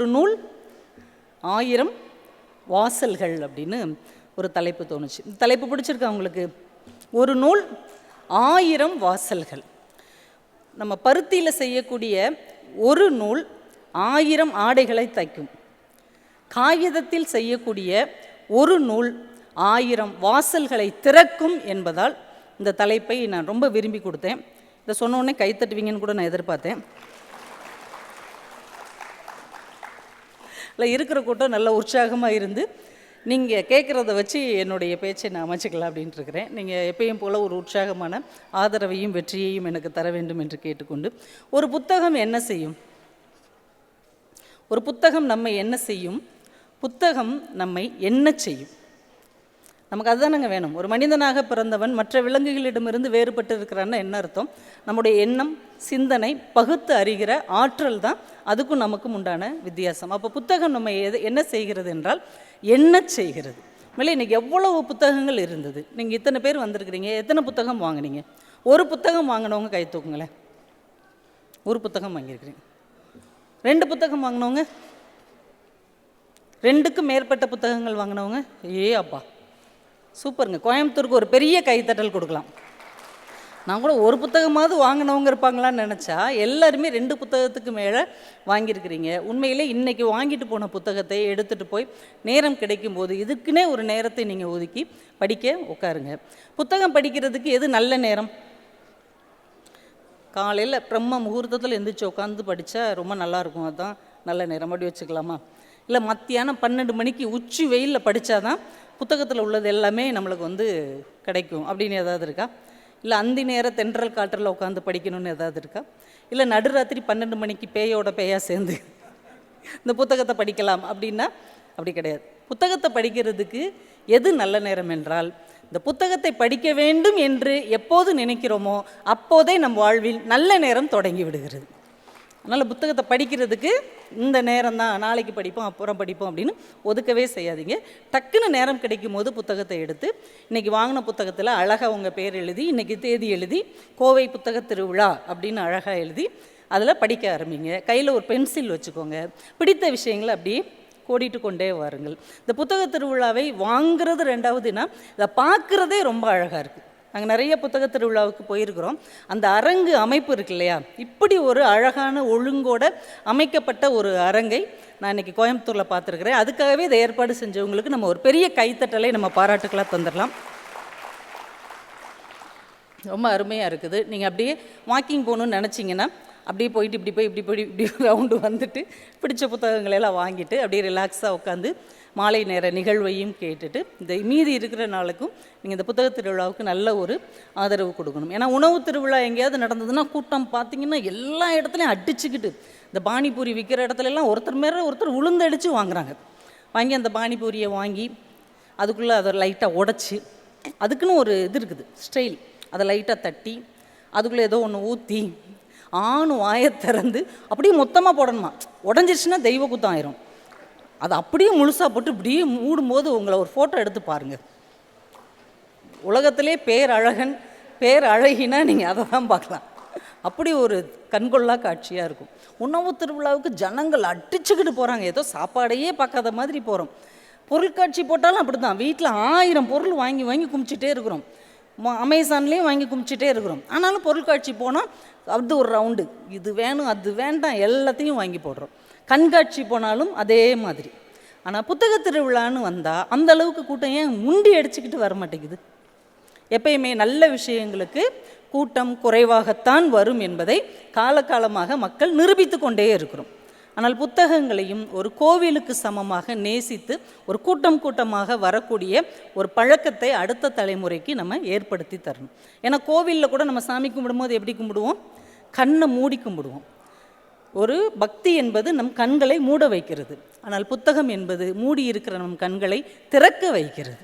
ஒரு நூல் 1000 வாசல்கள் அப்படின்னு ஒரு தலைப்பு தோணுச்சு. இந்த தலைப்பு பிடிச்சிருக்கா உங்களுக்கு? ஒரு நூல் 1000 வாசல்கள். நம்ம பருத்தியில் செய்யக்கூடிய ஒரு நூல் 1000 ஆடைகளை தைக்கும். காகிதத்தில் செய்யக்கூடிய ஒரு நூல் 1000 வாசல்களை திறக்கும் என்பதால் இந்த தலைப்பை நான் ரொம்ப விரும்பி கொடுத்தேன். இதை சொன்னோடனே கைத்தட்டுவீங்கன்னு கூட நான் எதிர்பார்த்தேன். இல்லை, இருக்கிற கூட்டம் நல்ல உற்சாகமாக இருந்து நீங்கள் கேட்குறத வச்சு என்னுடைய பேச்சை நான் அமைச்சிக்கலாம் அப்படின்ட்டு இருக்கிறேன். நீங்கள் எப்பயும் போல் ஒரு உற்சாகமான ஆதரவையும் வெற்றியையும் எனக்கு தர வேண்டும் என்று கேட்டுக்கொண்டு, ஒரு புத்தகம் என்ன செய்யும்? ஒரு புத்தகம் நம்மை என்ன செய்யும்? புத்தகம் நம்மை என்ன செய்யும்? நமக்கு அதுதானங்க வேணும். ஒரு மனிதனாக பிறந்தவன் மற்ற விலங்குகளிடமிருந்து வேறுபட்டு இருக்கிறான்னு என்ன அர்த்தம்? நம்முடைய எண்ணம், சிந்தனை, பகுத்து அறிகிற ஆற்றல் தான் அதுக்கும் நமக்கும் உண்டான வித்தியாசம். அப்போ புத்தகம் நம்ம என்ன செய்கிறது என்றால் என்ன செய்கிறது. மேலே இன்றைக்கி எவ்வளவு புத்தகங்கள் இருந்தது. நீங்கள் இத்தனை பேர் வந்திருக்கிறீங்க, எத்தனை புத்தகம் வாங்கினீங்க? ஒரு புத்தகம் வாங்கினவங்க கை தூக்குங்களேன். ஒரு புத்தகம் வாங்கியிருக்கிறீங்க. 2 புத்தகம் வாங்கினவங்க? 2க்கும் மேற்பட்ட புத்தகங்கள் வாங்கினவங்க? அப்பா சூப்பருங்க. கோயம்புத்தூருக்கு ஒரு பெரிய கைத்தட்டல் கொடுக்கலாம். நான் கூட ஒரு புத்தகமாவது வாங்கினவங்க இருப்பாங்களான்னு நினச்சா எல்லாருமே 2 புத்தகத்துக்கு மேலே வாங்கியிருக்கிறீங்க. உண்மையிலே இன்றைக்கி வாங்கிட்டு போன புத்தகத்தை எடுத்துகிட்டு போய் நேரம் கிடைக்கும் போது இதுக்குன்னே ஒரு நேரத்தை நீங்கள் ஒதுக்கி படிக்க உட்காருங்க. புத்தகம் படிக்கிறதுக்கு எது நல்ல நேரம்? காலையில் பிரம்ம முகூர்த்தத்தில் எந்திரிச்சு உட்காந்து படித்தா ரொம்ப நல்லாயிருக்கும். அதுதான் நல்ல நேரம். அப்படி வச்சுக்கலாமா? இல்லை மத்தியானம் 12 மணிக்கு உச்சி வெயிலில் படித்தாதான் புத்தகத்தில் உள்ளது எல்லாமே நம்மளுக்கு கிடைக்கும் அப்படின்னு ஏதாவது இருக்கா? இல்லை அந்தி நேரம் தென்றல் காற்றில் உட்காந்து படிக்கணும்னு ஏதாவது இருக்கா? இல்லை நடுராத்திரி 12 மணிக்கு பேயோட பேயாக சேர்ந்து இந்த புத்தகத்தை படிக்கலாம் அப்படின்னா அப்படி கிடையாது. புத்தகத்தை படிக்கிறதுக்கு எது நல்ல நேரம் என்றால், இந்த புத்தகத்தை படிக்க வேண்டும் என்று எப்போது நினைக்கிறோமோ அப்போதே நம் வாழ்வில் நல்ல நேரம் தொடங்கி விடுகிறது. அதனால் புத்தகத்தை படிக்கிறதுக்கு இந்த நேரம் தான், நாளைக்கு படிப்போம் அப்புறம் படிப்போம் அப்படின்னு ஒதுக்கவே செய்யாதீங்க. டக்குன்னு நேரம் கிடைக்கும் போது புத்தகத்தை எடுத்து, இன்றைக்கி வாங்கின புத்தகத்தில் அழகாக உங்கள் பேர் எழுதி, இன்றைக்கி தேதி எழுதி, கோவை புத்தக திருவிழா அப்படின்னு அழகாக எழுதி அதில் படிக்க ஆரம்பிங்க. கையில் ஒரு பென்சில் வச்சுக்கோங்க. பிடித்த விஷயங்களை அப்படியே கோடிட்டு கொண்டே வாருங்கள். இந்த புத்தக திருவிழாவை வாங்கிறது 2வதுன்னா, இதை பார்க்குறதே ரொம்ப அழகாக இருக்குது. நாங்கள் நிறைய புத்தக திருவிழாவுக்கு போயிருக்கிறோம். அந்த அரங்கு அமைப்பு இருக்கு இல்லையா, இப்படி ஒரு அழகான ஒழுங்கோடு அமைக்கப்பட்ட ஒரு அரங்கை நான் இன்றைக்கி கோயம்புத்தூரில் பார்த்துருக்குறேன். அதுக்காகவே இதை ஏற்பாடு செஞ்சவங்களுக்கு நம்ம ஒரு பெரிய கைத்தட்டலை நம்ம பாராட்டுக்களாக தந்துடலாம். ரொம்ப அருமையாக இருக்குது. நீங்கள் அப்படியே வாக்கிங் போகணுன்னு நினச்சிங்கன்னா அப்படியே போயிட்டு இப்படி ரவுண்டு வந்துட்டு பிடிச்ச புத்தகங்களெல்லாம் வாங்கிட்டு அப்படியே ரிலாக்ஸாக உட்காந்து மாலை நேர நிகழ்வையும் கேட்டுட்டு இந்த மீதி இருக்கிற நாளுக்கும் நீங்கள் இந்த புத்தக திருவிழாவுக்கு நல்ல ஒரு ஆதரவு கொடுக்கணும். ஏன்னா உணவு திருவிழா எங்கேயாவது நடந்ததுன்னா கூட்டம் பார்த்திங்கன்னா எல்லா இடத்துலையும் அடிச்சுக்கிட்டு, இந்த பானிபூரி விற்கிற இடத்துலலாம் ஒருத்தர் மேலே ஒருத்தர் உளுந்தடிச்சு வாங்குறாங்க. வாங்கி அந்த பானிபூரியை வாங்கி அதுக்குள்ளே அதை லைட்டாக உடச்சி, அதுக்குன்னு ஒரு இது இருக்குது ஸ்டைல், அதை லைட்டாக தட்டி அதுக்குள்ளே ஏதோ ஒன்று ஊற்றி வாயை திறந்து அப்படியே மொத்தமாக போடணுமா. உடஞ்சிருச்சுன்னா தெய்வ குத்தம் ஆயிரும். அதை அப்படியே முழுசாக போட்டு இப்படியே மூடும்போது உங்களை ஒரு ஃபோட்டோ எடுத்து பாருங்கள். உலகத்திலே பேரழகன் பேரழகினா நீங்கள் அதை தான் பார்க்கலாம். அப்படி ஒரு கண்கொள்ளா காட்சியாக இருக்கும். உணவு திருவிழாவுக்கு ஜனங்கள் அடிச்சுக்கிட்டு போகிறாங்க. ஏதோ சாப்பாடையே பார்க்காத மாதிரி போகிறோம். பொருட்காட்சி போட்டாலும் அப்படி தான். வீட்டில் 1000 பொருள் வாங்கி வாங்கி குமிச்சிட்டே இருக்கிறோம். அமேசான்லேயும் வாங்கி குமிச்சிட்டே இருக்கிறோம். ஆனாலும் பொருட்காட்சி போனால் அது ஒரு ரவுண்டு, இது வேணும் அது வேண்டாம் எல்லாத்தையும் வாங்கி போடுறோம். கண்காட்சி போனாலும் அதே மாதிரி. ஆனால் புத்தக திருவிழான்னு வந்தால் அந்த அளவுக்கு கூட்டம் ஏன் முண்டி அடிச்சுக்கிட்டு வர மாட்டேங்குது? எப்பயுமே நல்ல விஷயங்களுக்கு கூட்டம் குறைவாகத்தான் வரும் என்பதை காலகாலமாக மக்கள் நிரூபித்து கொண்டே இருக்கிறோம். ஆனால் புத்தகங்களையும் ஒரு கோவிலுக்கு சமமாக நேசித்து ஒரு கூட்டமாக வரக்கூடிய ஒரு பழக்கத்தை அடுத்த தலைமுறைக்கு நம்ம ஏற்படுத்தி தரணும். ஏன்னா கோவிலில் கூட நம்ம சாமி கும்பிடும்போது எப்படி கும்பிடுவோம்? கண்ணை மூடி கும்பிடுவோம். ஒரு பக்தி என்பது நம் கண்களை மூட வைக்கிறது. ஆனால் புத்தகம் என்பது மூடி இருக்கிற நம் கண்களை திறக்க வைக்கிறது.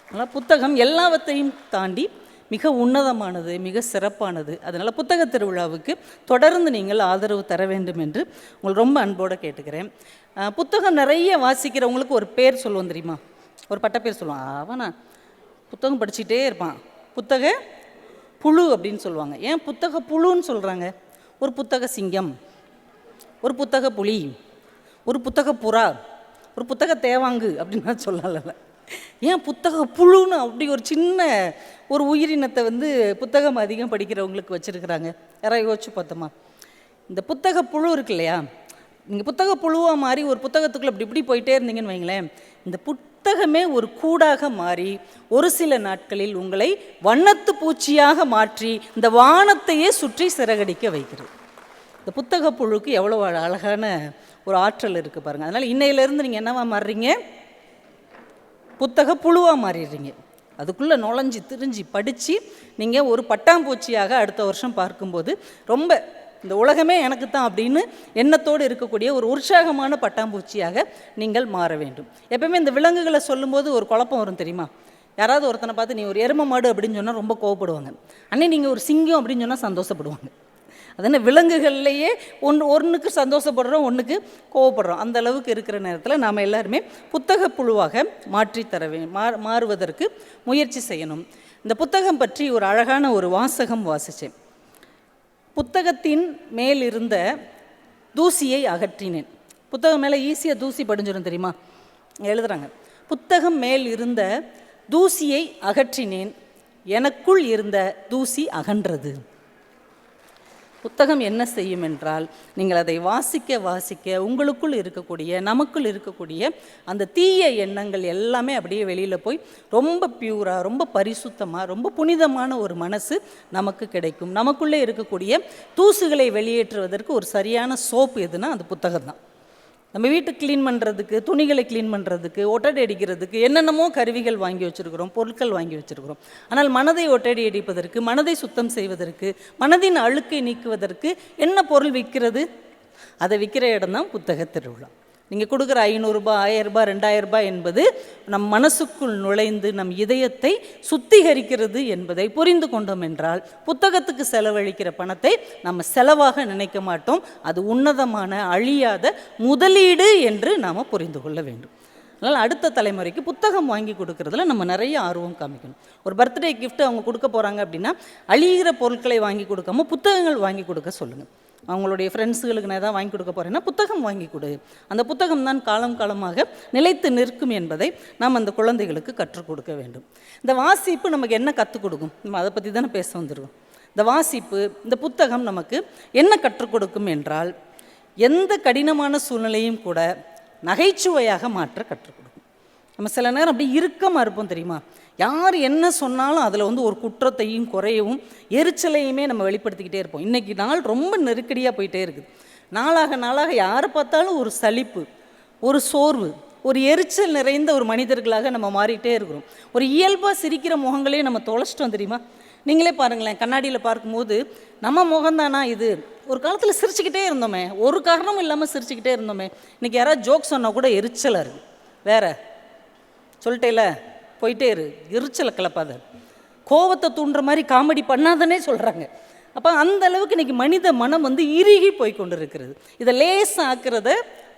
அதனால் புத்தகம் எல்லாவற்றையும் தாண்டி மிக உன்னதமானது, மிக சிறப்பானது. அதனால் புத்தக திருவிழாவுக்கு தொடர்ந்து நீங்கள் ஆதரவு தர வேண்டும் என்று உங்களை ரொம்ப அன்போடு கேட்டுக்கிறேன். புத்தகம் நிறைய வாசிக்கிறவங்களுக்கு ஒரு பேர் சொல்லுவோம் தெரியுமா? ஒரு பட்டப்பேர் சொல்லுவான். அவனா புத்தகம் படிச்சுட்டே இருப்பான், புத்தக புழு அப்படின்னு சொல்லுவாங்க. ஏன் புத்தக புழுன்னு சொல்கிறாங்க? ஒரு புத்தக சிங்கம், ஒரு புத்தக புலி, ஒரு புத்தக புறா, ஒரு புத்தக தேவாங்கு அப்படின்னா சொல்லலை. ஏன் புத்தக புழுன்னு அப்படி ஒரு சின்ன ஒரு உயிரினத்தை வந்து புத்தகம் அதிகம் படிக்கிறவங்களுக்கு வச்சுருக்கிறாங்க? யாராவது யோசிச்சு பார்த்தோமா? இந்த புத்தக புழு இருக்கு இல்லையா, நீங்கள் புத்தக புழுவாக மாறி ஒரு புத்தகத்துக்குள்ளே இப்படி இப்படி போயிட்டே இருந்தீங்கன்னு வைங்களேன், இந்த புத்தகமே ஒரு கூடாக மாறி ஒரு சில நாட்களில் உங்களை வண்ணத்து பூச்சியாக மாற்றி இந்த வானத்தையே சுற்றி சிறகடிக்க வைக்கிறது. இந்த புத்தக புழுக்கு எவ்வளோ அழகான ஒரு ஆற்றல் இருக்குது பாருங்கள். அதனால் இன்னையிலேருந்து நீங்கள் என்னவா மாறுறீங்க? புத்தக புழுவாக மாறிடுறீங்க. அதுக்குள்ளே நுழைஞ்சி திரிஞ்சு படித்து நீங்கள் ஒரு பட்டாம்பூச்சியாக அடுத்த வருஷம் பார்க்கும்போது ரொம்ப இந்த உலகமே எனக்கு தான் அப்படின்னு எண்ணத்தோடு இருக்கக்கூடிய ஒரு உற்சாகமான பட்டாம்பூச்சியாக நீங்கள் மாற வேண்டும். எப்பவுமே இந்த விலங்குகளை சொல்லும்போது ஒரு குழப்பம் வரும் தெரியுமா? யாராவது ஒருத்தனை பார்த்து நீ ஒரு எருமை மாடு அப்படின்னு சொன்னால் ரொம்ப கோவப்படுவாங்க. அன்னே நீங்கள் ஒரு சிங்கம் அப்படின்னு சொன்னால் சந்தோஷப்படுவாங்க. அதனால் விலங்குகள்லையே ஒன்றுக்கு சந்தோஷப்படுறோம், ஒன்றுக்கு கோவப்படுறோம். அந்த அளவுக்கு இருக்கிற நேரத்தில் நாம் எல்லாருமே புத்தக புழுவாக மாற்றித்தர மாறுவதற்கு முயற்சி செய்யணும். இந்த புத்தகம் பற்றி ஒரு அழகான ஒரு வாசகம் வாசித்தேன். புத்தகத்தின் மேல் இருந்த தூசியை அகற்றினேன். புத்தகம் மேலே ஈஸியாக தூசி படிஞ்சிடும் தெரியுமா? எழுதுகிறாங்க, புத்தகம் மேல் இருந்த தூசியை அகற்றினேன், எனக்குள் இருந்த தூசி அகன்றது. புத்தகம் என்ன செய்யும் என்றால், நீங்கள் அதை வாசிக்க வாசிக்க உங்களுக்குள் இருக்கக்கூடிய நமக்குள் இருக்கக்கூடிய அந்த தீய எண்ணங்கள் எல்லாமே அப்படியே வெளியில் போய் ரொம்ப பியூராக, ரொம்ப பரிசுத்தமாக, ரொம்ப புனிதமான ஒரு மனசு நமக்கு கிடைக்கும். நமக்குள்ளே இருக்கக்கூடிய தூசுகளை வெளியேற்றுவதற்கு ஒரு சரியான சோப்பு எதுனா அந்த புத்தகம் தான். நம்ம வீட்டு க்ளீன் பண்ணுறதுக்கு, துணிகளை க்ளீன் பண்ணுறதுக்கு, ஒட்டடை அடிக்கிறதுக்கு என்னென்னமோ கருவிகள் வாங்கி வச்சுருக்கிறோம், பொருட்கள் வாங்கி வச்சுருக்கிறோம். ஆனால் மனதை ஒட்டடை அடிப்பதற்கு, மனதை சுத்தம் செய்வதற்கு, மனதின் அழுக்கை நீக்குவதற்கு என்ன பொருள் விற்கிறது? அதை விற்கிற இடம் தான் புத்தக திருவிழா. நீங்கள் கொடுக்குற 500 ரூபாய், 1000 ரூபாய், 2000 ரூபாய் என்பது நம் மனசுக்குள் நுழைந்து நம் இதயத்தை சுத்திகரிக்கிறது என்பதை புரிந்து கொண்டோம் என்றால், புத்தகத்துக்கு செலவழிக்கிற பணத்தை நம்ம செலவாக நினைக்க மாட்டோம். அது உன்னதமான அழியாத முதலீடு என்று நாம் புரிந்து கொள்ள வேண்டும். அதனால் அடுத்த தலைமுறைக்கு புத்தகம் வாங்கி கொடுக்குறதுல நம்ம நிறைய ஆர்வம் காமிக்கணும். ஒரு பர்த்டே கிஃப்ட் அவங்க கொடுக்க போகிறாங்க அப்படின்னா, அழிகிற பொருட்களை வாங்கி கொடுக்காம புத்தகங்கள் வாங்கி கொடுக்க சொல்லுங்கள். அவங்களுடைய ஃப்ரெண்ட்ஸுகளுக்கு நான் எதாவது வாங்கி கொடுக்க போகிறேன்னா புத்தகம் வாங்கி கொடு. அந்த புத்தகம் தான் காலம் காலமாக நிலைத்து நிற்கும் என்பதை நாம் அந்த குழந்தைகளுக்கு கற்றுக் கொடுக்க வேண்டும். இந்த வாசிப்பு நமக்கு என்ன கற்றுக் கொடுக்கும்? நம்ம அதை பற்றி தானே பேச வந்துடுவோம். இந்த வாசிப்பு, இந்த புத்தகம் நமக்கு என்ன கற்றுக் கொடுக்கும் என்றால், எந்த கடினமான சூழ்நிலையும் கூட நகைச்சுவையாக மாற்ற கற்றுக் கொடுக்கும். நம்ம சில நேரம் அப்படி இறுக்கமாக இருப்போம் தெரியுமா? யார் என்ன சொன்னாலும் அதில் ஒரு குற்றத்தையும் குறையவும் எரிச்சலையுமே நம்ம வெளிப்படுத்திக்கிட்டே இருப்போம். இன்றைக்கி நாள் ரொம்ப நெருக்கடியாக போயிட்டே இருக்குது. நாளாக நாளாக யாரை பார்த்தாலும் ஒரு சலிப்பு, ஒரு சோர்வு, ஒரு எரிச்சல் நிறைந்த ஒரு மனிதர்களாக நம்ம மாறிட்டே இருக்கிறோம். ஒரு இயல்பாக சிரிக்கிற முகங்களையும் நம்ம தொலைச்சிட்டோம் தெரியுமா? நீங்களே பாருங்களேன், கண்ணாடியில் பார்க்கும்போது நம்ம முகம்தானா இது? ஒரு காலத்தில் சிரிச்சுக்கிட்டே இருந்தோமே, ஒரு காரணமும் இல்லாமல் சிரிச்சுக்கிட்டே இருந்தோமே. இன்றைக்கி யாராவது ஜோக் சொன்னால் கூட எரிச்சலாக இருக்குது. வேற சொல்லிட்டேல, போயிட்டே இரு, எரிச்சலை கிளப்பாத, கோவத்தை தூண்டுற மாதிரி காமெடி பண்ணாதனே சொல்கிறாங்க. அப்போ அந்த அளவுக்கு இன்றைக்கி மனித மனம் இறுகி போய் கொண்டு இருக்கிறது. இதை லேசாக்குறத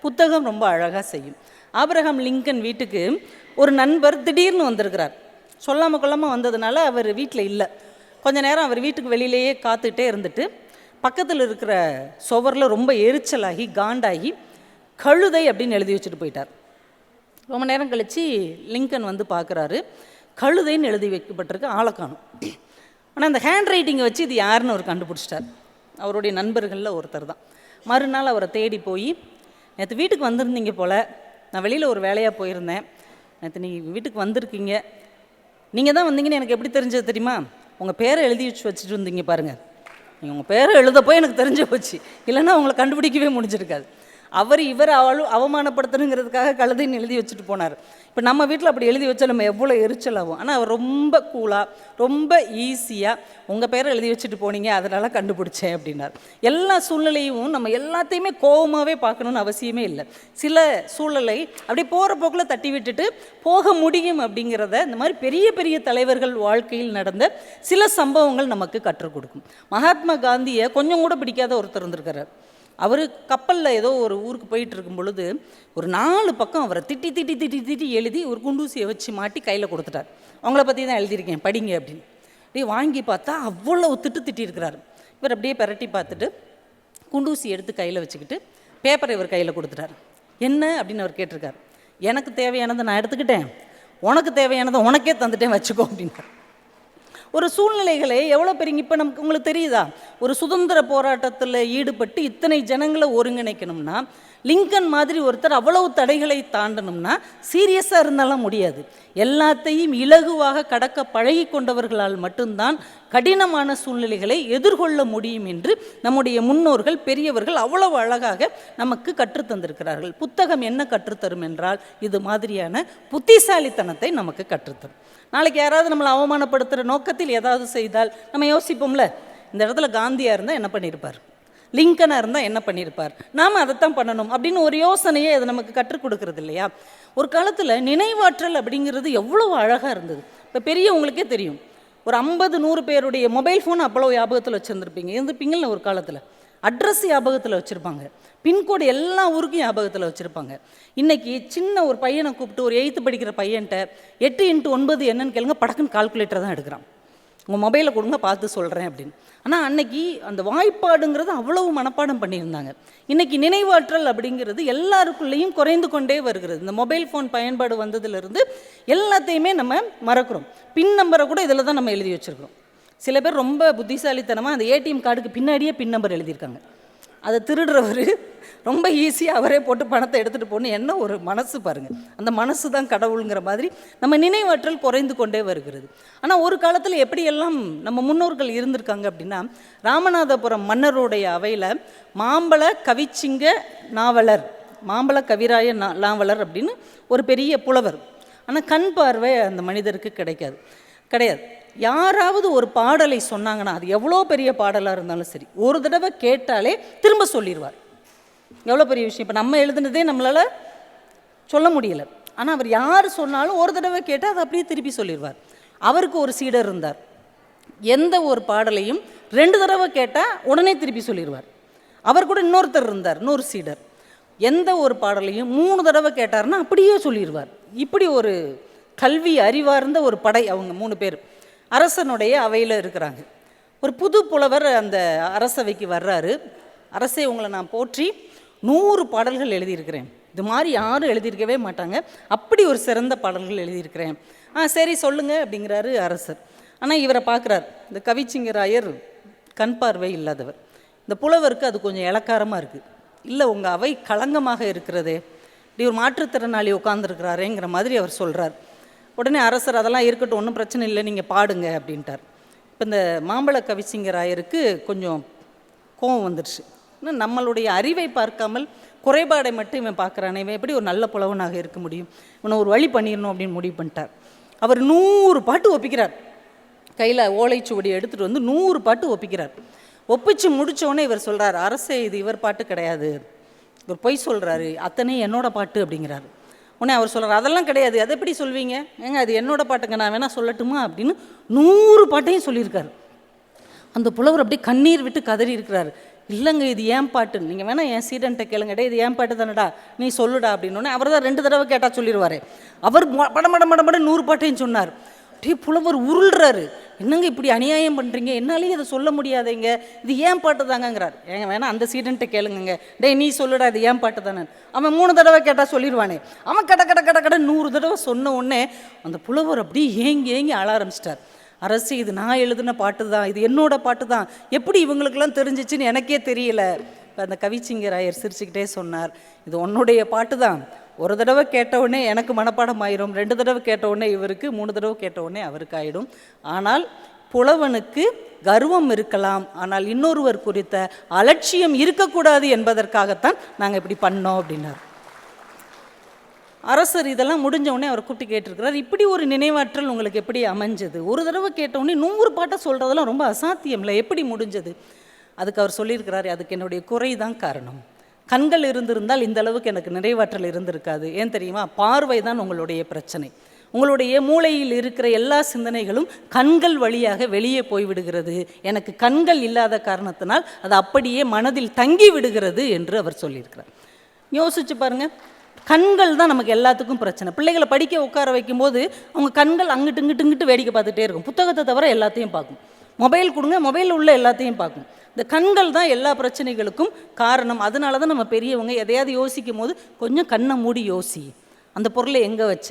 புத்தகம் ரொம்ப அழகாக செய்யும். ஆபிரகாம் லிங்கன் வீட்டுக்கு ஒரு நண்பர் திடீர்னு வந்திருக்கிறார். சொல்லாமல் கொள்ளாமல் வந்ததுனால அவர் வீட்டில் இல்லை. கொஞ்ச நேரம் அவர் வீட்டுக்கு வெளியிலேயே காத்துக்கிட்டே இருந்துட்டு, பக்கத்தில் இருக்கிற சுவரில் ரொம்ப எரிச்சலாகி காண்டாகி கழுதை அப்படின்னு எழுதி வச்சுட்டு போயிட்டார். ரொம்ப நேரம் கழித்து லிங்கன் பார்க்குறாரு, கழுதைன்னு எழுதி வைக்கப்பட்டிருக்கு, ஆளை காணும். ஆனால் அந்த ஹேண்ட் ரைட்டிங்கை வச்சு இது யாருன்னு அவர் கண்டுபிடிச்சிட்டார். அவருடைய நண்பர்களில் ஒருத்தர் தான். மறுநாள் அவரை தேடி போய், நேற்று வீட்டுக்கு வந்திருந்தீங்க போல், நான் வெளியில் ஒரு வேலையாக போயிருந்தேன், நேற்று நீங்கள் வீட்டுக்கு வந்திருக்கீங்க, நீங்கள் தான் வந்தீங்கன்னு எனக்கு எப்படி தெரிஞ்சது தெரியுமா? உங்கள் பேரை எழுதி வச்சுட்டு வந்தீங்க பாருங்கள், நீங்கள் உங்கள் பேரை எழுதப்போ எனக்கு தெரிஞ்சு போச்சு, இல்லைன்னா உங்களை கண்டுபிடிக்கவே முடிஞ்சிருக்காது. இவர் அவமானப்படுத்தணுங்கிறதுக்காக கழுதைன்னு எழுதி வச்சுட்டு போனார். இப்போ நம்ம வீட்டில் அப்படி எழுதி வச்சா நம்ம எவ்வளோ எரிச்சல் ஆகும். ஆனால் அவர் ரொம்ப கூலாக, ரொம்ப ஈஸியாக உங்கள் பேரை எழுதி வச்சுட்டு போனீங்க, அதனால் கண்டுபிடிச்சேன் அப்படின்னார். எல்லா சூழ்நிலையும் நம்ம எல்லாத்தையுமே கோபமாகவே பார்க்கணுன்னு அவசியமே இல்லை. சில சூழ்நிலை அப்படியே போகிற போக்கில் தட்டி விட்டுட்டு போக முடியும் அப்படிங்கிறத இந்த மாதிரி பெரிய பெரிய தலைவர்கள் வாழ்க்கையில் நடந்த சில சம்பவங்கள் நமக்கு கற்றுக் கொடுக்கும். மகாத்மா காந்தியை கொஞ்சம் கூட பிடிக்காத ஒருத்தர் இருந்திருக்கிறார். அவர் கப்பலில் ஏதோ ஒரு ஊருக்கு போயிட்டு இருக்கும் பொழுது ஒரு 4 பக்கம் அவரை திட்டி திட்டி திட்டி திட்டி எழுதி ஒரு குண்டூசியை வச்சு மாட்டி கையில் கொடுத்துட்டார். அவங்கள பற்றி தான் எழுதியிருக்கேன், படிங்க அப்படின்னு. அப்படியே வாங்கி பார்த்தா அவ்வளவு திட்டியிருக்கிறார். இவர் அப்படியே பெரட்டி பார்த்துட்டு குண்டூசி எடுத்து கையில் வச்சுக்கிட்டு பேப்பரை இவர் கையில் கொடுத்துட்டார். என்ன அப்படின்னு அவர் கேட்டிருக்கார். எனக்கு தேவையானதை நான் எடுத்துக்கிட்டேன், உனக்கு தேவையானதை உனக்கே தந்துட்டேன் வச்சுக்கோ அப்படின்னார். ஒரு சூழ்நிலைகளே எவ்வளோ பெரிய, இப்போ நமக்கு உங்களுக்கு தெரியுதா, ஒரு சுதந்திர போராட்டத்தில் ஈடுபட்டு இத்தனை ஜனங்களை ஒருங்கிணைக்கணும்னா, லிங்கன் மாதிரி ஒருத்தர் அவ்வளவு தடைகளை தாண்டணும்னா சீரியஸாக இருந்தாலும் முடியாது. எல்லாத்தையும் இலகுவாக கடக்க பழகி கொண்டவர்களால் மட்டும்தான் கடினமான சூழ்நிலைகளை எதிர்கொள்ள முடியும் என்று நம்முடைய முன்னோர்கள் பெரியவர்கள் அவ்வளவு அழகாக நமக்கு கற்றுத்தந்திருக்கிறார்கள். புத்தகம் என்ன கற்றுத்தரும் என்றால் இது மாதிரியான புத்திசாலித்தனத்தை நமக்கு கற்றுத்தரும். நாளைக்கு யாராவது நம்மளை அவமானப்படுத்துகிற நோக்கத்தில் ஏதாவது செய்தால் நம்ம யோசிப்போம்ல, இந்த இடத்துல காந்தியாக இருந்தால் என்ன பண்ணியிருப்பார், லிங்கனாக இருந்தால் என்ன பண்ணியிருப்பார், நாம் அதைத்தான் பண்ணணும் அப்படின்னு ஒரு யோசனையை அது நமக்கு கற்றுக் கொடுக்கறது இல்லையா. ஒரு காலத்தில் நினைவாற்றல் அப்படிங்கிறது எவ்வளோ அழகாக இருந்தது. இப்போ பெரியவங்களுக்கே தெரியும், ஒரு 50-100 பேருடைய மொபைல் ஃபோன் அவ்வளோ ஞாபகத்தில் இருந்திருப்பீங்கள்ல. ஒரு காலத்தில் அட்ரஸ் ஞாபகத்தில் வச்சுருப்பாங்க, பின்கோடு எல்லா ஊருக்கும் ஞாபகத்தில் வச்சுருப்பாங்க. இன்றைக்கி சின்ன ஒரு பையனை கூப்பிட்டு, ஒரு 8th படிக்கிற பையன்ட்ட 8x9 என்னன்னு கேளுங்க, படக்குன்னு கால்குலேட்டர் தான் எடுக்கிறான். உங்கள் மொபைலை கொடுங்க பார்த்து சொல்கிறேன் அப்படின்னு. ஆனால் அன்னைக்கு அந்த வாய்ப்பாடுங்கிறது அவ்வளவு மனப்பாடம் பண்ணியிருந்தாங்க. இன்றைக்கி நினைவாற்றல் அப்படிங்கிறது எல்லாருக்குள்ளேயும் குறைந்து கொண்டே வருகிறது. இந்த மொபைல் ஃபோன் பயன்பாடு வந்ததுலேருந்து எல்லாத்தையுமே நம்ம மறக்கிறோம். பின் நம்பரை கூட இதில் தான் நம்ம எழுதி வச்சுருக்கிறோம். சில பேர் ரொம்ப புத்திசாலித்தனமாக அந்த ஏடிஎம் கார்டுக்கு பின்னாடியே பின் நம்பர் எழுதியிருக்காங்க. அதை திருடுறவர் ரொம்ப ஈஸியாக அவரே போட்டு பணத்தை எடுத்துகிட்டு போகணும். என்ன ஒரு மனசு பாருங்கள், அந்த மனசு தான் கடவுளுங்கிற மாதிரி நம்ம நினைவாற்றல் குறைந்து கொண்டே வருகிறது. ஆனால் ஒரு காலத்தில் எப்படியெல்லாம் நம்ம முன்னோர்கள் இருந்திருக்காங்க அப்படின்னா, ராமநாதபுரம் மன்னருடைய அவையில் மாம்பழ கவிச்சிங்க நாவலர், மாம்பழ கவிராய நாவலர் அப்படின்னு ஒரு பெரிய புலவர். ஆனால் கண் பார்வை அந்த மனிதருக்கு கிடையாது. யாராவது ஒரு பாடலை சொன்னாங்கன்னா, அது எவ்வளோ பெரிய பாடலாக இருந்தாலும் சரி, ஒரு தடவை கேட்டாலே திரும்ப சொல்லிடுவார். எவ்வளோ பெரிய விஷயம். இப்போ நம்ம எழுதுனதே நம்மளால் சொல்ல முடியல, ஆனால் அவர் யார் சொன்னாலும் ஒரு தடவை கேட்டால் அதை அப்படியே திருப்பி சொல்லிடுவார். அவருக்கு ஒரு சீடர் இருந்தார், எந்த ஒரு பாடலையும் 2 தடவை கேட்டால் உடனே திருப்பி சொல்லிடுவார். அவர் கூட இன்னொருத்தர் இருந்தார், இன்னொரு சீடர், எந்த ஒரு பாடலையும் 3 தடவை கேட்டார்னா அப்படியே சொல்லிடுவார். இப்படி ஒரு கல்வி அறிவார்ந்த ஒரு படை அவங்க 3 பேர் அரசனுடைய அவையில் இருக்கிறாங்க. ஒரு புது புலவர் அந்த அரசவைக்கு வர்றாரு. அரசே, உங்களை நான் போற்றி 100 பாடல்கள் எழுதியிருக்கிறேன், இது மாதிரி யாரும் எழுதியிருக்கவே மாட்டாங்க, அப்படி ஒரு சிறந்த பாடல்கள் எழுதியிருக்கிறேன். சரி சொல்லுங்கள் அப்படிங்கிறாரு அரசர். ஆனால் இவரை பார்க்குறார், இந்த கவிச்சிங்கராயர் கண் பார்வை இல்லாதவர். இந்த புலவருக்கு அது கொஞ்சம் இளக்காரமாக இருக்குது. இல்லை, உங்கள் அவை களங்கமாக இருக்கிறதே, இப்படி ஒரு மாற்றுத்திறனாளி உட்காந்துருக்கிறாரேங்கிற மாதிரி அவர் சொல்கிறார். உடனே அரசர், அதெல்லாம் இருக்கட்டும், ஒன்றும் பிரச்சனை இல்லை, நீங்கள் பாடுங்க அப்படின்ட்டார். இப்போ இந்த மாம்பழ கவிச்சிங்கராயருக்கு கொஞ்சம் கோவம் வந்துடுச்சு. இன்னும் நம்மளுடைய அறிவை பார்க்காமல் குறைபாடை மட்டும் இவன் பார்க்குறானே, இவன் எப்படி ஒரு நல்ல புலவனாக இருக்க முடியும், இவனை ஒரு வழி பண்ணிடணும் அப்படின்னு முடிவு பண்ணிட்டார். அவர் 100 பாட்டு ஒப்பிக்கிறார். கையில் ஓலைச்சுவடி எடுத்துகிட்டு வந்து 100 பாட்டு ஒப்பிக்கிறார். ஒப்பிச்சு முடித்தோடனே இவர் சொல்கிறார், அரசே, இது இவர் பாட்டு கிடையாது, இவர் பொய் சொல்கிறாரு, அத்தனை என்னோட பாட்டு அப்படிங்கிறாரு. உடனே அவர் சொல்கிறார், அதெல்லாம் கிடையாது, அதை எப்படி சொல்வீங்க, ஏங்க அது என்னோட பாட்டுங்க, நான் வேணால் சொல்லட்டுமா அப்படின்னு 100 பாட்டையும் சொல்லியிருக்காரு. அந்த புலவர் அப்படியே கண்ணீர் விட்டு கதறி இருக்கிறார். இல்லைங்க, இது ஏன் பாட்டு, நீங்கள் வேணால் என் சீடன்ட்ட கேளுங்கடா, இது ஏன் பாட்டு தானடா, நீ சொல்லுடா அப்படின்னோடனே அவர் தான் 2 தடவை கேட்டால் சொல்லிடுவார். அவர் பட 100 பாட்டையும் சொன்னார். அப்படியே புலவர் உருள்றாரு, என்னங்க இப்படி அநியாயம் பண்ணுறீங்க, என்னாலேயும் இதை சொல்ல முடியாதேங்க, இது ஏன் பாட்டு தாங்கங்கிறார். ஏங்க வேணா அந்த சீடன்ட்ட கேளுங்க, டேய் நீ சொல்லுடா, இது ஏன் பாட்டு தானே. அவன் 3 தடவை கேட்டால் சொல்லிடுவானே, அவன் கட 100 தடவை சொன்ன உடனே அந்த புலவர் அப்படியே ஏங்கி அழ ஆரம்பிச்சிட்டார். அரசு, இது நான் எழுதின பாட்டு தான், இது என்னோட பாட்டு தான், எப்படி இவங்களுக்கெல்லாம் தெரிஞ்சிச்சுன்னு எனக்கே தெரியல. இப்போ அந்த கவிச்சிங்கராயர் சிரிச்சுக்கிட்டே சொன்னார், இது உன்னுடைய பாட்டு தான், ஒரு தடவை கேட்டவுடனே எனக்கு மனப்பாடம் ஆயிரும், 2 தடவை கேட்டவுடனே இவருக்கு, 3 தடவை கேட்டவுடனே அவருக்கு ஆயிடும். ஆனால் புலவனுக்கு கர்வம் இருக்கலாம், ஆனால் இன்னொருவர் குறித்த அலட்சியம் இருக்கக்கூடாது என்பதற்காகத்தான் நாங்கள் இப்படி பண்ணோம் அப்படின்னார். அரசர் இதெல்லாம் முடிஞ்ச உடனே அவர் கூப்பிட்டு கேட்டிருக்கிறார், இப்படி ஒரு நினைவாற்றல் உங்களுக்கு எப்படி அமைஞ்சது, ஒரு தடவை கேட்டவுடனே 100 பாட்டை சொல்கிறதெல்லாம் ரொம்ப அசாத்தியம்ல, எப்படி முடிஞ்சது. அதுக்கு அவர் சொல்லியிருக்கிறாரு, அதுக்கு என்னுடைய குறை தான் காரணம், கண்கள் இருந்திருந்தால் இந்த அளவுக்கு எனக்கு நிறைவாற்றல் இருந்திருக்காது. ஏன் தெரியுமா, பார்வை தான் உங்களுடைய பிரச்சனை. உங்களுடைய மூளையில் இருக்கிற எல்லா சிந்தனைகளும் கண்கள் வழியாக வெளியே போய்விடுகிறது, எனக்கு கண்கள் இல்லாத காரணத்தினால் அது அப்படியே மனதில் தங்கி விடுகிறது என்று அவர் சொல்லியிருக்கிறார். யோசிச்சு பாருங்கள், கண்கள் தான் நமக்கு எல்லாத்துக்கும் பிரச்சனை. பிள்ளைகளை படிக்க உட்கார வைக்கும்போது அவங்க கண்கள் அங்கிட்டு இங்கிட்டு வேடிக்கை பார்த்துட்டே இருக்கும், புத்தகத்தை தவிர எல்லாத்தையும் பார்க்கும். மொபைல் கொடுங்க, மொபைலில் உள்ள எல்லாத்தையும் பார்க்கும். இந்த கண்கள் தான் எல்லா பிரச்சனைகளுக்கும் காரணம். அதனால தான் நம்ம பெரியவங்க எதையாவது யோசிக்கும் போது கொஞ்சம் கண்ணை மூடி யோசி, அந்த பொருளை எங்கே வச்ச,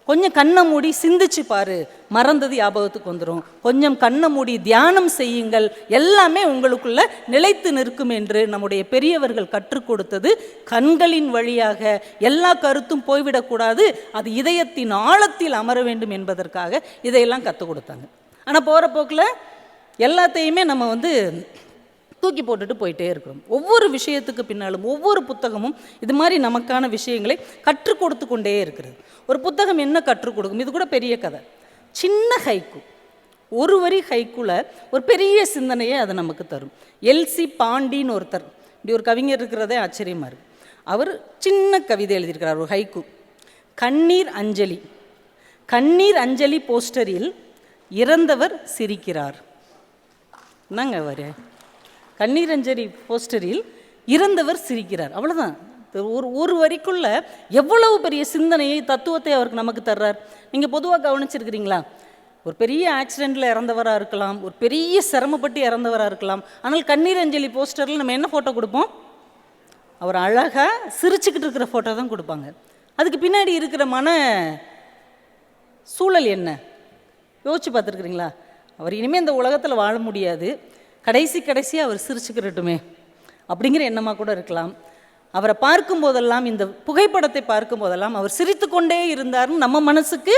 கொஞ்சம் கண்ணை மூடி சிந்திச்சு பாரு, மறந்தது ஞாபகத்துக்கு வந்துடும், கொஞ்சம் கண்ணை மூடி தியானம் செய்யுங்கள், எல்லாமே உங்களுக்குள்ள நிலைத்து நிற்கும் என்று நம்முடைய பெரியவர்கள் கற்றுக் கொடுத்தது. கண்களின் வழியாக எல்லா கருத்தும் போய்விடக்கூடாது, அது இதயத்தின் ஆழத்தில் அமர வேண்டும் என்பதற்காக இதையெல்லாம் கற்றுக் கொடுத்தாங்க. ஆனால் போகிற போக்கில் எல்லாத்தையுமே நம்ம தூக்கி போட்டுட்டு போயிட்டே இருக்கிறோம். ஒவ்வொரு விஷயத்துக்கு பின்னாலும் ஒவ்வொரு புத்தகமும் இது மாதிரி நமக்கான விஷயங்களை கற்றுக் கொடுத்து கொண்டே இருக்கிறது. ஒரு புத்தகம் என்ன கற்றுக் கொடுக்கும்? இது கூட பெரிய கதை. சின்ன ஹைக்கூ, ஒரு வரி ஹைக்கூல ஒரு பெரிய சிந்தனையை அது நமக்கு தரும். எல்சி பாண்டின்னு ஒருத்தர், இப்படி ஒரு கவிஞர் இருக்கிறதே ஆச்சரியமாக இருக்குது. அவர் சின்ன கவிதை எழுதியிருக்கிறார், ஒரு ஹைக்கூ. கண்ணீர் அஞ்சலி. கண்ணீர் அஞ்சலி போஸ்டரில் இறந்தவர் சிரிக்கிறார். என்னங்க அவர்? கண்ணீர் அஞ்சலி போஸ்டரில் இறந்தவர் சிரிக்கிறார், அவ்வளோதான். ஒரு வரிக்குள்ள எவ்வளவு பெரிய சிந்தனையை, தத்துவத்தை அவருக்கு நமக்கு தர்றார். நீங்கள் பொதுவாக கவனிச்சிருக்கிறீங்களா? ஒரு பெரிய ஆக்சிடெண்ட்டில் இறந்தவராக இருக்கலாம், ஒரு பெரிய சிரமப்பட்டு இறந்தவராக இருக்கலாம். ஆனால் கண்ணீர் அஞ்சலி போஸ்டரில் நம்ம என்ன ஃபோட்டோ கொடுப்போம்? அவர் அழகாக சிரிச்சுக்கிட்டு இருக்கிற ஃபோட்டோ தான் கொடுப்பாங்க. அதுக்கு பின்னாடி இருக்கிற மன சூழல் என்ன யோசிச்சு பார்த்துருக்குறீங்களா? அவர் இனிமேல் இந்த உலகத்தில் வாழ முடியாது, கடைசியாக அவர் சிரிச்சுக்கிறட்டுமே அப்படிங்கிற எண்ணமாக கூட இருக்கலாம். அவரை பார்க்கும் போதெல்லாம், இந்த புகைப்படத்தை பார்க்கும் போதெல்லாம் அவர் சிரித்து கொண்டே இருந்தார்னு நம்ம மனசுக்கு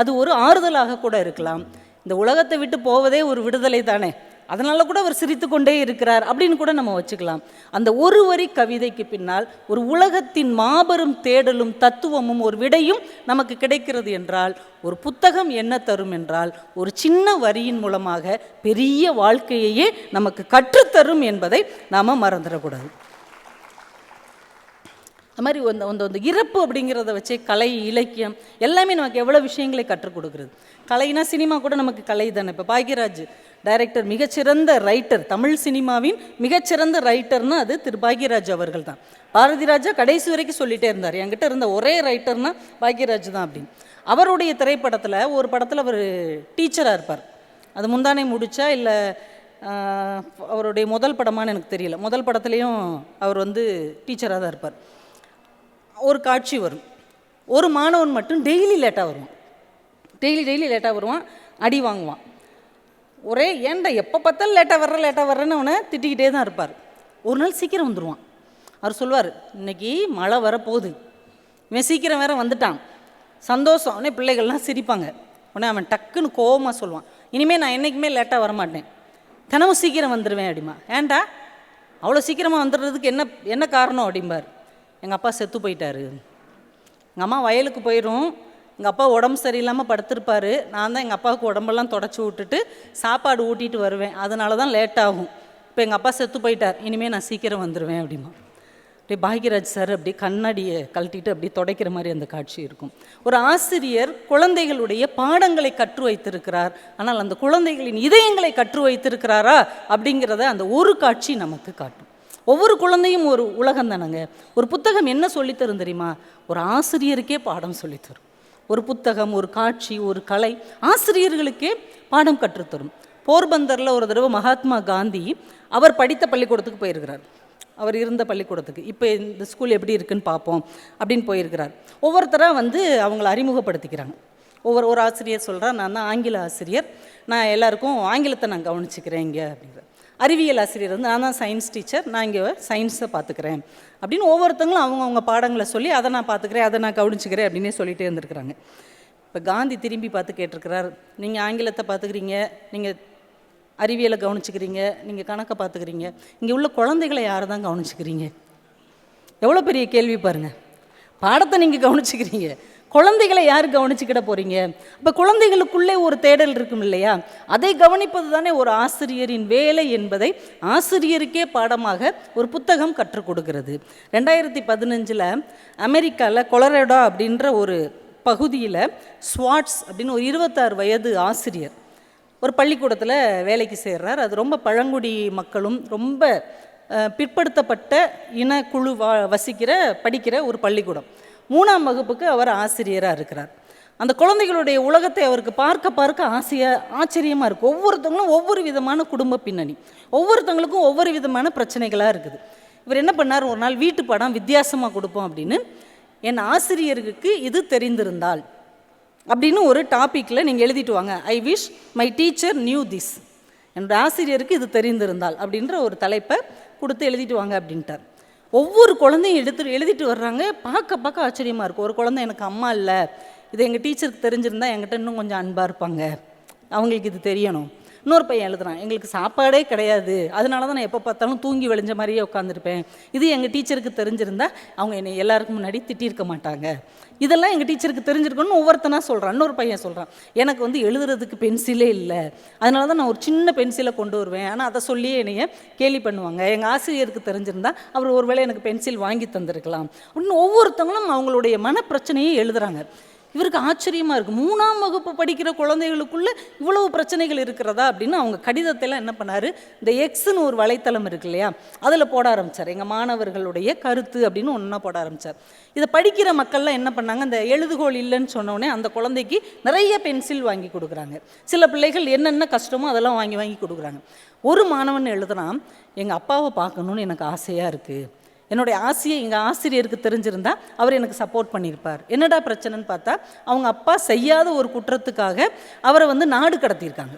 அது ஒரு ஆறுதலாக கூட இருக்கலாம். இந்த உலகத்தை விட்டு போவதே ஒரு விடுதலை தானே, அதனால கூட அவர் சிரித்து கொண்டே இருக்கிறார் அப்படின்னு கூட நம்ம வச்சுக்கலாம். அந்த ஒரு வரி கவிதைக்கு பின்னால் ஒரு உலகத்தின் மாபெரும் தேடலும் தத்துவமும் ஒரு விடையும் நமக்கு கிடைக்கிறது என்றால், ஒரு புத்தகம் என்ன தரும் என்றால், ஒரு சின்ன வரியின் மூலமாக பெரிய வாழ்க்கையையே நமக்கு கற்றுத்தரும் என்பதை நாம் மறந்துடக்கூடாது. அது மாதிரி அந்த இறப்பு அப்படிங்கிறத வச்சே கலை, இலக்கியம் எல்லாமே நமக்கு எவ்வளோ விஷயங்களை கற்றுக் கொடுக்குறது. கலைனா சினிமா கூட நமக்கு கலை தானே. இப்போ பாக்யராஜ் டைரக்டர், மிகச்சிறந்த ரைட்டர், தமிழ் சினிமாவின் மிகச்சிறந்த ரைட்டர்னா அது திரு பாக்யராஜ் அவர்கள் தான். பாரதி ராஜா கடைசி வரைக்கும் சொல்லிகிட்டே இருந்தார், என்கிட்ட இருந்த ஒரே ரைட்டர்னா பாக்யராஜ் தான் அப்படின்னு. அவருடைய திரைப்படத்தில் ஒரு படத்தில் அவர் டீச்சராக இருப்பார். அது முந்தானே முடித்தா இல்லை அவருடைய முதல் படமானு எனக்கு தெரியல. முதல் படத்துலேயும் அவர் டீச்சராக தான் இருப்பார். ஒரு காட்சி வரும், ஒரு மாணவன் மட்டும் டெய்லி லேட்டாக வருவான், டெய்லி லேட்டாக வருவான், அடி வாங்குவான். ஒரே ஏன்டா எப்போ பார்த்தாலும் லேட்டாக வர்றேன்னு அவனை திட்டிக்கிட்டே தான் இருப்பார். ஒரு நாள் சீக்கிரம் வந்துடுவான். அவர் சொல்லுவார், இன்னைக்கு மழை வரப்போகுது, இவன் சீக்கிரம் வேற வந்துட்டான், சந்தோஷம். உடனே பிள்ளைகள்லாம் சிரிப்பாங்க. உடனே அவன் டக்குன்னு கோவமாக சொல்லுவான், இனிமேல் நான் என்றைக்குமே லேட்டாக வரமாட்டேன், தினமும் சீக்கிரம் வந்துடுவேன் அப்படிமா. ஏன்டா அவ்வளோ சீக்கிரமாக வந்துடுறதுக்கு என்ன காரணம் அப்படிம்பார். எங்கள் அப்பா செத்து போயிட்டாரு, எங்கள் அம்மா வயலுக்கு போயிடும், எங்கள் அப்பா உடம்பு சரியில்லாமல் படுத்திருப்பார், நான் தான் எங்கள் அப்பாவுக்கு உடம்பெல்லாம் தொடச்சி விட்டுட்டு சாப்பாடு ஊட்டிகிட்டு வருவேன், அதனால தான் லேட் ஆகும். இப்போ எங்கள் அப்பா செத்து போயிட்டார், இனிமேல் நான் சீக்கிரம் வந்துடுவேன் அப்படிமா. அப்படியே பாக்யராஜ் சார் அப்படி கண்ணாடியை கழட்டிட்டு அப்படி துடைக்கிற மாதிரி அந்த காட்சி இருக்கும். ஒரு ஆசிரியர் குழந்தைகளுடைய பாடங்களை கற்று வைத்திருக்கிறார், ஆனால் அந்த குழந்தைகளின் இதயங்களை கற்று வைத்திருக்கிறாரா அப்படிங்கிறத அந்த ஒரு காட்சி நமக்கு காட்டும். ஒவ்வொரு குழந்தையும் ஒரு உலகம் தானங்க. ஒரு புத்தகம் என்ன சொல்லித்தரும் தெரியுமா? ஒரு ஆசிரியருக்கே பாடம் சொல்லித்தரும். ஒரு புத்தகம், ஒரு காட்சி, ஒரு கலை ஆசிரியர்களுக்கே பாடம் கற்றுத்தரும். போர்பந்தரில் ஒரு தடவை மகாத்மா காந்தி அவர் படித்த பள்ளிக்கூடத்துக்கு போயிருக்கிறார். அவர் இருந்த பள்ளிக்கூடத்துக்கு, இப்போ இந்த ஸ்கூல் எப்படி இருக்குன்னு பார்ப்போம் அப்படின்னு போயிருக்கிறார். ஒவ்வொருத்தராக அவங்கள அறிமுகப்படுத்திக்கிறாங்க. ஒரு ஆசிரியர் சொல்கிறார், நான் தான் ஆங்கில ஆசிரியர், நான் எல்லாருக்கும் ஆங்கிலத்தை நான் கவனிச்சுக்கிறேன் இங்கே அப்படிங்கிற. அறிவியல் ஆசிரியர் நான் தான் சயின்ஸ் டீச்சர், நான் இங்கே சயின்ஸை பார்த்துக்கிறேன் அப்படின்னு ஒவ்வொருத்தங்களும் அவங்கவுங்க பாடங்களை சொல்லி, அதை நான் பார்த்துக்கிறேன், அதை நான் கவனிச்சுக்கிறேன் அப்படின்னே சொல்லிகிட்டே இருந்திருக்கிறாங்க. இப்போ காந்தி திரும்பி பார்த்து கேட்டிருக்கிறார், நீங்கள் ஆங்கிலத்தை பார்த்துக்கிறீங்க, நீங்கள் அறிவியலை கவனிச்சுக்கிறீங்க, நீங்கள் கணக்கை பார்த்துக்கிறீங்க, இங்கே உள்ள குழந்தைகளை யாரை தான் கவனிச்சுக்கிறீங்க? எவ்வளோ பெரிய கேள்வி பாருங்கள். பாடத்தை நீங்கள் கவனிச்சுக்கிறீங்க, குழந்தைகளை யார் கவனிச்சுக்கிட போகிறீங்க? அப்போ குழந்தைகளுக்குள்ளே ஒரு தேடல் இருக்கும் இல்லையா? அதை கவனிப்பது தானே ஒரு ஆசிரியரின் வேலை என்பதை ஆசிரியருக்கே பாடமாக ஒரு புத்தகம் கற்றுக் கொடுக்கிறது. 2015 அமெரிக்காவில் கொலராடோ அப்படின்ற ஒரு பகுதியில் ஸ்வாட்ஸ் அப்படின்னு ஒரு 26 வயது ஆசிரியர் ஒரு பள்ளிக்கூடத்தில் வேலைக்கு சேர்றார். அது ரொம்ப பழங்குடி மக்களும் ரொம்ப பிற்படுத்தப்பட்ட இனக்குழு படிக்கிற ஒரு பள்ளிக்கூடம். 3ஆம் வகுப்புக்கு அவர் ஆசிரியராக இருக்கிறார். அந்த குழந்தைகளுடைய உலகத்தை அவருக்கு பார்க்க பார்க்க ஆச்சரியமாக இருக்குது. ஒவ்வொருத்தவங்களும் ஒவ்வொரு விதமான குடும்ப பின்னணி, ஒவ்வொருத்தவங்களுக்கும் ஒவ்வொரு விதமான பிரச்சனைகளாக இருக்குது. இவர் என்ன பண்ணார், ஒரு நாள் வீட்டு படம் வித்தியாசமாக கொடுப்போம் அப்படின்னு, என் ஆசிரியருக்கு இது தெரிந்திருந்தால் அப்படின்னு ஒரு டாப்பிக்கில் நீங்கள் எழுதிட்டு வாங்க, I wish my teacher knew this, என்னோட ஆசிரியருக்கு இது தெரிந்திருந்தால் அப்படின்ற ஒரு தலைப்பை கொடுத்து எழுதிட்டு வாங்க அப்படின்ட்டார். ஒவ்வொரு குழந்தையும் எழுதிட்டு வர்றாங்க. பார்க்க ஆச்சரியமாக இருக்கும். ஒரு குழந்தை, எனக்கு அம்மா இல்லை, இது எங்கள் டீச்சருக்கு தெரிஞ்சிருந்தா என்கிட்ட இன்னும் கொஞ்சம் அன்பாக இருப்பாங்க, அவங்களுக்கு இது தெரியணும். இன்னொரு பையன் எழுதுறான், எங்களுக்கு சாப்பாடே கிடையாது, அதனால தான் நான் எப்போ பார்த்தாலும் தூங்கி விளைஞ்ச மாதிரியே உட்காந்துருப்பேன், இது எங்கள் டீச்சருக்கு தெரிஞ்சிருந்தா அவங்க என்னை எல்லாருக்கும் முன்னாடி திட்டியிருக்க மாட்டாங்க, இதெல்லாம் எங்கள் டீச்சருக்கு தெரிஞ்சிருக்கணும்னு ஒவ்வொருத்தனா சொல்கிறான். இன்னொரு பையன் சொல்கிறான், எனக்கு வந்து எழுதுறதுக்கு பென்சிலே இல்லை, அதனால தான் நான் ஒரு சின்ன பென்சிலை கொண்டு வருவேன், ஆனால் அதை சொல்லியே என்னைய கேலி பண்ணுவாங்க, எங்கள் ஆசிரியருக்கு தெரிஞ்சிருந்தா அவர் ஒருவேளை எனக்கு பென்சில் வாங்கி தந்திருக்கலாம் அப்படின்னு ஒவ்வொருத்தவங்களும் அவங்களுடைய மனப்பிரச்சனையை எழுதுகிறாங்க. இவருக்கு ஆச்சரியமாக இருக்குது, 3ஆம் வகுப்பு படிக்கிற குழந்தைகளுக்குள்ளே இவ்வளவு பிரச்சனைகள் இருக்கிறதா அப்படின்னு. அவங்க கடிதத்தெல்லாம் என்ன பண்ணார், இந்த எக்ஸ்ன்னு ஒரு வலைத்தளம் இருக்கு இல்லையா, அதில் போட ஆரம்பித்தார். எங்கள் மாணவர்களுடைய கருத்து அப்படின்னு ஒன்றா போட ஆரம்பித்தார். இதை படிக்கிற மக்கள்லாம் என்ன பண்ணாங்க, இந்த எழுதுகோள் இல்லைன்னு சொன்னோடனே அந்த குழந்தைக்கு நிறைய பென்சில் வாங்கி கொடுக்குறாங்க. சில பிள்ளைகள் என்னென்ன கஷ்டமோ அதெல்லாம் வாங்கி கொடுக்குறாங்க. ஒரு மாணவன் எழுதுனான், எங்கள் அப்பாவை பார்க்கணுன்னு எனக்கு ஆசையாக இருக்குது, என்னுடைய ஆசையை எங்கள் ஆசிரியருக்கு தெரிஞ்சிருந்தா அவர் எனக்கு சப்போர்ட் பண்ணியிருப்பார். என்னடா பிரச்சனைன்னு பார்த்தா, அவங்க அப்பா செய்யாத ஒரு குற்றத்துக்காக அவரை வந்து நாடு கடத்தியிருக்காங்க.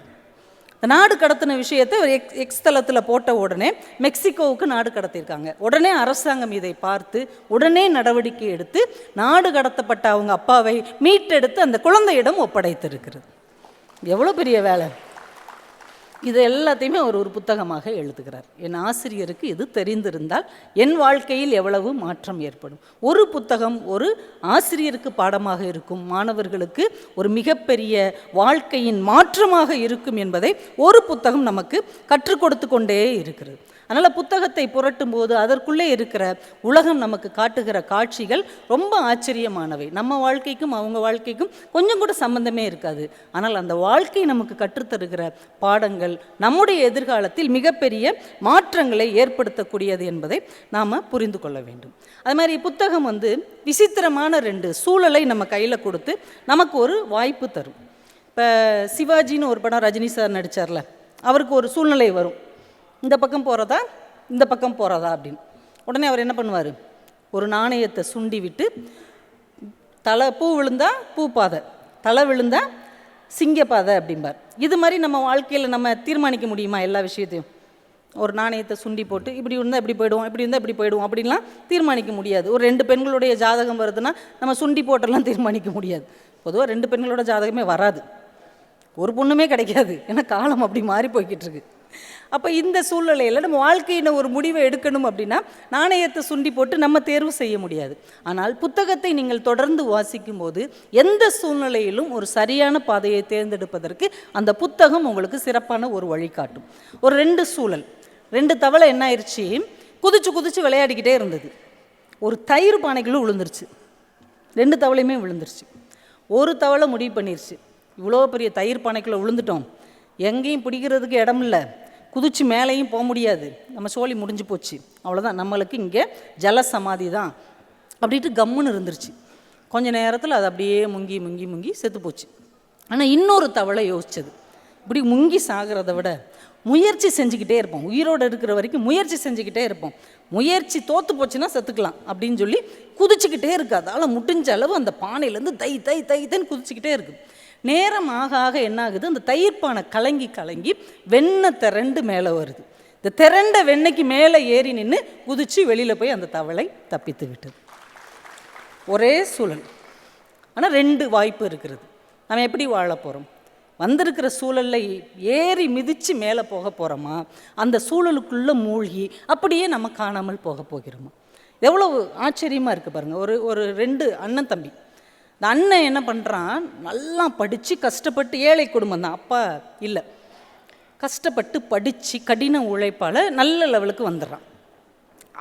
இந்த நாடு கடத்தின விஷயத்தை ஒரு எக்ஸ் தளத்தில் போட்ட உடனே மெக்சிகோவுக்கு நாடு கடத்தியிருக்காங்க. உடனே அரசாங்கம் இதை பார்த்து உடனே நடவடிக்கை எடுத்து நாடு கடத்தப்பட்ட அவங்க அப்பாவை மீட்டெடுத்து அந்த குழந்தையிடம் ஒப்படைத்திருக்கிறது. எவ்வளோ பெரிய வேலை! இது எல்லாத்தையுமே அவர் ஒரு புத்தகமாக எழுதுகிறார். என் ஆசிரியருக்கு இது தெரிந்திருந்தால் என் வாழ்க்கையில் எவ்வளவு மாற்றம் ஏற்படும். ஒரு புத்தகம் ஒரு ஆசிரியருக்கு பாடமாக இருக்கும், மாணவர்களுக்கு ஒரு மிகப்பெரிய வாழ்க்கையின் மாற்றமாக இருக்கும் என்பதை ஒரு புத்தகம் நமக்கு கற்றுக் கொடுத்து கொண்டே இருக்கிறது. அதனால் புத்தகத்தை புரட்டும் போது அதற்குள்ளே இருக்கிற உலகம் நமக்கு காட்டுகிற காட்சிகள் ரொம்ப ஆச்சரியமானவை. நம்ம வாழ்க்கைக்கும் அவங்க வாழ்க்கைக்கும் கொஞ்சம் கூட சம்பந்தமே இருக்காது. ஆனால் அந்த வாழ்க்கை நமக்கு கற்றுத்தருகிற பாடங்கள் நம்முடைய எதிர்காலத்தில் மிகப்பெரிய மாற்றங்களை ஏற்படுத்தக்கூடியது என்பதை நாம் புரிந்து கொள்ள வேண்டும். அது மாதிரி புத்தகம் வந்து விசித்திரமான 2 சூழலை நம்ம கையில் கொடுத்து நமக்கு ஒரு வாய்ப்பு தரும். இப்போ சிவாஜின்னு ஒரு படம் ரஜினி சார் நடித்தார்ல, அவருக்கு ஒரு சூழ்நிலை வரும், இந்த பக்கம் போகிறதா இந்த பக்கம் போகிறதா அப்படின்னு. உடனே அவர் என்ன பண்ணுவார், ஒரு நாணயத்தை சுண்டி விட்டு, பூ விழுந்தா பூ பாதை, தலை விழுந்தா சிங்க பாதை அப்படிம்பார். இது மாதிரி நம்ம வாழ்க்கையில் நம்ம தீர்மானிக்க முடியுமா எல்லா விஷயத்தையும்? ஒரு நாணயத்தை சுண்டி போட்டு இப்படி இருந்தால் இப்படி போயிடுவோம், இப்படி இருந்தால் இப்படி போயிடுவோம் அப்படின்லாம் தீர்மானிக்க முடியாது. ஒரு 2 பெண்களுடைய ஜாதகம் வருதுன்னா நம்ம சுண்டி போட்டெல்லாம் தீர்மானிக்க முடியாது. பொதுவாக 2 பெண்களோட ஜாதகமே வராது, ஒரு பொண்ணுமே கிடைக்காது, ஏன்னா காலம் அப்படி மாறி போய்கிட்டு இருக்கு. அப்போ இந்த சூழ்நிலையில் நம்ம வாழ்க்கையில் ஒரு முடிவை எடுக்கணும் அப்படின்னா நாணயத்தை சுண்டி போட்டு நம்ம தேர்வு செய்ய முடியாது. ஆனால் புத்தகத்தை நீங்கள் தொடர்ந்து வாசிக்கும் போது எந்த சூழ்நிலையிலும் ஒரு சரியான பாதையை தேர்ந்தெடுப்பதற்கு அந்த புத்தகம் உங்களுக்கு சிறப்பான ஒரு வழிகாட்டும். ஒரு 2 சூழல், 2 தவளை என்ன ஆயிடுச்சு, குதிச்சு விளையாடிக்கிட்டே இருந்தது. ஒரு தயிர் பானைக்குள்ளே விழுந்துருச்சு, 2 தவளையுமே விழுந்துருச்சு. ஒரு தவளை முடிவு பண்ணிருச்சு, இவ்வளோ பெரிய தயிர் பானைக்குள்ளே விழுந்துட்டோம், எங்கேயும் பிடிக்கிறதுக்கு இடம் இல்லை, குதிச்சு மேலேயும் போக முடியாது, நம்ம சோழி முடிஞ்சு போச்சு, அவ்வளோதான், நம்மளுக்கு இங்கே ஜல சமாதி தான் அப்படின்ட்டு கம்முன்னு இருந்துருச்சு. கொஞ்சம் நேரத்தில் அது அப்படியே முங்கி செத்து போச்சு. ஆனால் இன்னொரு தவளை யோசிச்சது, இப்படி முங்கி சாகிறத விட முயற்சி செஞ்சுக்கிட்டே இருப்போம், உயிரோடு இருக்கிற வரைக்கும் முயற்சி செஞ்சுக்கிட்டே இருப்போம், முயற்சி தோற்று போச்சுன்னா செத்துக்கலாம் அப்படின்னு சொல்லி குதிச்சுக்கிட்டே இருக்குது. அதால் முடிஞ்ச அளவு அந்த பானையிலேருந்து தைன்னு குதிச்சுக்கிட்டே இருக்குது. நேரம் ஆக ஆக என்ன ஆகுது, அந்த தயிர்ப்பானை கலங்கி வெண்ணெய் திரண்டு மேலே வருது. இந்த திரண்ட வெண்ணெய்க்கு மேலே ஏறி நின்று குதிச்சு வெளியில் போய் அந்த தவளை தப்பித்து விட்டது. ஒரே சூழல், ஆனால் 2 வாய்ப்பு இருக்கிறது. நம்ம எப்படி வாழ போகிறோம்? வந்திருக்கிற சூழலில் ஏறி மிதித்து மேலே போக போகிறோமா, அந்த சூழலுக்குள்ளே மூழ்கி அப்படியே நம்ம காணாமல் போக போகிறோமா? எவ்வளவு ஆச்சரியமாக இருக்குது பாருங்கள். ஒரு 2 அண்ணன் தம்பி. இந்த அண்ணன் என்ன பண்ணுறான், நல்லா படித்து கஷ்டப்பட்டு, ஏழை குடும்பம் தான், அப்பா இல்லை, கஷ்டப்பட்டு படித்து கடின உழைப்பால் நல்ல லெவலுக்கு வந்துடுறான்.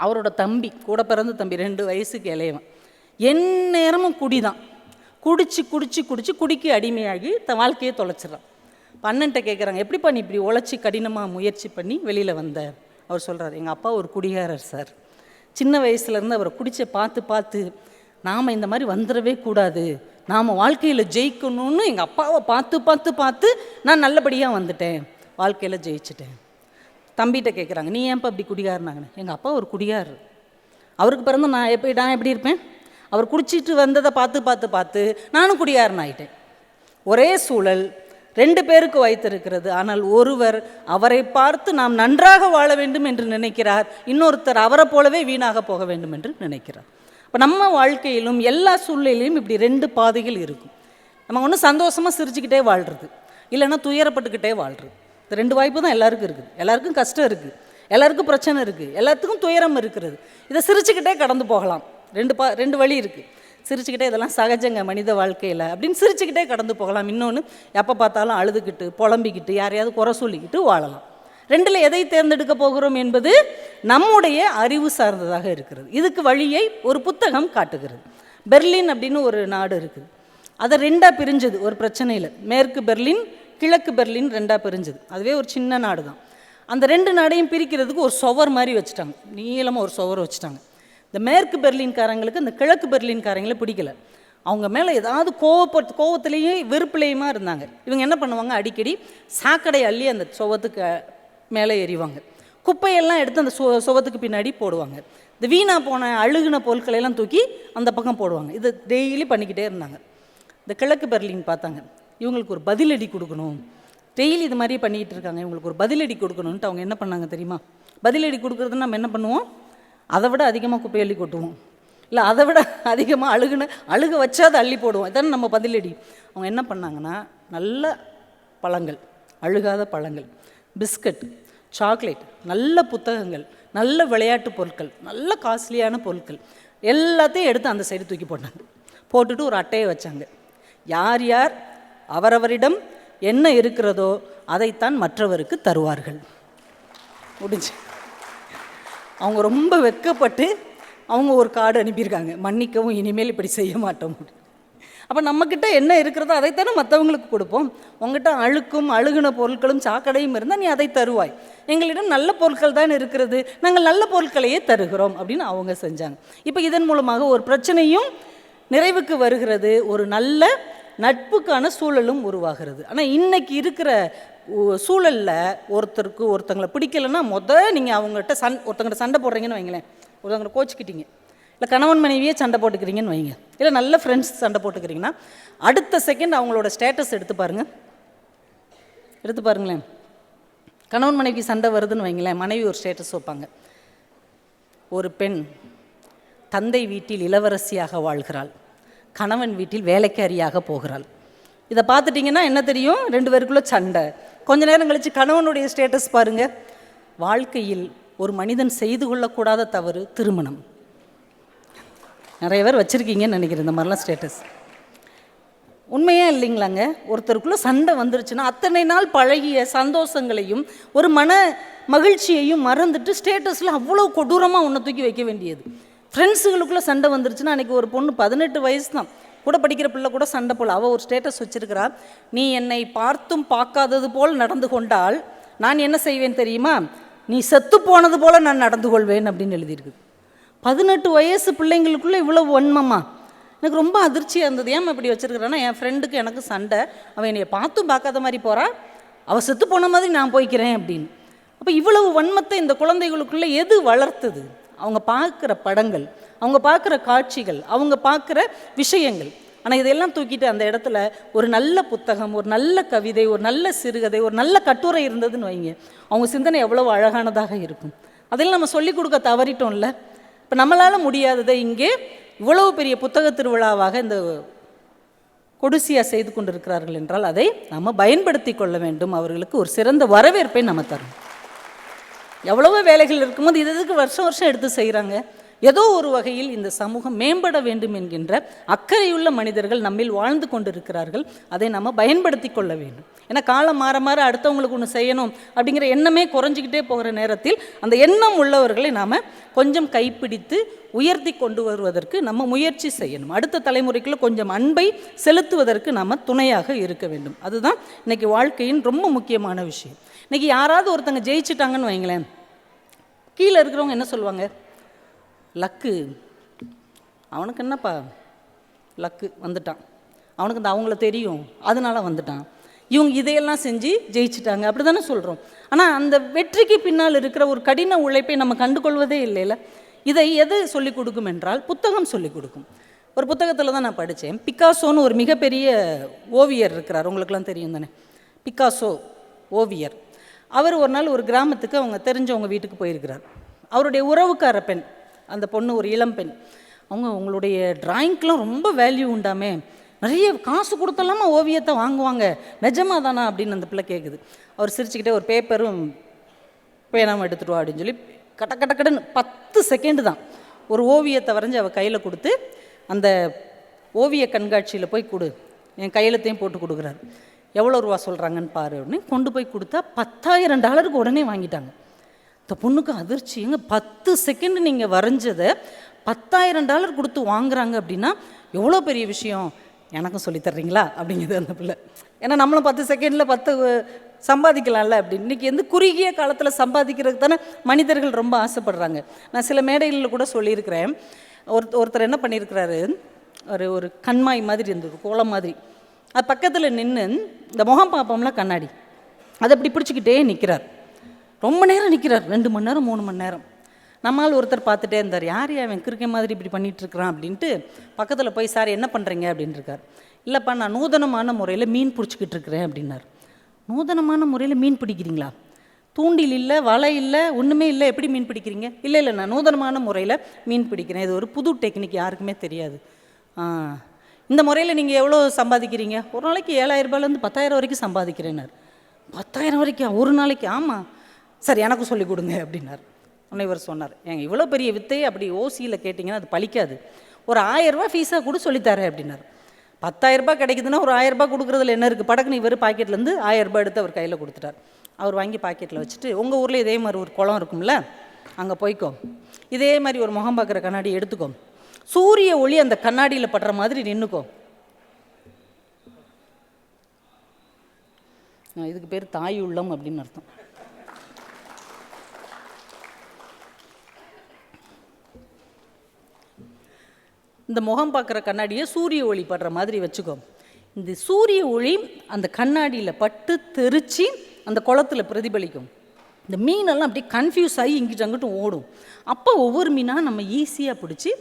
அவரோட தம்பி, கூட பிறந்த தம்பி, 2 வயசுக்கு இளையவன், எந்நேரமும் குடிதான், குடிச்சு குடிக்கு அடிமையாகி தன் வாழ்க்கையை தொலைச்சிட்றான். இப்போ அண்ணன்ட்ட கேட்குறாங்க, எப்படிப்பா நீ இப்படி உழைச்சி கடினமாக முயற்சி பண்ணி வெளியில் வந்த? அவர் சொல்கிறார், எங்கள் அப்பா ஒரு குடிகாரர் சார், சின்ன வயசுலேருந்து அவரை குடிச்ச பார்த்து நாம் இந்த மாதிரி வந்துடவே கூடாது, நாம் வாழ்க்கையில் ஜெயிக்கணும்னு எங்கள் அப்பாவை பார்த்து பார்த்து பார்த்து நான் நல்லபடியாக வந்துட்டேன், வாழ்க்கையில் ஜெயிச்சிட்டேன். தம்பிகிட்ட கேட்குறாங்க, நீ ஏன்ப்பா இப்படி குடிகாரனாங்கன்னு. எங்கள் அப்பா ஒரு குடிகாரர், அவருக்கு பிறந்து நான் எப்படி இருப்பேன்? அவர் குடிச்சிட்டு வந்ததை பார்த்து பார்த்து பார்த்து நானும் குடிகாரன் ஆகிட்டேன். ஒரே சூழல், 2 பேருக்கு வைத்திருக்கிறது. ஆனால் ஒருவர் அவரை பார்த்து நாம் நன்றாக வாழ வேண்டும் என்று நினைக்கிறார், இன்னொருத்தர் அவரை போலவே வீணாக போக வேண்டும் என்று நினைக்கிறார். இப்போ நம்ம வாழ்க்கையிலும் எல்லா சூழ்நிலையிலும் இப்படி 2 பாதைகள் இருக்கும். நம்ம ஒன்று சந்தோஷமாக சிரிச்சுக்கிட்டே வாழ்கிறது, இல்லைன்னா துயரப்பட்டுக்கிட்டே வாழ்கிறது. இந்த 2 வாய்ப்பு தான் எல்லாருக்கும் இருக்குது. எல்லாருக்கும் கஷ்டம் இருக்குது, எல்லாருக்கும் பிரச்சனை இருக்குது, எல்லாத்துக்கும் துயரம் இருக்கிறது. இதை சிரிச்சுக்கிட்டே கடந்து போகலாம். 2 வழி இருக்குது. சிரிச்சுக்கிட்டே இதெல்லாம் சகஜங்க மனித வாழ்க்கையில் அப்படின்னு சிரிச்சுக்கிட்டே கடந்து போகலாம். இன்னொன்று, எப்போ பார்த்தாலும் அழுதுகிட்டு புலம்பிக்கிட்டு யாரையாவது குறை சொல்லிக்கிட்டு வாழலாம். 2ல் எதை தேர்ந்தெடுக்க போகிறோம் என்பது நம்முடைய அறிவு சார்ந்ததாக இருக்கிறது. இதுக்கு வழியை ஒரு புத்தகம் காட்டுகிறது. பெர்லின் அப்படின்னு ஒரு நாடு இருக்குது, அதை 2ஆக பிரிஞ்சது ஒரு பிரச்சனையில். மேற்கு பெர்லின், கிழக்கு பெர்லின் 2ஆக பிரிஞ்சது. அதுவே ஒரு சின்ன நாடு தான். அந்த 2 நாடையும் பிரிக்கிறதுக்கு ஒரு சுவர் மாதிரி வச்சுட்டாங்க, நீளமாக ஒரு சுவர் வச்சுட்டாங்க. இந்த மேற்கு பெர்லின்காரங்களுக்கு இந்த கிழக்கு பெர்லின்காரங்களை பிடிக்கல. அவங்க மேலே ஏதாவது கோவத்திலேயே வெறுப்புலேயுமா இருந்தாங்க. இவங்க என்ன பண்ணுவாங்க, அடிக்கடி சாக்கடை அள்ளி அந்த சுவத்துக்கு மேலே எறிவாங்க, குப்பையெல்லாம் எடுத்து அந்த சுவத்துக்கு பின்னாடி போடுவாங்க. இந்த வீணாக போன அழுகுன பொருட்களையெல்லாம் தூக்கி அந்த பக்கம் போடுவாங்க. இது டெய்லி பண்ணிக்கிட்டே இருந்தாங்க. இந்த கிழக்கு பெர்லின் பார்த்தாங்க, இவங்களுக்கு ஒரு பதிலடி கொடுக்கணும், டெய்லி இது மாதிரி பண்ணிக்கிட்டு இருக்காங்க, இவங்களுக்கு ஒரு பதிலடி கொடுக்கணுன்ட்டு அவங்க என்ன பண்ணாங்க தெரியுமா? பதிலடி கொடுக்குறதுன்னு நம்ம என்ன பண்ணுவோம், அதை விட அதிகமாக குப்பை அள்ளி கொட்டுவோம், இல்லை அதை விட அதிகமாக அழுக வச்சா அதை அள்ளி போடுவோம். இதானே நம்ம பதிலடி. அவங்க என்ன பண்ணாங்கன்னா, நல்ல பழங்கள், அழுகாத பழங்கள், பிஸ்கட், சாக்லேட், நல்ல புத்தகங்கள், நல்ல விளையாட்டு பொருட்கள், நல்ல காஸ்ட்லியான பொருட்கள் எல்லாத்தையும் எடுத்து அந்த சைடு தூக்கி போட்டாங்க. போட்டுட்டு ஒரு அட்டையை வச்சாங்க, யார் யார் அவரவரிடம் என்ன இருக்கிறதோ அதைத்தான் மற்றவருக்கு தருவார்கள். முடிஞ்சு. அவங்க ரொம்ப வெட்கப்பட்டு அவங்க ஒரு கார்டு அனுப்பியிருக்காங்க, மன்னிக்கவும், இனிமேல் இப்படி செய்ய மாட்டோம். அப்போ நம்மக்கிட்ட என்ன இருக்கிறதோ அதைத்தானே மற்றவங்களுக்கு கொடுப்போம். உங்கள்கிட்ட அழுகுன பொருட்களும் சாக்கடையும் இருந்தால் நீ அதை தருவாய். எங்களிடம் நல்ல பொருட்கள் தான் இருக்கிறது, நாங்கள் நல்ல பொருட்களையே தருகிறோம் அப்படின்னு அவங்க செஞ்சாங்க. இப்போ இதன் மூலமாக ஒரு பிரச்சனையும் நிறைவுக்கு வருகிறது, ஒரு நல்ல நட்புக்கான சூழலும் உருவாகிறது. ஆனால் இன்றைக்கி இருக்கிற சூழலில் ஒருத்தங்களை பிடிக்கலைன்னா நீங்கள் அவங்ககிட்ட ஒருத்தங்கிட்ட சண்டை போடுறீங்கன்னு வைங்களேன், ஒருத்தவங்களை கோச்சிக்கிட்டீங்க, இல்லை கணவன் மனைவியே சண்டை போட்டுக்கிறீங்கன்னு வைங்க, இல்லை நல்ல ஃப்ரெண்ட்ஸ் சண்டை போட்டுக்கிறீங்கன்னா அடுத்த செகண்ட் அவங்களோட ஸ்டேட்டஸ் எடுத்து பாருங்களேன். கணவன் மனைவி சண்டை வருதுன்னு வைங்களேன், மனைவி ஒரு ஸ்டேட்டஸ் வைப்பாங்க, ஒரு பெண் தந்தை வீட்டில் இளவரசியாக வாழ்கிறாள், கணவன் வீட்டில் வேலைக்காரியாக போகிறாள். இதை பார்த்துட்டிங்கன்னா என்ன தெரியும், 2 பேருக்குள்ளே சண்டை. கொஞ்ச நேரம் கழித்து கணவனுடைய ஸ்டேட்டஸ் பாருங்கள், வாழ்க்கையில் ஒரு மனிதன் செய்து கொள்ளக்கூடாத தவறு திருமணம். நிறைய பேர் வச்சுருக்கீங்கன்னு நினைக்கிறேன் இந்த மாதிரிலாம் ஸ்டேட்டஸ். உண்மையே இல்லைங்களாங்க? ஒருத்தருக்குள்ளே சண்டை வந்துருச்சுன்னா அத்தனை நாள் பழகிய சந்தோஷங்களையும் ஒரு மன மகிழ்ச்சியையும் மறந்துட்டு ஸ்டேட்டஸில் அவ்வளோ கொடூரமாக ஒன்றை தூக்கி வைக்க வேண்டியது. ஃப்ரெண்ட்ஸுகளுக்குள்ளே சண்டை வந்துருச்சுன்னா, அன்றைக்கி ஒரு பொண்ணு 18 வயசு தான், கூட படிக்கிற பிள்ளை கூட சண்டை போல், அவள் ஒரு ஸ்டேட்டஸ் வச்சுருக்கிறா, நீ என்னை பார்த்தும் பார்க்காதது போல் நடந்து கொண்டால் நான் என்ன செய்வேன் தெரியுமா, நீ செத்து போனது போல் நான் நடந்து கொள்வேன் அப்படின்னு எழுதியிருக்குது. 18 வயசு பிள்ளைங்களுக்குள்ளே இவ்வளோ வன்மமா? எனக்கு ரொம்ப அதிர்ச்சியாக இருந்தது. ஏன் இப்படி வச்சுருக்கிறேன்னா, என் ஃப்ரெண்டுக்கு எனக்கு சண்டை, அவன் என்னை பார்த்தும் பார்க்காத மாதிரி போகிறா, அவள் செத்து போன மாதிரி நான் போய்க்கிறேன் அப்படின்னு. அப்போ இவ்வளவு வன்மத்தை இந்த குழந்தைகளுக்குள்ளே எது வளர்த்தது? அவங்க பார்க்குற படங்கள், அவங்க பார்க்குற காட்சிகள், அவங்க பார்க்குற விஷயங்கள். ஆனால் இதெல்லாம் தூக்கிட்டு அந்த இடத்துல ஒரு நல்ல புத்தகம், ஒரு நல்ல கவிதை, ஒரு நல்ல சிறுகதை, ஒரு நல்ல கட்டுரை இருந்ததுன்னு வைங்க, அவங்க சிந்தனை எவ்வளோ அழகானதாக இருக்கும். அதெல்லாம் நம்ம சொல்லிக் கொடுக்க தவறிட்டோம்ல. இப்போ நம்மளால் முடியாததை இங்கே இவ்வளவு பெரிய புத்தக திருவிழாவாக இந்த கொடுசியாக செய்து கொண்டிருக்கிறார்கள் என்றால் அதை நம்ம பயன்படுத்தி கொள்ள வேண்டும். அவர்களுக்கு ஒரு சிறந்த வரவேற்பை நம்ம தரணும். எவ்வளவோ வேலைகள் இருக்கும்போது இதுக்கு வருஷம் வருஷம் எடுத்து செய்கிறாங்க. ஏதோ ஒரு வகையில் இந்த சமூகம் மேம்பட வேண்டும் என்கின்ற அக்கறையுள்ள மனிதர்கள் நம்மில் வாழ்ந்து கொண்டிருக்கிறார்கள். அதை நம்ம பயன்படுத்தி கொள்ள வேண்டும். ஏன்னா காலம் மாற மாற அடுத்தவங்களுக்கு ஒன்று செய்யணும் அப்படிங்கிற எண்ணமே குறைஞ்சிக்கிட்டே போகிற நேரத்தில் அந்த எண்ணம் உள்ளவர்களை நாம் கொஞ்சம் கைப்பிடித்து உயர்த்தி கொண்டு வருவதற்கு நம்ம முயற்சி செய்யணும். அடுத்த தலைமுறைக்குள்ள கொஞ்சம் அன்பை செலுத்துவதற்கு நாம் துணையாக இருக்க வேண்டும். அதுதான் இன்றைக்கி வாழ்க்கையின் ரொம்ப முக்கியமான விஷயம். இன்றைக்கி யாராவது ஒருத்தங்க ஜெயிச்சிட்டாங்கன்னு வைங்களேன், கீழே இருக்கிறவங்க என்ன சொல்லுவாங்க, லக்கு, அவனுக்கு என்னப்பா லக்கு வந்துட்டான், அவனுக்கு இந்த அவங்கள தெரியும், அதனால வந்துட்டான். இவங்க இதையெல்லாம் செஞ்சு ஜெயிச்சிட்டாங்க, அப்படி தானே சொல்கிறோம். ஆனால் அந்த வெற்றிக்கு பின்னால் இருக்கிற ஒரு கடின உழைப்பை நம்ம கண்டுகொள்வதே இல்லைல்ல. இதை எது சொல்லிக் கொடுக்கும் என்றால் புத்தகம் சொல்லிக் கொடுக்கும். ஒரு புத்தகத்தில் தான் நான் படித்தேன். பிக்காசோன்னு ஒரு மிகப்பெரிய ஓவியர் இருக்கிறார், உங்களுக்கெல்லாம் தெரியும் தானே, பிக்காசோ ஓவியர். அவர் ஒரு நாள் ஒரு கிராமத்துக்கு அவங்க தெரிஞ்சவங்க வீட்டுக்கு போயிருக்கிறார். அவருடைய உறவுக்கார பெண், அந்த பொண்ணு ஒரு இளம் பெண், உங்களுடைய டிராயிங்க்கெலாம் ரொம்ப வேல்யூ உண்டாமே, நிறைய காசு கொடுத்தலாமா ஓவியத்தை வாங்குவாங்க, நிஜமாக தானா அப்படின்னு அந்த பிள்ளை கேட்குது. அவர் சிரிச்சுக்கிட்டே ஒரு பேப்பரும் பேனாமல் எடுத்துகிட்டு வா அப்படின்னு சொல்லி கட்டன்னு 10 செகண்டு தான் ஒரு ஓவியத்தை வரைஞ்சி அவள் கையில் கொடுத்து, அந்த ஓவிய கண்காட்சியில் போய் கொடு, என் கையெழுத்தையும் போட்டு கொடுக்குறாரு. எவ்வளோ ரூபா சொல்கிறாங்கன்னு பாரு அப்படின்னு கொண்டு போய் கொடுத்தா $10,000 உடனே வாங்கிட்டாங்க. இந்த பொண்ணுக்கு அதிர்ச்சி, எங்க 10 செகண்டு நீங்கள் வரைஞ்சதை $10,000 கொடுத்து வாங்குறாங்க அப்படின்னா எவ்வளோ பெரிய விஷயம், எனக்கும் சொல்லித்தர்றீங்களா அப்படிங்கிறது அந்த பிள்ளை. ஏன்னா நம்மளும் 10 செகண்டில் 10 சம்பாதிக்கலாம்ல அப்படின்னு. இன்றைக்கி எந்த குறுகிய காலத்தில் சம்பாதிக்கிறதுக்கு தானே மனிதர்கள் ரொம்ப ஆசைப்படுறாங்க. நான் சில மேடைகளில் கூட சொல்லியிருக்கிறேன். ஒருத்தர் என்ன பண்ணியிருக்கிறாரு, ஒரு கண்மாய் மாதிரி இருந்தது, கோலம் மாதிரி, அது பக்கத்தில் நின்று இந்த முகம் பார்ப்போம்ல கண்ணாடி, அதை அப்படி பிடிச்சிக்கிட்டே நிற்கிறார். ரொம்ப நேரம் நிற்கிறார், 2 மணி நேரம் 3 மணி நேரம். நம்மால் ஒருத்தர் பார்த்துட்டே இருந்தார், யார் அவன் கிறுக்கை மாதிரி இப்படி பண்ணிகிட்ருக்கிறான் அப்படின்ட்டு பக்கத்தில் போய், சார் என்ன பண்ணுறீங்க அப்படின்னு இருக்கார். இல்லைப்பா, நான் நூதனமான முறையில் மீன் பிடிச்சிக்கிட்டு இருக்கிறேன் அப்படின்னார். நூதனமான முறையில் மீன் பிடிக்கிறீங்களா? தூண்டில் இல்லை, வலை இல்லை, ஒன்றுமே இல்லை, எப்படி மீன் பிடிக்கிறீங்க? இல்லை நான் நூதனமான முறையில் மீன் பிடிக்கிறேன், இது ஒரு புது டெக்னிக், யாருக்குமே தெரியாது. இந்த முறையில் நீங்கள் எவ்வளோ சம்பாதிக்கிறீங்க? ஒரு நாளைக்கு 7,000 10,000 வரைக்கும் சம்பாதிக்கிறேன்னார். 10,000 வரைக்கும் ஒரு நாளைக்கு? ஆமாம். சரி, எனக்கு சொல்லிக் கொடுங்க அப்படின்னார். உடனே இவர் சொன்னார், இவ்வளோ பெரிய வித்தையை அப்படி ஓசியில் கேட்டிங்கன்னா அது பழிக்காது, ஒரு 1000 ரூபா ஃபீஸாக கூட சொல்லித்தரேன் அப்படின்னார். 10,000 ரூபாய் கிடைக்குதுன்னா ஒரு 1000 ரூபாய் கொடுக்குறதுல என்ன இருக்குது? படக்குன்னு இவர் பாக்கெட்லேருந்து 1000 ரூபாய் எடுத்து அவர் கையில் கொடுத்துட்டார். அவர் வாங்கி பாக்கெட்டில் வச்சுட்டு, உங்கள் ஊரில் இதே மாதிரி ஒரு குளம் இருக்கும்ல, அங்கே போய்க்கோ, இதே மாதிரி ஒரு முகம் பார்க்குற கண்ணாடி எடுத்துக்கோ, சூரிய ஒளி அந்த கண்ணாடியில் படுற மாதிரி நின்றுக்கோ. இதுக்கு பேர் தாய் உள்ளம் அப்படின்னு அர்த்தம். இந்த முகம் பார்க்குற கண்ணாடியை சூரிய ஒளி படுற மாதிரி வச்சுக்கோ. இந்த சூரிய ஒளி அந்த கண்ணாடியில் பட்டு தெரித்து அந்த குளத்தில் பிரதிபலிக்கும். இந்த மீனெல்லாம் அப்படியே கன்ஃபியூஸ் ஆகி இங்கிட்டு அங்கிட்டும் ஓடும். அப்போ ஒவ்வொரு மீனாக நம்ம ஈஸியாக பிடிச்சி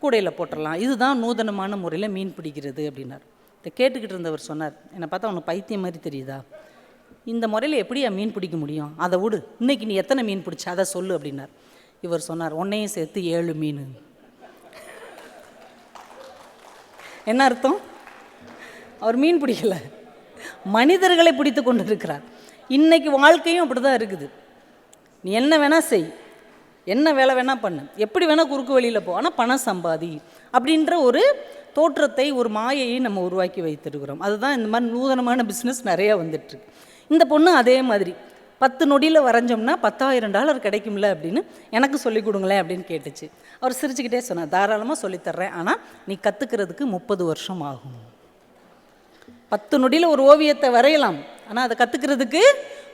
கூடையில் போட்டுடலாம். இதுதான் நூதனமான முறையில் மீன் பிடிக்கிறது அப்படின்னார். இதை கேட்டுக்கிட்டு இருந்தவர் சொன்னார், என்னை பார்த்தா அவனுக்கு பைத்தியம் மாதிரி தெரியுதா? இந்த முறையில் எப்படியா மீன் பிடிக்க முடியும்? அதை விடு, இன்னைக்கு நீ எத்தனை மீன் பிடிச்ச அதை சொல்லு அப்படின்னார். இவர் சொன்னார், உன்னையும் சேர்த்து 7 மீன். என்ன அர்த்தம்? அவர் மீன் பிடிக்கலை, மனிதர்களை பிடித்து கொண்டு இருக்கிறார். இன்றைக்கி வாழ்க்கையும் அப்படி தான் இருக்குது. நீ என்ன வேணால் செய், என்ன வேலை வேணால் பண்ணு, எப்படி வேணால் குறுக்கு வழியில் போ, ஆனால் பணம் சம்பாதி அப்படின்ற ஒரு தோற்றத்தை, ஒரு மாயையை நம்ம உருவாக்கி வைத்திருக்கிறோம். அதுதான் இந்த மாதிரி நூதனமான பிஸ்னஸ் நிறையா வந்துட்டுருக்கு. இந்த பொண்ணு அதே மாதிரி 10 நொடியில் வரைஞ்சோம்னா $10,000 கிடைக்கும்ல அப்படின்னு எனக்கு சொல்லிக் கொடுங்களேன் அப்படின்னு கேட்டுச்சு. அவர் சிரிச்சுக்கிட்டே சொன்னார், தாராளமாக சொல்லித்தர்றேன், ஆனால் நீ கற்றுக்கிறதுக்கு 30 வருஷம் ஆகும். 10 நொடியில் ஒரு ஓவியத்தை வரையலாம், ஆனால் அதை கற்றுக்கிறதுக்கு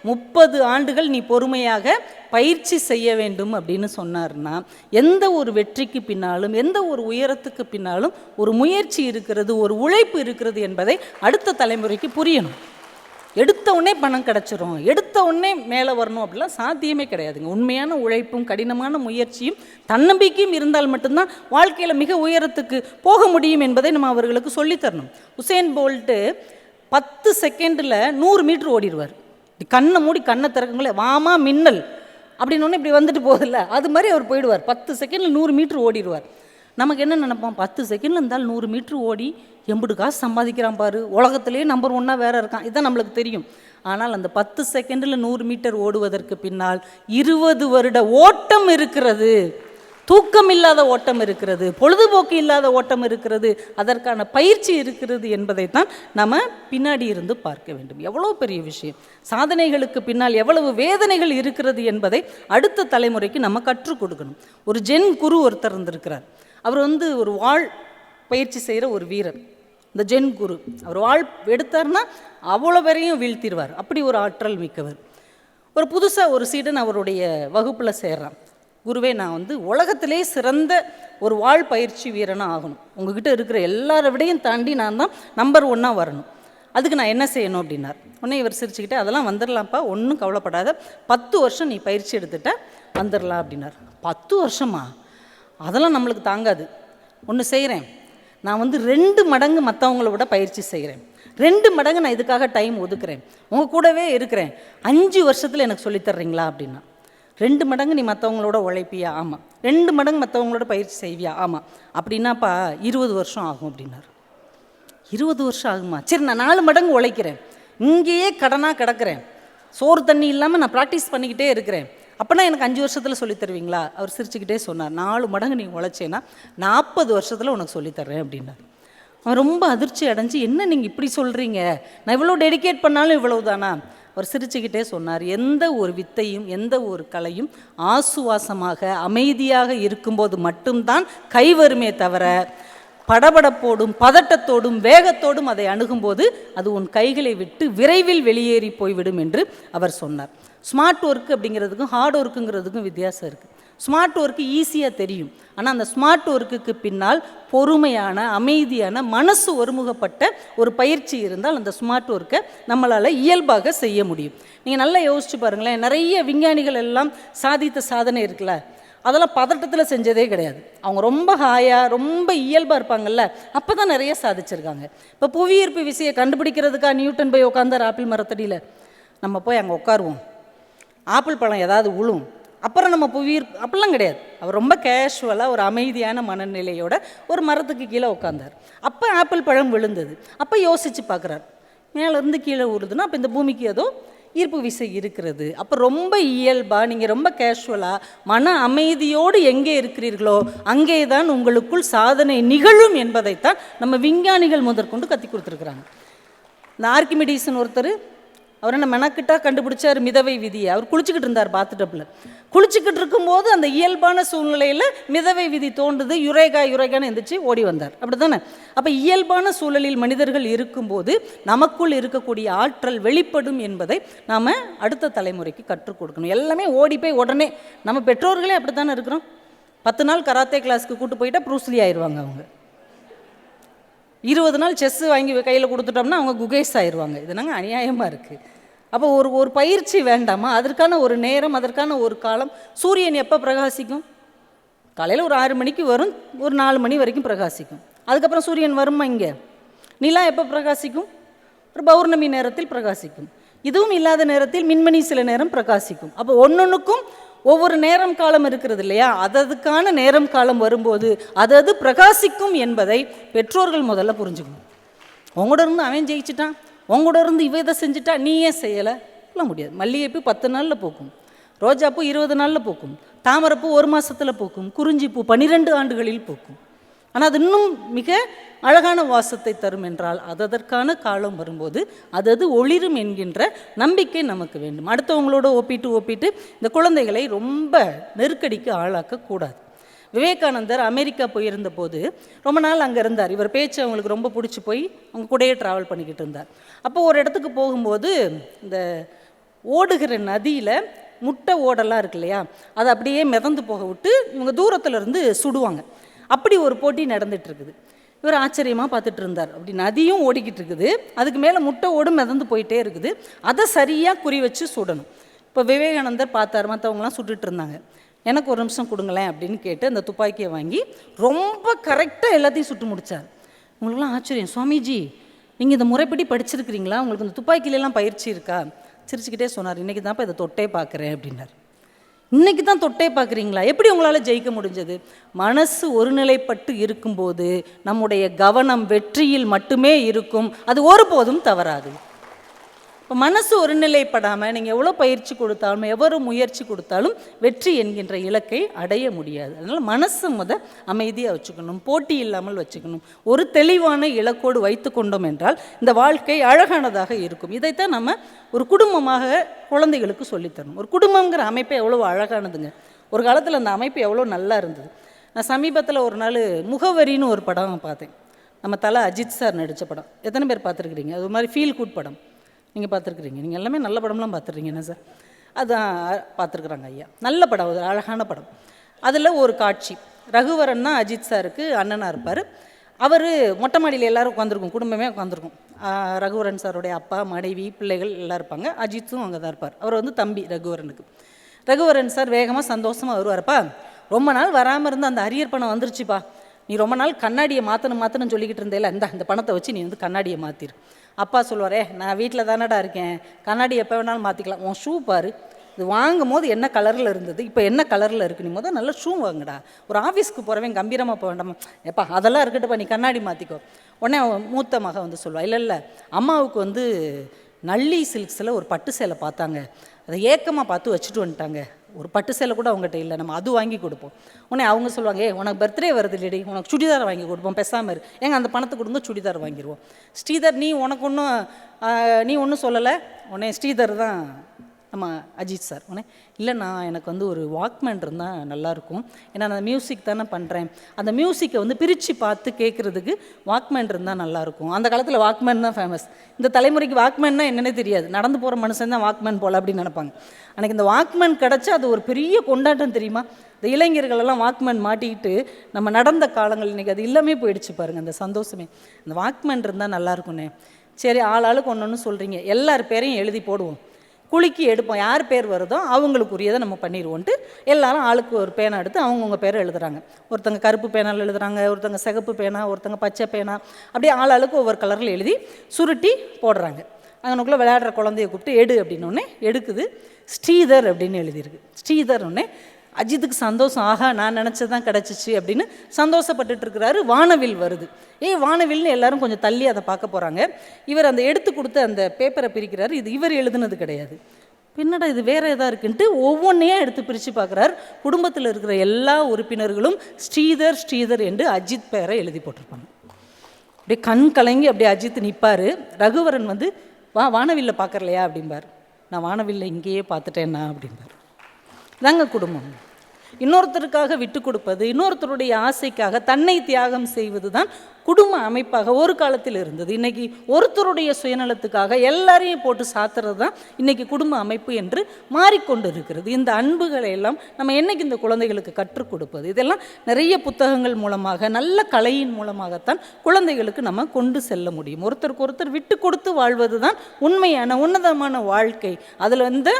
30 ஆண்டுகள் நீ பொறுமையாக பயிற்சி செய்ய வேண்டும் அப்படின்னு சொன்னார்னா, எந்த ஒரு வெற்றிக்கு பின்னாலும், எந்த ஒரு உயரத்துக்கு பின்னாலும் ஒரு முயற்சி இருக்கிறது, ஒரு உழைப்பு இருக்கிறது என்பதை அடுத்த தலைமுறைக்கு புரியணும். எடுத்த உடனே பணம் கிடச்சிரும், எடுத்த உடனே மேலே வரணும் அப்படிலாம் சாத்தியமே கிடையாதுங்க. உண்மையான உழைப்பும் கடினமான முயற்சியும் தன்னம்பிக்கையும் இருந்தால் மட்டும்தான் வாழ்க்கையில் மிக உயரத்துக்கு போக முடியும் என்பதை நம்ம அவர்களுக்கு சொல்லித்தரணும். உசேன் போல்ட்டு 10 செகண்டில் 100 மீட்டர் ஓடிடுவார். கண்ணை மூடி கண்ணை திறக்குங்களே, வாமா மின்னல் அப்படின்னு ஒன்று இப்படி வந்துட்டு போதில்ல, அது மாதிரி அவர் போயிடுவார். 10 செகண்டில் 100 மீட்டர் ஓடிடுவார். நமக்கு என்ன நினைப்போம், 10 செகண்டில் இருந்தால் 100 மீட்ரு ஓடி எம்புடு காசு சம்பாதிக்கிறான் பாரு, உலகத்திலே நம்பர் 1 வேறு இருக்கான், இதுதான் நம்மளுக்கு தெரியும். ஆனால் அந்த 10 செகண்டில் 100 மீட்டர் ஓடுவதற்கு பின்னால் 20 வருட ஓட்டம் இருக்கிறது, தூக்கம் இல்லாத ஓட்டம் இருக்கிறது, பொழுதுபோக்கு இல்லாத ஓட்டம் இருக்கிறது, அதற்கான பயிற்சி இருக்கிறது என்பதைத்தான் நம்ம பின்னாடி இருந்து பார்க்க வேண்டும். எவ்வளோ பெரிய விஷயம், சாதனைகளுக்கு பின்னால் எவ்வளவு வேதனைகள் இருக்கிறது என்பதை அடுத்த தலைமுறைக்கு நம்ம கற்றுக் கொடுக்கணும். ஒரு ஜென் குரு ஒருத்தர் இருந்திருக்கிறார். அவர் ஒரு வாழ் பயிற்சி செய்கிற ஒரு வீரர். இந்த ஜென் குரு அவர் வாழ் எடுத்தார்னா அவ்வளோ பேரையும் வீழ்த்திடுவார், அப்படி ஒரு ஆற்றல் மிக்கவர். ஒரு புதுசாக ஒரு சீடன் அவருடைய வகுப்பில் சேர்றான். குருவே, நான் வந்து உலகத்திலே சிறந்த ஒரு வாழ் பயிற்சி வீரனாக ஆகணும், உங்ககிட்ட இருக்கிற எல்லார விடையும் தாண்டி நான் தான் நம்பர் 1 வரணும், அதுக்கு நான் என்ன செய்யணும் அப்படின்னார். உடனே இவர் சிரிச்சுக்கிட்டே, அதெல்லாம் வந்துடலாம்ப்பா, ஒன்றும் கவலைப்படாத, 10 வருஷம் நீ பயிற்சி எடுத்துட்ட, வந்துடலாம் அப்படின்னார். 10 வருஷமா? அதெல்லாம் நம்மளுக்கு தாங்காது. ஒன்று செய்கிறேன், நான் வந்து 2 மடங்கு மற்றவங்கள விட பயிற்சி செய்கிறேன், 2 மடங்கு நான் இதுக்காக டைம் ஒதுக்குறேன், உங்கள் கூடவே இருக்கிறேன், 5 வருஷத்தில் எனக்கு சொல்லித்தர்றீங்களா அப்படின்னா. 2 மடங்கு நீ மற்றவங்களோட உழைப்பியா? ஆமாம். 2 மடங்கு மற்றவங்களோட பயிற்சி செய்வியா? ஆமாம். அப்படின்னாப்பா 20 வருஷம் ஆகும் அப்படின்னார். 20 வருஷம் ஆகுமா? சரி, நான் 4 மடங்கு உழைக்கிறேன், இங்கேயே கடனாக கிடக்கிறேன், சோறு தண்ணி இல்லாமல் நான் ப்ராக்டிஸ் பண்ணிக்கிட்டே இருக்கிறேன், அப்போனா எனக்கு 5 வருஷத்தில் சொல்லித் தருவீங்களா? அவர் சிரிச்சுக்கிட்டே சொன்னார், 4 மடங்கு நீ உழைச்சேன்னா 40 வருஷத்தில் உனக்கு சொல்லித்தர்றேன் அப்படின்னார். அவன் ரொம்ப அதிர்ச்சி அடைஞ்சு, என்ன நீங்கள் இப்படி சொல்கிறீங்க, நான் இவ்வளோ டெடிகேட் பண்ணாலும் இவ்வளவு தானா? அவர் சிரிச்சுக்கிட்டே சொன்னார், எந்த ஒரு வித்தையும் எந்த ஒரு கலையும் ஆசுவாசமாக அமைதியாக இருக்கும்போது மட்டும்தான் கைவருமே தவிர, படபடப்போடும் பதட்டத்தோடும் வேகத்தோடும் அதை அணுகும்போது அது உன் கைகளை விட்டு விரைவில் வெளியேறி போய்விடும் என்று அவர் சொன்னார். ஸ்மார்ட் ஒர்க் அப்படிங்கிறதுக்கும் ஹார்ட் ஒர்க்குங்கிறதுக்கும் வித்தியாசம் இருக்குது. ஸ்மார்ட் ஒர்க்கு ஈஸியாக தெரியும், ஆனால் அந்த ஸ்மார்ட் ஒர்க்குக்கு பின்னால் பொறுமையான அமைதியான மனசு ஒருமுகப்பட்ட ஒரு பயிற்சி இருந்தால் அந்த ஸ்மார்ட் ஒர்க்கை நம்மளால் இயல்பாக செய்ய முடியும். நீங்கள் நல்லா யோசிச்சு பாருங்களேன், நிறைய விஞ்ஞானிகள் எல்லாம் சாதித்த சாதனை இருக்குல்ல, அதெல்லாம் பதட்டத்தில் செஞ்சதே கிடையாது. அவங்க ரொம்ப ஹாயாக ரொம்ப இயல்பாக இருப்பாங்கல்ல, அப்போ தான் நிறைய சாதிச்சிருக்காங்க. இப்போ புவியீர்ப்பு விசையை கண்டுபிடிக்கிறதுக்காக நியூட்டன் போய் உட்காந்தார் ஆப்பிள் மரத்தடியில். நம்ம போய் அங்கே உட்காருவோம், ஆப்பிள் பழம் ஏதாவது உழும், அப்புறம் நம்ம புவியீர்ப்பு, அப்படிலாம் கிடையாது. அவர் ரொம்ப கேஷுவலாக ஒரு அமைதியான மனநிலையோட ஒரு மரத்துக்கு கீழே உட்காந்தார். அப்போ ஆப்பிள் பழம் விழுந்தது. அப்போ யோசித்து பார்க்குறார், மேலேருந்து கீழே விழுதுன்னா அப்போ இந்த பூமிக்கு ஏதோ ஈர்ப்பு விசை இருக்கிறது. அப்போ ரொம்ப இயல்பாக நீங்கள் ரொம்ப கேஷுவலாக மன அமைதியோடு எங்கே இருக்கிறீர்களோ அங்கே தான் உங்களுக்குள் சாதனை நிகழும் என்பதைத்தான் நம்ம விஞ்ஞானிகள் முதற்கொண்டு கற்றுக் கொடுத்துருக்குறாங்க. இந்த ஆர்கிமிடீஸ்னு ஒருத்தர், அவர் என்ன மெனக்கிட்டா கண்டுபிடிச்சார் மிதவை விதியை. அவர் குளிச்சுக்கிட்டு இருந்தார் பாத்டப்பில். குளிச்சுக்கிட்டு இருக்கும்போது அந்த இயல்பான சூழ்நிலையில் மிதவை விதி தோன்றுது, யுரேகான்னு எந்திரிச்சு ஓடி வந்தார். அப்படி தானே? அப்போ இயல்பான சூழலில் மனிதர்கள் இருக்கும்போது நமக்குள் இருக்கக்கூடிய ஆற்றல் வெளிப்படும் என்பதை நாம் அடுத்த தலைமுறைக்கு கற்றுக் கொடுக்கணும். எல்லாமே ஓடி போய் உடனே, நம்ம பெற்றோர்களே அப்படி தானே இருக்கிறோம். 10 நாள் கராத்தே கிளாஸ்க்கு கூட்டு போயிட்டால் ப்ரூஸ்லி ஆயிடுவாங்க அவங்க. 20 நாள் செஸ்ஸு வாங்கி கையில் கொடுத்துட்டோம்னா அவங்க குகேஷ் ஆயிடுவாங்க. இது நாங்கள் அநியாயமாக இருக்குது. அப்போ ஒரு பயிற்சி வேண்டாமா? அதற்கான ஒரு நேரம், அதற்கான ஒரு காலம். சூரியன் எப்போ பிரகாசிக்கும்? காலையில் ஒரு 6 மணிக்கு வரும், ஒரு 4 மணி வரைக்கும் பிரகாசிக்கும். அதுக்கப்புறம் சூரியன் வருமா? இங்கே நிலா எப்போ பிரகாசிக்கும்? ஒரு பௌர்ணமி நேரத்தில் பிரகாசிக்கும். இதுவும் இல்லாத நேரத்தில் மின்மணி சில நேரம் பிரகாசிக்கும். அப்போ ஒன்னொன்றுக்கும் ஒவ்வொரு நேரம் காலம் இருக்கிறது இல்லையா? அதுக்கான நேரம் காலம் வரும்போது அது பிரகாசிக்கும் என்பதை பெற்றோர்கள் முதல்ல புரிஞ்சுக்கணும். உங்களோட இருந்து அவன் ஜெயிச்சிட்டான், உங்களோட இருந்து இவ இதை செஞ்சுட்டா நீ ஏன் செய்யலை சொல்ல முடியாது. மல்லிகைப்பூ 10 நாளில் பூக்கும், ரோஜாப்பூ 20 நாளில் பூக்கும், தாமரைப்பூ 1 மாதத்தில் பூக்கும், குறிஞ்சிப்பூ 12 ஆண்டுகளில் பூக்கும். ஆனால் அது இன்னும் மிக அழகான வாசத்தை தரும் என்றால் அதற்கான காலம் வரும்போது அது ஒளிரும் என்கின்ற நம்பிக்கை நமக்கு வேண்டும். அடுத்தவங்களோட ஒப்பிட்டு இந்த குழந்தைகளை ரொம்ப நெருக்கடிக்கு ஆளாக்கக்கூடாது. விவேகானந்தர் அமெரிக்கா போயிருந்த போது ரொம்ப நாள் அங்கே இருந்தார். இவர் பேச்சு அவங்களுக்கு ரொம்ப பிடிச்சி போய் அவங்க கூடயே ட்ராவல் பண்ணிக்கிட்டு இருந்தார். அப்போ ஒரு இடத்துக்கு போகும்போது இந்த ஓடுகிற நதியில் முட்டை ஓடெல்லாம் இருக்கு இல்லையா, அதை அப்படியே மிதந்து போக விட்டு இவங்க தூரத்தில் இருந்து சுடுவாங்க. அப்படி ஒரு போட்டி நடந்துகிட்ருக்குது. இவர் ஆச்சரியமாக பார்த்துட்டு இருந்தார். அப்படி நதியும் ஓடிக்கிட்டு இருக்குது, அதுக்கு மேலே முட்டை ஓடும் மிதந்து போயிட்டே இருக்குது, அதை சரியாக குறி வச்சு சுடணும். இப்போ விவேகானந்தர் பார்த்தார், மற்றவங்களாம் சுட்டுட்டு இருந்தாங்க. எனக்கு ஒரு நிமிஷம் கொடுங்களேன் அப்படின்னு கேட்டு அந்த துப்பாக்கியை வாங்கி ரொம்ப கரெக்டாக எல்லாத்தையும் சுட்டு முடித்தார். உங்களுக்குலாம் ஆச்சரியம், சுவாமிஜி நீங்கள் இந்த முறைப்படி படிச்சிருக்கிறீங்களா, உங்களுக்கு இந்த துப்பாக்கியிலலாம் பயிற்சி இருக்கா? சிரிச்சுக்கிட்டே சொன்னார், இன்றைக்கி தான்ப்பா இதை தொட்டே பார்க்குறேன் அப்படின்னார். இன்றைக்கி தான் தொட்டே பார்க்குறீங்களா? எப்படி உங்களால் ஜெயிக்க முடிஞ்சது? மனசு ஒருநிலைப்பட்டு இருக்கும்போது நம்முடைய கவனம் வெற்றியில் மட்டுமே இருக்கும், அது ஒருபோதும் தவறாது. இப்போ மனசு ஒருநிலைப்படாமல் நீங்கள் எவ்வளோ பயிற்சி கொடுத்தாலும் எவ்வளோ முயற்சி கொடுத்தாலும் வெற்றி என்கின்ற இலக்கை அடைய முடியாது. அதனால் மனசை அமைதியாக வச்சுக்கணும், போட்டி இல்லாமல் வச்சுக்கணும், ஒரு தெளிவான இலக்கோடு வைத்து கொண்டோம் என்றால் இந்த வாழ்க்கை அழகானதாக இருக்கும். இதைத்தான் நம்ம ஒரு குடும்பமாக குழந்தைகளுக்கு சொல்லித்தரணும். ஒரு குடும்பங்கிற அமைப்பை எவ்வளோ அழகானதுங்க. ஒரு காலத்தில் அந்த அமைப்பு எவ்வளோ நல்லா இருந்தது. நான் சமீபத்தில் ஒரு நாள் முகவரின்னு ஒரு படம் பார்த்தேன். நம்ம தலை அஜித் சார் நடித்த படம். எத்தனை பேர் பார்த்துருக்குறீங்க? அது ஒரு மாதிரி ஃபீல் குட் படம். நீங்கள் பார்த்துருக்குறீங்க, நீங்கள் எல்லாமே நல்ல படம்லாம் பார்த்துருக்கீங்க என்ன சார்? அதான் பார்த்துருக்குறாங்க ஐயா. நல்ல படம், அது அழகான படம். அதில் ஒரு காட்சி, ரகுவரன்னா அஜித் சாருக்கு அண்ணனாக இருப்பார். அவர் மொட்டை மாடியில் எல்லோரும் உட்காந்துருக்கும், குடும்பமே உட்காந்துருக்கும். ரகுவரன் சாருடைய அப்பா, மனைவி, பிள்ளைகள் எல்லாம் இருப்பாங்க. அஜித்தும் அங்கே தான் இருப்பார். அவர் வந்து தம்பி ரகுவரனுக்கு. ரகுவரன் சார் வேகமாக சந்தோஷமாக வருவார்ப்பா, ரொம்ப நாள் வராமல் இருந்து அந்த அரியர் பணம் வந்துருச்சுப்பா, நீ ரொம்ப நாள் கண்ணாடியை மாற்றணும்னு சொல்லிக்கிட்டு இருந்தேல, இந்த பணத்தை வச்சு நீ வந்து கண்ணாடியை மாற்றிரு. அப்பா சொல்லுவாரே, நான் வீட்டில் தானடா இருக்கேன், கண்ணாடி எப்போ வேணாலும் மாற்றிக்கலாம், உன் ஷூ பாரு, இது வாங்கும் போது என்ன கலரில் இருந்தது, இப்போ என்ன கலரில் இருக்குது, நீ முதல் நல்ல ஷூ வாங்குடா, ஒரு ஆஃபீஸ்க்கு போகிறவன் கம்பீரமாக போக வேண்டாமா, எப்பா அதெல்லாம் இருக்கட்டுப்பா, நீ கண்ணாடி மாற்றிக்கோ. உடனே மூத்த மக வந்து சொல்லுவா, இல்லை அம்மாவுக்கு வந்து நல்லி சில்க்ஸில் ஒரு பட்டு சேலை பார்த்தாங்க, அதை ஏக்கமாக பார்த்து வச்சுட்டு வந்துட்டாங்க, ஒரு பட்டு சேலை கூட அவங்ககிட்ட இல்லை, நம்ம அது வாங்கி கொடுப்போம். உடனே அவங்க சொல்லுவாங்க, உனக்கு பர்த்டே வருது இல்லடி, உனக்கு சுடிதார் வாங்கி கொடுப்போம், பேசாமல் இரு, ஏங்க அந்த பணத்தை கொடுங்க சுடிதார் வாங்கிடுவோம். ஸ்ரீதர் நீ உனக்கு ஒன்றும் சொல்லலை. உடனே ஸ்ரீதர் தான் நம்ம அஜித் சார். உடனே இல்லைண்ணா, எனக்கு வந்து ஒரு வாக்மேன் இருந்தால் நல்லாயிருக்கும், ஏன்னா நான் மியூசிக் தானே பண்ணுறேன், அந்த மியூசிக்கை வந்து பிரித்து பார்த்து கேட்குறதுக்கு வாக்மேன் இருந்தால் நல்லாயிருக்கும். அந்த காலத்தில் வாக்மேன் தான் ஃபேமஸ். இந்த தலைமுறைக்கு வாக்மேன்னா என்னன்னே தெரியாது, நடந்து போகிற மனுஷன் தான் வாக்மேன் போல் அப்படின்னு நினைப்பாங்க. அன்றைக்கி இந்த வாக்மேன் கிடச்சா அது ஒரு பெரிய கொண்டாட்டம் தெரியுமா. இந்த இளைஞர்களெல்லாம் வாக்மேன் மாட்டிக்கிட்டு நம்ம நடந்த காலங்கள் இன்றைக்கி அது எல்லாமே போயிடுச்சு பாருங்கள், அந்த சந்தோஷமே. அந்த வாக்மேன் இருந்தால் நல்லாயிருக்குண்ணே. சரி, ஆளுக்கு ஒன்று சொல்கிறீங்க, எல்லார் பேரையும் எழுதி போடுவோம், குலுக்கி எடுப்போம், யார் பேர் வருதோ அவங்களுக்குரியதை நம்ம பண்ணிடுவோன்ட்டு எல்லாரும் ஆளுக்கு ஒரு பேனா எடுத்து அவங்கவுங்க பேரை எழுதுகிறாங்க. ஒருத்தங்க கருப்பு பேனால் எழுதுகிறாங்க, ஒருத்தங்க சிகப்பு பேனா, ஒருத்தங்க பச்சை பேனா, அப்படியே ஆளுக்கு ஒவ்வொரு கலரில் எழுதி சுருட்டி போடுறாங்க. அங்கனுக்குள்ளே விளையாடுற குழந்தைய கூப்பிட்டு எடு அப்படின்னோடனே எடுக்குது, ஸ்ரீதர் அப்படின்னு எழுதியிருக்கு. ஸ்ரீதர் ஒன்னே அஜித்துக்கு சந்தோஷம், ஆகா நான் நினச்சதான் கிடச்சிச்சு அப்படின்னு சந்தோஷப்பட்டுட்டு இருக்கிறாரு. வானவில் வருது, வானவில்னு எல்லாரும் கொஞ்சம் தள்ளி அதை பார்க்க போகிறாங்க. இவர் அந்த எடுத்து கொடுத்து அந்த பேப்பரை பிரிக்கிறாரு, இது இவர் எழுதுனது கிடையாது, பின்னடா இது வேறு எதாக இருக்குன்ட்டு ஒவ்வொன்றையா எடுத்து பிரித்து பார்க்குறாரு. குடும்பத்தில் இருக்கிற எல்லா உறுப்பினர்களும் ஸ்ரீதர் ஸ்ரீதர் என்று அஜித் பேரை எழுதி போட்டிருப்பாங்க. அப்படியே கண் கலங்கி அப்படியே அஜித் நிற்பார். ரகுவரன் வந்து வானவில்லை பார்க்கலையா அப்படிம்பார். நான் வானவில்லை இங்கேயே பார்த்துட்டேன்னா அப்படிம்பார். தாங்க குடும்பம். இன்னொருத்தருக்காக விட்டு கொடுப்பது, இன்னொருத்தருடைய ஆசைக்காக தன்னை தியாகம் செய்வது தான் குடும்ப அமைப்பாக ஒரு காலத்தில் இருந்தது. இன்றைக்கி ஒருத்தருடைய சுயநலத்துக்காக எல்லாரையும் போட்டு சாத்துறது தான் இன்றைக்கி குடும்ப அமைப்பு என்று மாறிக்கொண்டு இருக்கிறது. இந்த அன்புகளை எல்லாம் நம்ம என்றைக்கு இந்த குழந்தைகளுக்கு கற்றுக் கொடுப்பது? இதெல்லாம் நிறைய புத்தகங்கள் மூலமாக, நல்ல கலையின் மூலமாகத்தான் குழந்தைகளுக்கு நம்ம கொண்டு செல்ல முடியும். ஒருத்தருக்கு ஒருத்தர் விட்டு கொடுத்து வாழ்வது தான் உண்மையான உன்னதமான வாழ்க்கை. அதில் வந்து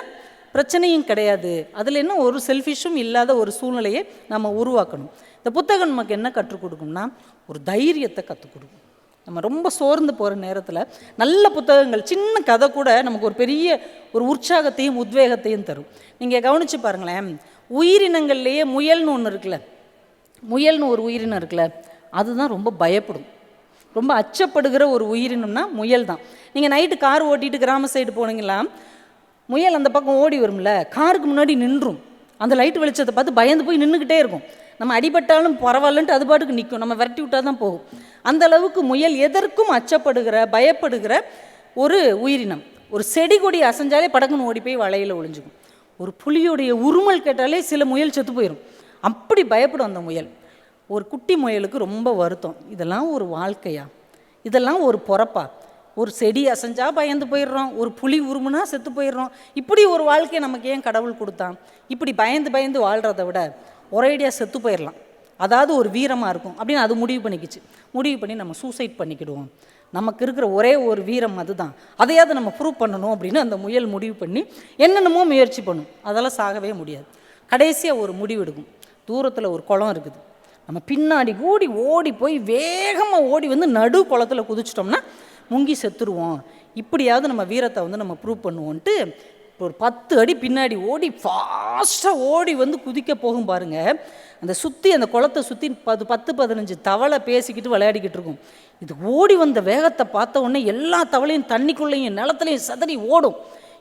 பிரச்சனையும் கிடையாது, அதில் என்ன ஒரு செல்ஃபிஷும் இல்லாத ஒரு சூழ்நிலையை நம்ம உருவாக்கணும். இந்த புத்தகம் நமக்கு என்ன கற்றுக் கொடுக்கும்னா ஒரு தைரியத்தை கற்றுக் கொடுக்கும். நம்ம ரொம்ப சோர்ந்து போகிற நேரத்தில் நல்ல புத்தகங்கள், சின்ன கதை கூட நமக்கு ஒரு பெரிய ஒரு உற்சாகத்தையும் உத்வேகத்தையும் தரும். நீங்கள் கவனித்து பாருங்களேன், உயிரினங்கள்லேயே முயல்னு ஒன்று இருக்குல்ல, முயல்னு ஒரு உயிரினம் இருக்குல்ல, அதுதான் ரொம்ப பயப்படும், ரொம்ப அச்சப்படுகிற ஒரு உயிரினம்னா முயல் தான். நீங்கள் நைட்டு கார் ஓட்டிகிட்டு கிராம சைடு போனீங்களா, முயல் அந்த பக்கம் ஓடி வரும்ல, காருக்கு முன்னாடி நின்றும், அந்த லைட் வெளிச்சத்தை பார்த்து பயந்து போய் நின்றுக்கிட்டே இருக்கும். நம்ம அடிபட்டாலும் பரவாயில்லன்ட்டு அது பாட்டுக்கு நிற்கும், நம்ம விரட்டி விட்டால் தான் போகும். அந்த அளவுக்கு முயல் எதற்கும் அச்சப்படுகிற பயப்படுகிற ஒரு உயிரினம். ஒரு செடி கொடி அசைஞ்சாலே படக்குன்னு ஓடி போய் வலையில் ஒளிஞ்சுக்கும். ஒரு புலியோடைய உருமல் கேட்டாலே சில முயல் செத்து போயிடும், அப்படி பயப்படும் அந்த முயல். ஒரு குட்டி முயலுக்கு ரொம்ப வருத்தம், இதெல்லாம் ஒரு வாழ்க்கையா, இதெல்லாம் ஒரு பொறப்பா, ஒரு செடி அசைஞ்சா பயந்து போயிடுறோம், ஒரு புலி உருமுனா செத்து போயிடுறோம். இப்படி ஒரு வாழ்க்கையை நமக்கு ஏன் கடவுள் கொடுத்தான்? இப்படி பயந்து பயந்து வாழ்கிறத விட ஒரேடியாக செத்து போயிடலாம், அதாவது ஒரு வீரமாக இருக்கும் அப்படின்னு அது முடிவு பண்ணிக்கிச்சு. முடிவு பண்ணி நம்ம சூசைட் பண்ணிக்கிடுவோம், நமக்கு இருக்கிற ஒரே ஒரு வீரம் அதுதான், அதையாவது நம்ம ப்ரூவ் பண்ணணும் அப்படின்னு அந்த முயல் முடிவு பண்ணி என்னென்னமோ முயற்சி பண்ணும். அதெல்லாம் சாகவே முடியாது. கடைசியாக ஒரு முடிவு எடுக்கும். தூரத்தில் ஒரு குளம் இருக்குது, நம்ம பின்னாடி ஓடி போய் வேகமாக ஓடி வந்து நடு குளத்தில் குதிச்சிட்டோம்னா முங்கி செத்துருவோம், இப்படியாவது நம்ம வீரத்தை வந்து நம்ம ப்ரூவ் பண்ணுவோன்ட்டு ஒரு 10 அடி பின்னாடி ஓடி ஃபாஸ்ட்டாக ஓடி வந்து குதிக்க போகும் பாருங்கள். அந்த சுற்றி அந்த குளத்தை சுற்றி 10-15 தவளை பேசிக்கிட்டு விளையாடிக்கிட்டு இருக்கும். இது ஓடி வந்த வேகத்தை பார்த்த உடனே எல்லா தவளையும் தண்ணிக்குள்ளேயும் நிலத்துலையும் சதறி ஓடும்.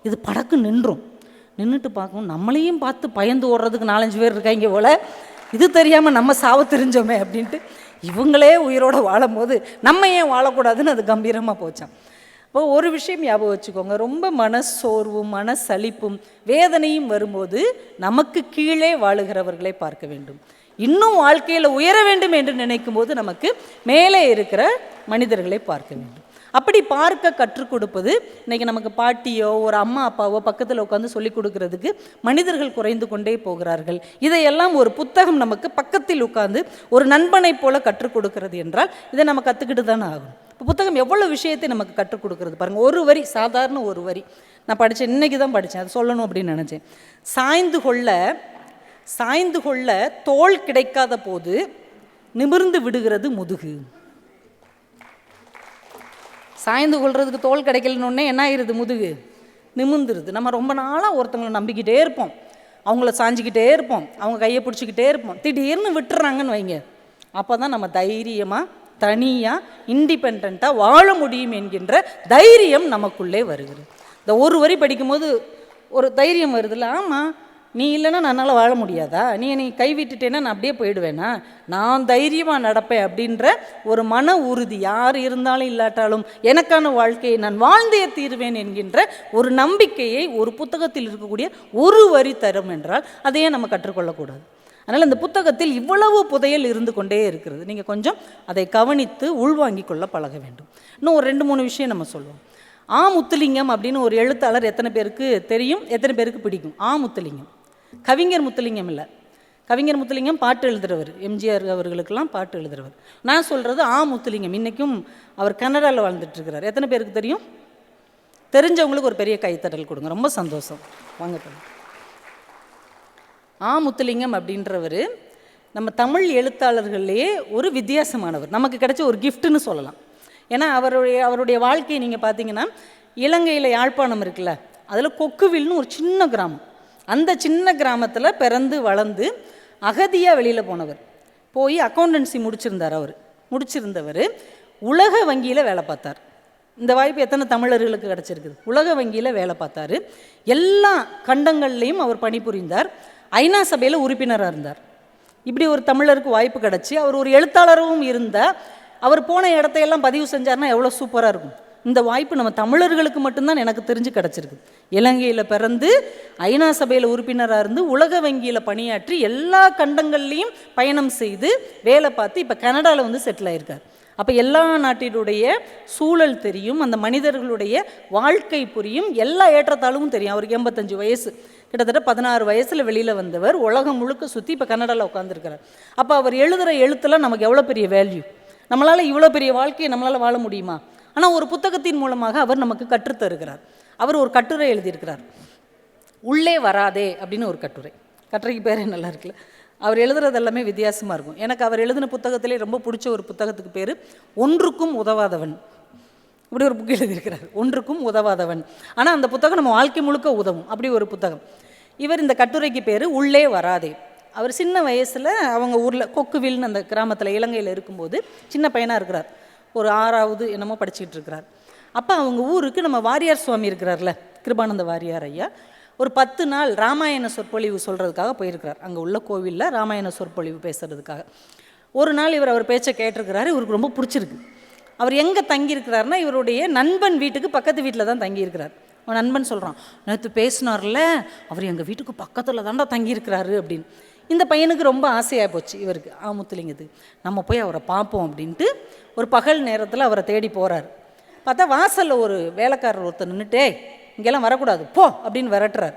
இது படக்கு நின்றுட்டு பார்க்கும், நம்மளையும் பார்த்து பயந்து ஓடுறதுக்கு 4-5 பேர் இருக்காங்க போல், இது தெரியாமல் நம்ம சாவ தெரிஞ்சோமே அப்படின்ட்டு இவங்களே உயிரோடு வாழும் போது நம்ம ஏன் வாழக்கூடாதுன்னு அது கம்பீரமாக போச்சான். இப்போ ஒரு விஷயம் ஞாபகம் வச்சுக்கோங்க, ரொம்ப மனசோர்வும் மனசலிப்பும் வேதனையும் வரும்போது நமக்கு கீழே வாழுகிறவர்களை பார்க்க வேண்டும். இன்னும் வாழ்க்கையில் உயர வேண்டும் என்று நினைக்கும் போது நமக்கு மேலே இருக்கிற மனிதர்களை பார்க்க வேண்டும். அப்படி பார்க்க கற்றுக் கொடுப்பது இன்றைக்கி நமக்கு பாட்டியோ ஒரு அம்மா அப்பாவோ பக்கத்தில் உட்காந்து சொல்லிக் கொடுக்கறதுக்கு மனிதர்கள் குறைந்து கொண்டே போகிறார்கள். இதையெல்லாம் ஒரு புத்தகம் நமக்கு பக்கத்தில் உட்கார்ந்து ஒரு நண்பனை போல கற்றுக் கொடுக்கிறது என்றால் இதை நம்ம கற்றுக்கிட்டு தானே ஆகும். இப்போ புத்தகம் எவ்வளோ விஷயத்தை நமக்கு கற்றுக் கொடுக்கறது பாருங்கள். ஒரு வரி, சாதாரண ஒரு வரி நான் படித்தேன், இன்றைக்கி தான் படித்தேன், அது சொல்லணும் அப்படின்னு நினச்சேன். சாய்ந்து கொள்ள தோள் கிடைக்காத போது நிமிர்ந்து விடுகிறது முதுகு. சாய்ந்து கொள்றதுக்கு தோள் கிடைக்கலன்னொன்னே என்ன ஆயிடுது? முதுகு நிமிர்ந்துருது. நம்ம ரொம்ப நாளாக ஒருத்தவங்களை நம்பிக்கிட்டே இருப்போம், அவங்கள சாஞ்சிக்கிட்டே இருப்போம், அவங்க கையை பிடிச்சிக்கிட்டே இருப்போம். திடீர்னு விட்டுறாங்கன்னு வைங்க, அப்போ தான் நம்ம தைரியமாக தனியாக இண்டிபெண்ட்டாக வாழ முடியும் என்கின்ற தைரியம் நமக்குள்ளே வருகிறது. இந்த ஒரு வரி படிக்கும்போது ஒரு தைரியம் வருதுல்ல, ஆமாம் நீ இல்லைன்னா என்னால் வாழ முடியாதா, நீ கைவிட்டுட்டேன்னா நான் அப்படியே போயிடுவேனா, நான் தைரியமாக நடப்பேன் அப்படின்ற ஒரு மன உறுதி யார் இருந்தாலும் இல்லாட்டாலும் எனக்கான வாழ்க்கையை நான் வாழ்ந்தே தீருவேன் என்கின்ற ஒரு நம்பிக்கையை ஒரு புத்தகத்தில் இருக்கக்கூடிய ஒரு வரி தரும் என்றால் அதையே நம்ம கற்றுக்கொள்ளக்கூடாது. அதனால் இந்த புத்தகத்தில் இவ்வளவு புதையல் இருந்து கொண்டே இருக்கிறது. நீங்கள் கொஞ்சம் அதை கவனித்து உள்வாங்கி கொள்ள பழக வேண்டும். இன்னும் ஒரு 2-3 விஷயம் நம்ம சொல்லுவோம். முத்துலிங்கம் அப்படின்னு ஒரு எழுத்தாளர் எத்தனை பேருக்கு தெரியும், எத்தனை பேருக்கு பிடிக்கும்? முத்துலிங்கம் கவிஞர் முத்துலிங்கம் இல்லை, கவிஞர் முத்துலிங்கம் பாட்டு எழுதுகிறவர், எம்ஜிஆர் அவர்களுக்கெல்லாம் பாட்டு எழுதுகிறவர். நான் சொல்கிறது முத்துலிங்கம். இன்றைக்கும் அவர் கனடாவில் வாழ்ந்துட்டுருக்கிறார். எத்தனை பேருக்கு தெரியும்? தெரிஞ்சவங்களுக்கு ஒரு பெரிய கைத்தட்டல் கொடுங்க, ரொம்ப சந்தோஷம். வாங்க தம்பி. முத்துலிங்கம் அப்படின்றவர் நம்ம தமிழ் எழுத்தாளர்களே ஒரு வித்தியாசமானவர், நமக்கு கிடைச்ச ஒரு கிஃப்ட்டுன்னு சொல்லலாம். ஏன்னா அவருடைய வாழ்க்கையை நீங்கள் பார்த்தீங்கன்னா, இலங்கையில் யாழ்ப்பாணம் இருக்குல்ல, அதில் கொக்குவில்னு ஒரு சின்ன கிராமம், அந்த சின்ன கிராமத்தில் பிறந்து வளர்ந்து அகதியாக வெளியில் போனவர். போய் அக்கௌண்டன்சி முடிச்சிருந்தவர் உலக வங்கியில் வேலை பார்த்தார். இந்த வாய்ப்பு எத்தனை தமிழர்களுக்கு கிடச்சிருக்குது? உலக வங்கியில் வேலை பார்த்தார். எல்லா கண்டங்கள்லேயும் அவர் பணிபுரிந்தார். ஐநா சபையில் உறுப்பினராக இருந்தார். இப்படி ஒரு தமிழருக்கு வாய்ப்பு கிடச்சி அவர் ஒரு எழுத்தாளரும் இருந்தால் அவர் போன இடத்தையெல்லாம் பதிவு செஞ்சார்னா எவ்வளோ சூப்பராக இருக்கும். இந்த வாய்ப்பு நம்ம தமிழர்களுக்கு மட்டும்தான் எனக்கு தெரிஞ்சு கிடச்சிருக்கு. இலங்கையில் பிறந்து ஐநா சபையில் உறுப்பினராக இருந்து உலக வங்கியில் பணியாற்றி எல்லா கண்டங்கள்லேயும் பயணம் செய்து வேலை பார்த்து இப்போ கனடாவில் வந்து செட்டில் ஆகியிருக்கார். அப்போ எல்லா நாட்டினுடைய சூழல் தெரியும், அந்த மனிதர்களுடைய வாழ்க்கை புரியும், எல்லா ஏற்றத்தாலும் தெரியும். அவருக்கு 85 வயசு, கிட்டத்தட்ட 16 வயசில் வெளியில் வந்தவர், உலகம் முழுக்க சுற்றி இப்போ கனடாவில் உட்காந்துருக்கிறார். அப்போ அவர் எழுதுகிற எழுத்துலாம் நமக்கு எவ்வளோ பெரிய வேல்யூ. நம்மளால் இவ்வளோ பெரிய வாழ்க்கையை நம்மளால் வாழ முடியுமா? ஆனால் ஒரு புத்தகத்தின் மூலமாக அவர் நமக்கு கற்றுத்தருகிறார். அவர் ஒரு கட்டுரை எழுதியிருக்கிறார், உள்ளே வராதே அப்படின்னு ஒரு கட்டுரைக்கு பேரே நல்லா இருக்குல்ல. அவர் எழுதுறது எல்லாமே வித்தியாசமாக இருக்கும். எனக்கு அவர் எழுதின புத்தகத்திலே ரொம்ப பிடிச்ச ஒரு புத்தகத்துக்கு பேர் ஒன்றுக்கும் உதவாதவன். இப்படி ஒரு புக் எழுதியிருக்கிறார், ஒன்றுக்கும் உதவாதவன். ஆனால் அந்த புத்தகம் நம்ம வாழ்க்கை முழுக்க உதவும், அப்படி ஒரு புத்தகம். இவர் இந்த கட்டுரைக்கு பேர் உள்ளே வராதே. அவர் சின்ன வயசில் அவங்க ஊரில் கொக்குவில்னு அந்த கிராமத்தில் இலங்கையில் இருக்கும்போது சின்ன பையனாக இருக்கிறார், ஒரு 6வது என்னமோ படிச்சுக்கிட்டு இருக்கிறார். அப்போ அவங்க ஊருக்கு நம்ம வாரியார் சுவாமி இருக்கிறார்ல, கிருபானந்த வாரியார் ஐயா, ஒரு 10 நாள் ராமாயண சொற்பொழிவு சொல்கிறதுக்காக போயிருக்கிறார். அங்கே உள்ள கோவிலில் ராமாயண சொற்பொழிவு பேசுகிறதுக்காக. ஒரு நாள் அவர் பேச்சை கேட்டிருக்கிறாரு, இவருக்கு ரொம்ப பிடிச்சிருக்கு. அவர் எங்கே தங்கியிருக்கிறாருன்னா இவருடைய நண்பன் வீட்டுக்கு பக்கத்து வீட்டில் தான் தங்கியிருக்கிறார். அவன் நண்பன் சொல்கிறான், நேற்று பேசினார்ல அவர் எங்கள் வீட்டுக்கு பக்கத்தில் தாண்டா தங்கியிருக்கிறாரு அப்படின்னு. இந்த பையனுக்கு ரொம்ப ஆசையாக போச்சு இவருக்கு, முத்துலிங்கத்துக்கு, நம்ம போய் அவரை பார்ப்போம் அப்படின்ட்டு ஒரு பகல் நேரத்தில் அவரை தேடி போகிறார். பார்த்தா வாசலில் ஒரு வேலைக்காரர் ஒருத்தர் நின்றுட்டே, இங்கெல்லாம் வரக்கூடாது போ அப்படின்னு விரட்டுறார்.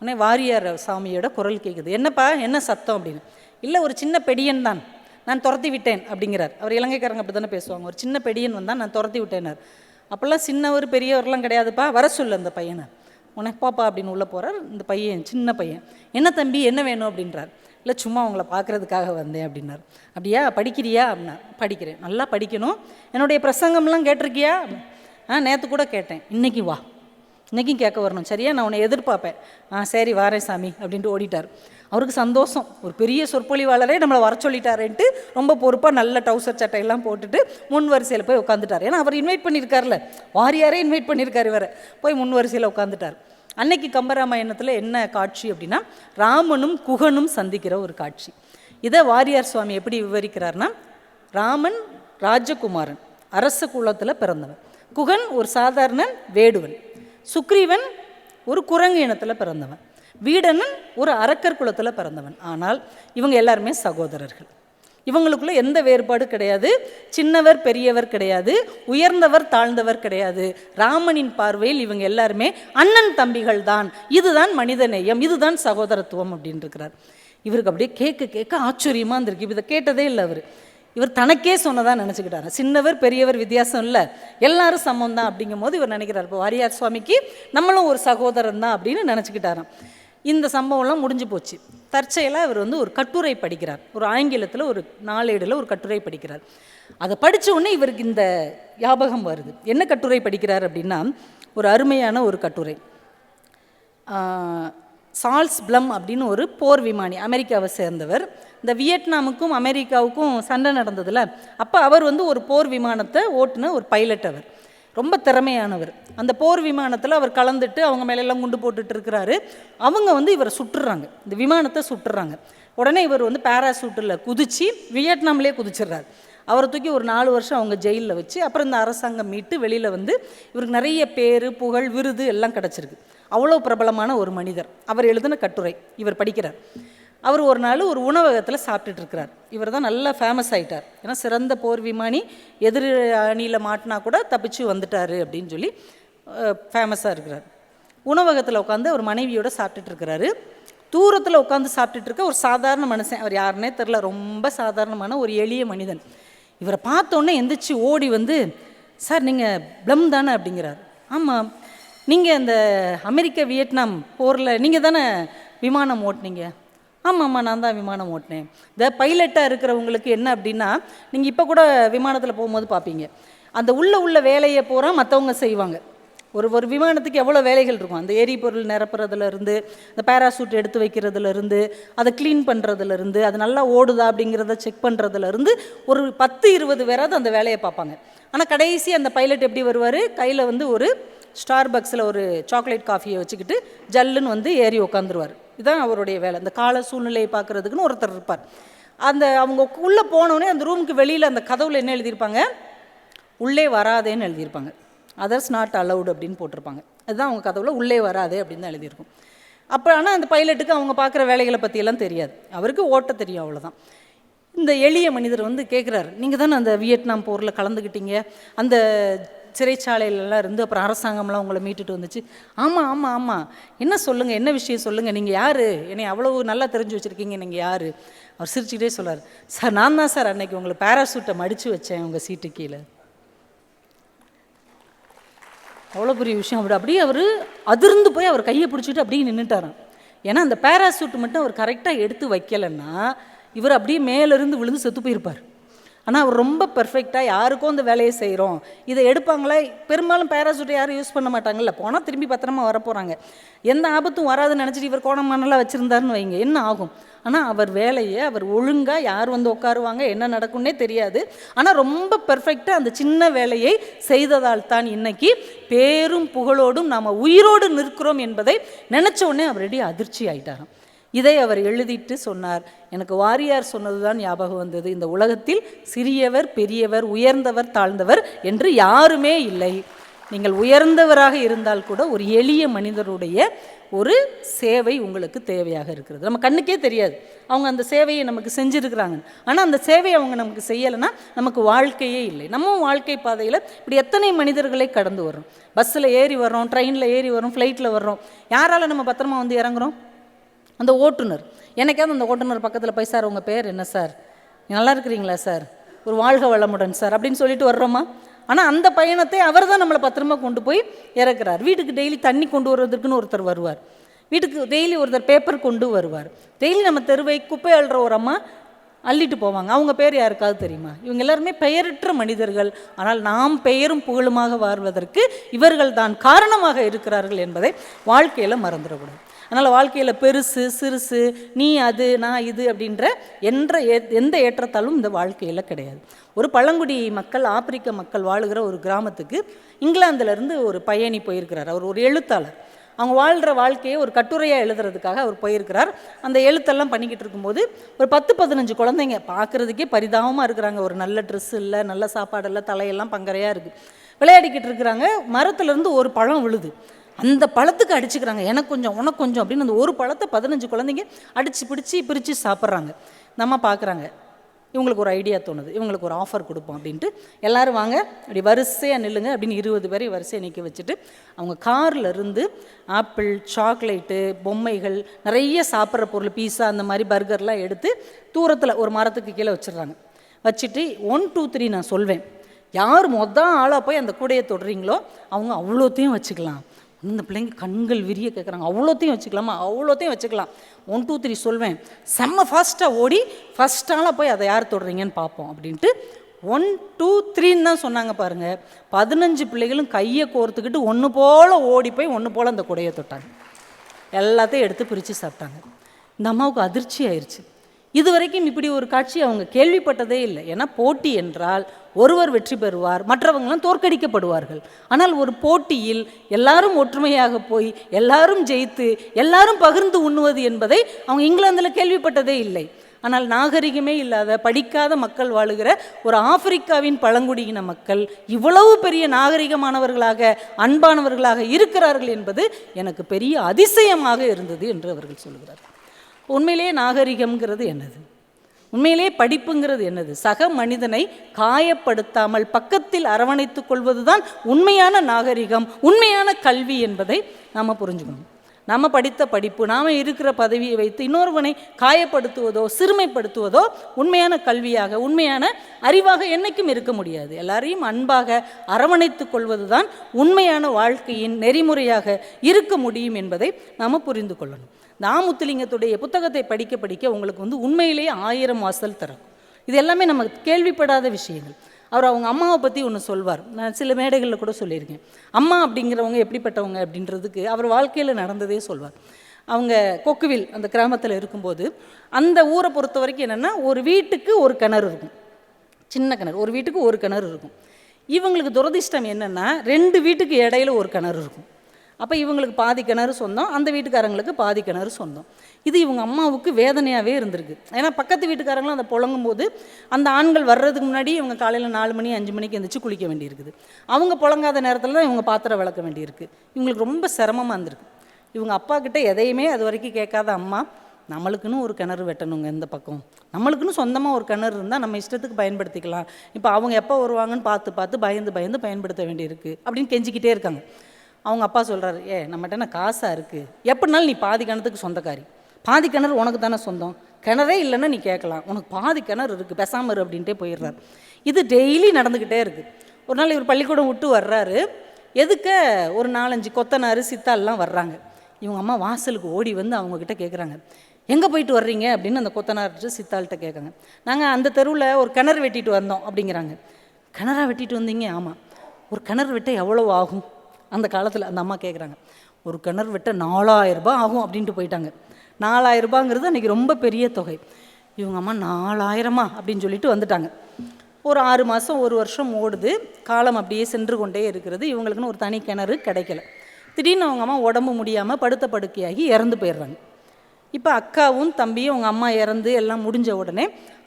உடனே வாரியார் சாமியோட குரல் கேட்குது, என்னப்பா என்ன சத்தம் அப்படின்னு. இல்லை ஒரு சின்ன பெடியன் தான், நான் துரத்தி விட்டேன் அப்படிங்கிறார். அவர் இலங்கைக்காரங்க அப்படி தானே பேசுவாங்க, ஒரு சின்ன பெடியன் வந்தால் நான் துரத்தி விட்டேனார். அப்போல்லாம் சின்னவர் பெரியவர்லாம் கிடையாதுப்பா, வர சொல்லு அந்த பையனை. உனக்கு பாப்பா அப்படின்னு உள்ளே போகிறார். இந்த பையன் சின்ன பையன், என்ன தம்பி என்ன வேணும் அப்படின்றார். இல்லை சும்மா அவங்கள பார்க்குறதுக்காக வந்தேன் அப்படின்னார். அப்படியா படிக்கிறியா அப்படின்னா, படிக்கிறேன், நல்லா படிக்கணும், என்னுடைய பிரசங்கம்லாம் கேட்டிருக்கியா? நேற்று கூட கேட்டேன், இன்றைக்கி வா, இன்றைக்கும் கேட்க வரணும், சரியா நான் உன்னை எதிர்பார்ப்பேன். சரி வாரேன் சாமி அப்படின்ட்டு ஓடிட்டார். அவருக்கு சந்தோஷம், ஒரு பெரிய சொற்பொழிவாளரே நம்மளை வர சொல்லிட்டாரேன்ட்டு ரொம்ப பொறுப்பாக நல்ல டவுசர் சட்டையெல்லாம் போட்டுட்டு முன் வரிசையில் போய் உட்காந்துட்டார். ஏன்னா அவர் இன்வைட் பண்ணியிருக்காருல, வாரியாரே இன்வைட் பண்ணியிருக்காரு இவரை, போய் முன் வரிசையில் உட்காந்துட்டார். அன்னைக்கு கம்பராமாயணத்தில் என்ன காட்சி அப்படின்னா, ராமனும் குகனும் சந்திக்கிற ஒரு காட்சி. இதை வாரியார் சுவாமி எப்படி விவரிக்கிறார்னா, ராமன் ராஜகுமாரன், அரச குலத்தில் பிறந்தவன், குகன் ஒரு சாதாரண வேடுவன், சுக்ரீவன் ஒரு குரங்கு இனத்தில் பிறந்தவன், வீடனன் ஒரு அரக்கர் குலத்தில் பிறந்தவன். ஆனால் இவங்க எல்லாருமே சகோதரர்கள். இவங்களுக்குள்ள எந்த வேறுபாடு கிடையாது. சின்னவர் பெரியவர் கிடையாது, உயர்ந்தவர் தாழ்ந்தவர் கிடையாது. ராமனின் பார்வையில் இவங்க எல்லாருமே அண்ணன் தம்பிகள் தான். இதுதான் மனிதநேயம், இதுதான் சகோதரத்துவம் அப்படின்னு இருக்கிறார். இவருக்கு அப்படியே கேட்க கேட்க ஆச்சரியமாக இருந்திருக்கு. இதை கேட்டதே இல்லை அவர். இவர் தனக்கே சொன்னதான் நினச்சிக்கிட்டாரு. சின்னவர் பெரியவர் வித்தியாசம் இல்லை, எல்லாரும் சமம் தான் அப்படிங்கும் போது இவர் நினைக்கிறார், இப்போ வாரியார் சுவாமிக்கு நம்மளும் ஒரு சகோதரன் தான் அப்படின்னு நினச்சிக்கிட்டாராம். இந்த சம்பவம்லாம் முடிஞ்சு போச்சு. தற்செயலாக இவர் ஒரு கட்டுரை படிக்கிறார். ஒரு ஆங்கிலத்தில் ஒரு நாளேடில் ஒரு கட்டுரை படிக்கிறார். அதை படித்த உடனே இவருக்கு இந்த ஞாபகம் வருது. என்ன கட்டுரை படிக்கிறார் அப்படின்னா, ஒரு அருமையான ஒரு கட்டுரை. சார்ல்ஸ் பிளம் அப்படின்னு ஒரு போர் விமானி, அமெரிக்காவை சேர்ந்தவர். இந்த வியட்நாமுக்கும் அமெரிக்காவுக்கும் சண்டை நடந்ததில்ல, அப்போ அவர் ஒரு போர் விமானத்தை ஓட்டுன ஒரு பைலட். அவர் ரொம்ப திறமையானவர். அந்த போர் விமானத்தில் அவர் கலந்துட்டு அவங்க மேலெல்லாம் குண்டு போட்டுட்டு இருக்கிறாரு. அவங்க இவரை சுட்டுறாங்க, இந்த விமானத்தை சுட்டுறாங்க. உடனே இவர் பேராசூட்டில் குதித்து வியட்நாம்லேயே குதிச்சிடுறாரு. அவரை தூக்கி ஒரு 4 வருஷம் அவங்க ஜெயிலில் வச்சு அப்புறம் இந்த அரசாங்கம் மீட்டு வெளியில் இவருக்கு நிறைய பேர் புகழ் விருது எல்லாம் கிடச்சிருக்கு. அவ்வளோ பிரபலமான ஒரு மனிதர். அவர் எழுதின கட்டுரை இவர் படிக்கிறார். அவர் ஒரு நாள் ஒரு உணவகத்தில் சாப்பிட்டுட்டு இருக்கிறார். இவர் தான் நல்லா ஃபேமஸ் ஆகிட்டார். ஏன்னா சிறந்த போர் விமானி, எதிர் அணியில் மாட்டினா கூட தப்பிச்சு வந்துட்டார் அப்படின்னு சொல்லி ஃபேமஸாக இருக்கிறார். உணவகத்தில் உட்காந்து அவர் மனைவியோடு சாப்பிட்டுட்டு இருக்கிறாரு. தூரத்தில் உட்காந்து சாப்பிட்டுட்டு இருக்க ஒரு சாதாரண மனுஷன், அவர் யாருன்னே தெரில, ரொம்ப சாதாரணமான ஒரு எளிய மனிதன். இவரை பார்த்தோன்னே எந்திரிச்சு ஓடி சார் நீங்கள் பிளம் தானே அப்படிங்கிறார். ஆமாம், நீங்கள் இந்த அமெரிக்க வியட்நாம் போரில் நீங்கள் தானே விமானம் ஓட்டினீங்க? ஆமாம்மா, நான் தான் விமானம் ஓட்டினேன். இந்த பைலட்டாக இருக்கிறவங்களுக்கு என்ன அப்படின்னா, நீங்கள் இப்போ கூட விமானத்தில் போகும்போது பார்ப்பீங்க, அந்த உள்ள வேலையை பூரா மற்றவங்க செய்வாங்க. ஒரு விமானத்துக்கு எவ்வளோ வேலைகள் இருக்கும். அந்த எரிபொருள் நிரப்புறதுலேருந்து, இந்த பேராசூட் எடுத்து வைக்கிறதுலேருந்து, அதை க்ளீன் பண்ணுறதுலேருந்து, அது நல்லா ஓடுதா அப்படிங்கிறத செக் பண்ணுறதுலேருந்து ஒரு 10-20 பேராவது அந்த வேலையை பார்ப்பாங்க. ஆனால் கடைசி அந்த பைலட் எப்படி வருவார், கையில் ஒரு ஸ்டார்பக்ஸில் ஒரு சாக்லேட் காஃபியை வச்சுக்கிட்டு ஜல்லுன்னு ஏறி உட்காந்துருவார். இதுதான் அவருடைய வேலை. அந்த கால சூழ்நிலையை பார்க்குறதுக்குன்னு ஒருத்தர் இருப்பார். அவங்க உள்ளே போனோடனே அந்த ரூமுக்கு வெளியில் அந்த கதவுல என்ன எழுதியிருப்பாங்க, உள்ளே வராதேன்னு எழுதியிருப்பாங்க. அதர்ஸ் நாட் அலவுட் அப்படின்னு போட்டிருப்பாங்க. அதுதான் அவங்க கதவுல உள்ளே வராதே அப்படின்னு தான் எழுதியிருக்கும். அப்போ ஆனால் அந்த பைலட்டுக்கு அவங்க பார்க்குற வேலைகளை பற்றியெல்லாம் தெரியாது, அவருக்கு ஓட்ட தெரியும், அவ்வளோதான். இந்த எளிய மனிதர் கேட்குறாரு, நீங்கள் தானே அந்த வியட்நாம் போரில் கலந்துக்கிட்டீங்க, அந்த சிறைச்சாலையிலலாம் இருந்து அப்புறம் அரசாங்கம்லாம் உங்களை மீட்டுட்டு வந்துச்சு? ஆமாம் ஆமாம் ஆமாம், என்ன சொல்லுங்கள், என்ன விஷயம் சொல்லுங்கள், நீங்கள் யார், என்னை அவ்வளோ நல்லா தெரிஞ்சு வச்சுருக்கீங்க, நீங்கள் யார்? அவர் சிரிச்சுக்கிட்டே சொல்கிறார், சார் நான் தான் சார் அன்னைக்கு உங்களை பேராசூட்டை மடித்து வச்சேன் உங்கள் சீட்டு கீழே. அவ்வளோ பெரிய விஷயம். அப்படியே அவர் அதிர்ந்து போய் அவர் கையை பிடிச்சிட்டு அப்படியே நின்றுட்டாராம். ஏன்னா அந்த பேராசூட் மட்டும் அவர் கரெக்டாக எடுத்து வைக்கலைன்னா இவர் அப்படியே மேலேருந்து விழுந்து செத்து போயிருப்பார். ஆனால் அவர் ரொம்ப பெர்ஃபெக்டாக யாருக்கும் அந்த வேலையை செய்கிறோம், இதை எடுப்பாங்களா, பெரும்பாலும் பேராசூட்டை யாரும் யூஸ் பண்ண மாட்டாங்கல்ல, போனால் திரும்பி பத்திரமா வரப்போகிறாங்க, எந்த ஆபத்தும் வராதுன்னு நினச்சிட்டு இவர் கோணமானலாம் வச்சுருந்தாருன்னு வைங்க, என்ன ஆகும்? ஆனால் அவர் வேலையை அவர் ஒழுங்காக, யார் உட்காருவாங்க, என்ன நடக்கும்னே தெரியாது, ஆனால் ரொம்ப பெர்ஃபெக்டாக அந்த சின்ன வேலையை செய்ததால் தான் இன்னைக்கு பேரும் புகழோடும் நாம் உயிரோடு நிற்கிறோம் என்பதை நினச்ச உடனே அவர் ரெடி அதிர்ச்சி ஆயிட்டாராம். இதை அவர் எழுதிட்டு சொன்னார், எனக்கு வாரியார் சொன்னது தான் ஞாபகம் வந்தது, இந்த உலகத்தில் சிறியவர் பெரியவர் உயர்ந்தவர் தாழ்ந்தவர் என்று யாருமே இல்லை. நீங்கள் உயர்ந்தவராக இருந்தால் கூட ஒரு எளிய மனிதருடைய ஒரு சேவை உங்களுக்கு தேவையாக இருக்கிறது. நம்ம கண்ணுக்கே தெரியாது அவங்க அந்த சேவையை நமக்கு செஞ்சுருக்கிறாங்க, ஆனால் அந்த சேவையை அவங்க நமக்கு செய்யலைன்னா நமக்கு வாழ்க்கையே இல்லை. நம்ம வாழ்க்கை பாதையில் இப்படி எத்தனை மனிதர்களை கடந்து வர்றோம், பஸ்ஸில் ஏறி வர்றோம், ட்ரெயினில் ஏறி வர்றோம், ஃப்ளைட்டில் வர்றோம், யாரால் நம்ம பத்திரமா இறங்குறோம்? அந்த ஓட்டுநர். எனக்காவது அந்த ஓட்டுநர் பக்கத்தில் போய், சார் உங்கள் பேர் என்ன சார், நல்லா இருக்கிறீங்களா சார், ஒரு வாழ்க வளமுடன் சார் அப்படின்னு சொல்லிட்டு வர்றோமா? ஆனால் அந்த பயணத்தை அவர் தான் நம்மளை பத்திரமா கொண்டு போய் இறக்குறார். வீட்டுக்கு டெய்லி தண்ணி கொண்டு வருவதற்குன்னு ஒருத்தர் வருவார், வீட்டுக்கு டெய்லி ஒருத்தர் பேப்பர் கொண்டு வருவார், டெய்லி நம்ம தெருவை குப்பை அள்ளுற ஒரு அம்மா அள்ளிட்டு போவாங்க. அவங்க பேர் யாருக்காவது தெரியுமா? இவங்க எல்லாருமே பெயரற்ற மனிதர்கள், ஆனால் நாம் பெயரும் புகழுமாக வாழ்வதற்கு இவர்கள் தான் காரணமாக இருக்கிறார்கள் என்பதை வாழ்க்கையில் மறந்துடக்கூடாது. அதனால் வாழ்க்கையில் பெருசு சிறுசு, நீ அது நான் இது அப்படின்ற எந்த ஏற்றத்தாலும் இந்த வாழ்க்கையில் கிடையாது. ஒரு பழங்குடி மக்கள், ஆப்பிரிக்க மக்கள் வாழுகிற ஒரு கிராமத்துக்கு இங்கிலாந்துலேருந்து ஒரு பயணி போயிருக்கிறார். அவர் ஒரு எழுத்தாளர். அவங்க வாழ்கிற வாழ்க்கையை ஒரு கட்டுரையாக எழுதுறதுக்காக அவர் போயிருக்கிறார். அந்த எழுத்தெல்லாம் பண்ணிக்கிட்டு இருக்கும்போது ஒரு 10-15 குழந்தைங்க பார்க்குறதுக்கே பரிதாபமாக இருக்கிறாங்க. ஒரு நல்ல ட்ரெஸ் இல்லை, நல்ல சாப்பாடு இல்லை, தலையெல்லாம் பங்கரையாக இருக்குது, விளையாடிக்கிட்டு இருக்கிறாங்க. மரத்துலேருந்து ஒரு பழம் விழுது, அந்த பழத்துக்கு அடிச்சுக்கிறாங்க, எனக்கு கொஞ்சம் உனக்கு கொஞ்சம் அப்படின்னு. அந்த ஒரு பழத்தை 15 குழந்தைங்க அடித்து பிடிச்சி பிரித்து சாப்பிட்றாங்க. நம்ம பார்க்குறாங்க, இவங்களுக்கு ஒரு ஐடியா தோணுது, இவங்களுக்கு ஒரு ஆஃபர் கொடுப்போம் அப்படின்ட்டு எல்லோரும் வாங்க அப்படி வரிசையாக நில்லுங்க அப்படின்னு 20 பேரை வரிசையாக நிற்க வச்சுட்டு அவங்க காரில் இருந்து ஆப்பிள், சாக்லேட்டு, பொம்மைகள், நிறைய சாப்பிட்ற பொருள், பீஸா, அந்த மாதிரி பர்கர்லாம் எடுத்து தூரத்தில் ஒரு மரத்துக்கு கீழே வச்சிடுறாங்க. வச்சுட்டு 1 2 3 நான் சொல்வேன், யார் ஆளாக போய் அந்த கூடையை தொடுறீங்களோ அவங்க அவ்வளோத்தையும் வச்சுக்கலாம். இந்த பிள்ளைங்க கண்கள் விரிய கேட்குறாங்க, அவ்வளோத்தையும் வச்சுக்கலாமா? அவ்வளோத்தையும் வச்சுக்கலாம். 1 2 3 சொல்வேன், செம்ம ஃபாஸ்ட்டாக ஓடி ஃபஸ்ட்டாலாம் போய் அதை யார் தொடுறீங்கன்னு பார்ப்போம் அப்படின்ட்டு 1 2 3 தான் சொன்னாங்க பாருங்கள். 15 பிள்ளைகளும் கையை கோர்த்துக்கிட்டு ஒன்று போல் ஓடி போய் ஒன்று போல் அந்த கூடையை தொட்டாங்க. எல்லாத்தையும் எடுத்து பிரித்து சாப்பிட்டாங்க. இந்த அம்மாவுக்கு அதிர்ச்சி ஆயிடுச்சு. இது வரைக்கும் இப்படி ஒரு காட்சி அவங்க கேள்விப்பட்டதே இல்லை. ஏன்னா போட்டி என்றால் ஒருவர் வெற்றி பெறுவார், மற்றவங்களும் தோற்கடிக்கப்படுவார்கள். ஆனால் ஒரு போட்டியில் எல்லாரும் ஒற்றுமையாக போய் எல்லாரும் ஜெயித்து எல்லாரும் பகிர்ந்து உண்ணுவது என்பதை அவங்க இங்கிலாந்தில் கேள்விப்பட்டதே இல்லை. ஆனால் நாகரிகமே இல்லாத படிக்காத மக்கள் வாழுகிற ஒரு ஆப்பிரிக்காவின் பழங்குடியின மக்கள் இவ்வளவு பெரிய நாகரிகமானவர்களாக, அன்பானவர்களாக இருக்கிறார்கள் என்பது எனக்கு பெரிய அதிசயமாக இருந்தது என்று அவர்கள் சொல்கிறார்கள். உண்மையிலேயே நாகரிகம்ங்கிறது என்னது? உண்மையிலேயே படிப்புங்கிறது என்னது? சக மனிதனை காயப்படுத்தாமல் பக்கத்தில் அரவணைத்துக் கொள்வது தான் உண்மையான நாகரிகம், உண்மையான கல்வி என்பதை நாம் புரிஞ்சுக்கணும். நாம் படித்த படிப்பு, நாம் இருக்கிற பதவியை வைத்து இன்னொருவனை காயப்படுத்துவதோ சிறுமைப்படுத்துவதோ உண்மையான கல்வியாக, உண்மையான அறிவாக என்னைக்கும் இருக்க முடியாது. எல்லாரையும் அன்பாக அரவணைத்து கொள்வது தான் உண்மையான வாழ்க்கையின் நெறிமுறையாக இருக்க முடியும் என்பதை நாம் புரிந்து கொள்ளணும். நாமுத்துலிங்கத்துடைய புத்தகத்தை படிக்க படிக்க உங்களுக்கு உண்மையிலேயே 1000 வாசல் தரும். இது எல்லாமே நம்ம கேள்விப்படாத விஷயங்கள். அவர் அவங்க அம்மாவை பற்றி ஒன்று சொல்வார். நான் சில மேடைகளில் கூட சொல்லியிருக்கேன். அம்மா அப்படிங்கிறவங்க எப்படிப்பட்டவங்க அப்படின்றதுக்கு அவர் வாழ்க்கையில் நடந்ததே சொல்வார். அவங்க கொக்குவில் அந்த கிராமத்தில் இருக்கும்போது அந்த ஊரை பொறுத்த வரைக்கும் என்னென்னா, ஒரு வீட்டுக்கு ஒரு கிணறு இருக்கும், சின்ன கிணறு, ஒரு வீட்டுக்கு ஒரு கிணறு இருக்கும். இவங்களுக்கு துரதிர்ஷ்டம் என்னென்னா 2 வீட்டுக்கு இடையில ஒரு கிணறு இருக்கும். அப்போ இவங்களுக்கு பாதி கிணறு சொந்தம், அந்த வீட்டுக்காரங்களுக்கு பாதி கிணறு சொந்தம். இது இவங்க அம்மாவுக்கு வேதனையாகவே இருந்திருக்கு. ஏன்னா பக்கத்து வீட்டுக்காரங்களும் அதை புழங்கும் போது அந்த ஆண்கள் வர்றதுக்கு முன்னாடி இவங்க காலையில் 4 மணி 5 மணிக்கு எழுந்திரிச்சு குளிக்க வேண்டியிருக்குது. அவங்க புழங்காத நேரத்தில் தான் இவங்க பாத்திரம் விளக்க வேண்டியிருக்கு. இவங்களுக்கு ரொம்ப சிரமமாக இருந்திருக்கு. இவங்க அப்பா கிட்ட எதையுமே அது வரைக்கும் கேட்காத அம்மா, நம்மளுக்குன்னு ஒரு கிணறு வெட்டணுங்க, இந்த பக்கம் நம்மளுக்குன்னு சொந்தமாக ஒரு கிணறு இருந்தால் நம்ம இஷ்டத்துக்கு பயன்படுத்திக்கலாம். இப்போ அவங்க எப்போ வருவாங்கன்னு பார்த்து பார்த்து பயந்து பயந்து பயன்படுத்த வேண்டியிருக்கு அப்படின்னு கெஞ்சிக்கிட்டே இருக்காங்க. அவங்க அப்பா சொல்கிறாரு, நம்மகிட்ட என்ன காசாக இருக்குது, எப்படினாலும் நீ பாதி கிணத்துக்கு சொந்தக்காரி, பாதி கிணறு உனக்கு தானே சொந்தம், கிணறே இல்லைன்னா நீ கேட்கலாம், உனக்கு பாதி கிணறு இருக்குது, பேசாமரு அப்படின்ட்டே போயிடுறாரு. இது டெய்லி நடந்துக்கிட்டே இருக்குது. ஒரு நாள் இவர் பள்ளிக்கூடம் விட்டு வர்றாரு. எதுக்க ஒரு 4-5 கொத்தனார் சித்தால்லாம் வர்றாங்க. இவங்க அம்மா வாசலுக்கு ஓடி வந்து அவங்கக்கிட்ட கேட்குறாங்க, எங்கே போயிட்டு வர்றீங்க அப்படின்னு அந்த கொத்தனார்கிட்ட சித்தாள்கிட்ட கேட்காங்க. நாங்கள் அந்த தெருவில் ஒரு கிணறு வெட்டிட்டு வந்தோம் அப்படிங்கிறாங்க. கிணறா வெட்டிட்டு வந்தீங்க? ஆமாம். ஒரு கிணறு வெட்ட எவ்வளோ ஆகும் அந்த காலத்தில்? அந்த அம்மா கேட்குறாங்க. ஒரு கிணறு வெட்ட 4000 ரூபாய் ஆகும் அப்படின்ட்டு போயிட்டாங்க. 4000 ரூபாங்கிறது அன்றைக்கி ரொம்ப பெரிய தொகை. இவங்க அம்மா 4000மா அப்படின்னு சொல்லிட்டு வந்துட்டாங்க. ஒரு 6 மாதம் 1 வருஷம் ஓடுது. காலம் அப்படியே சென்று கொண்டே இருக்கிறது. இவங்களுக்குன்னு ஒரு தனி கிணறு கிடைக்கல. திடீர்னு அவங்க அம்மா உடம்பு முடியாமல் படுத்த படுக்கையாகி இறந்து போயிடுறாங்க. இப்போ அக்காவும் தம்பியும் அவங்க அம்மா இறந்து எல்லாம் முடிஞ்ச உடனே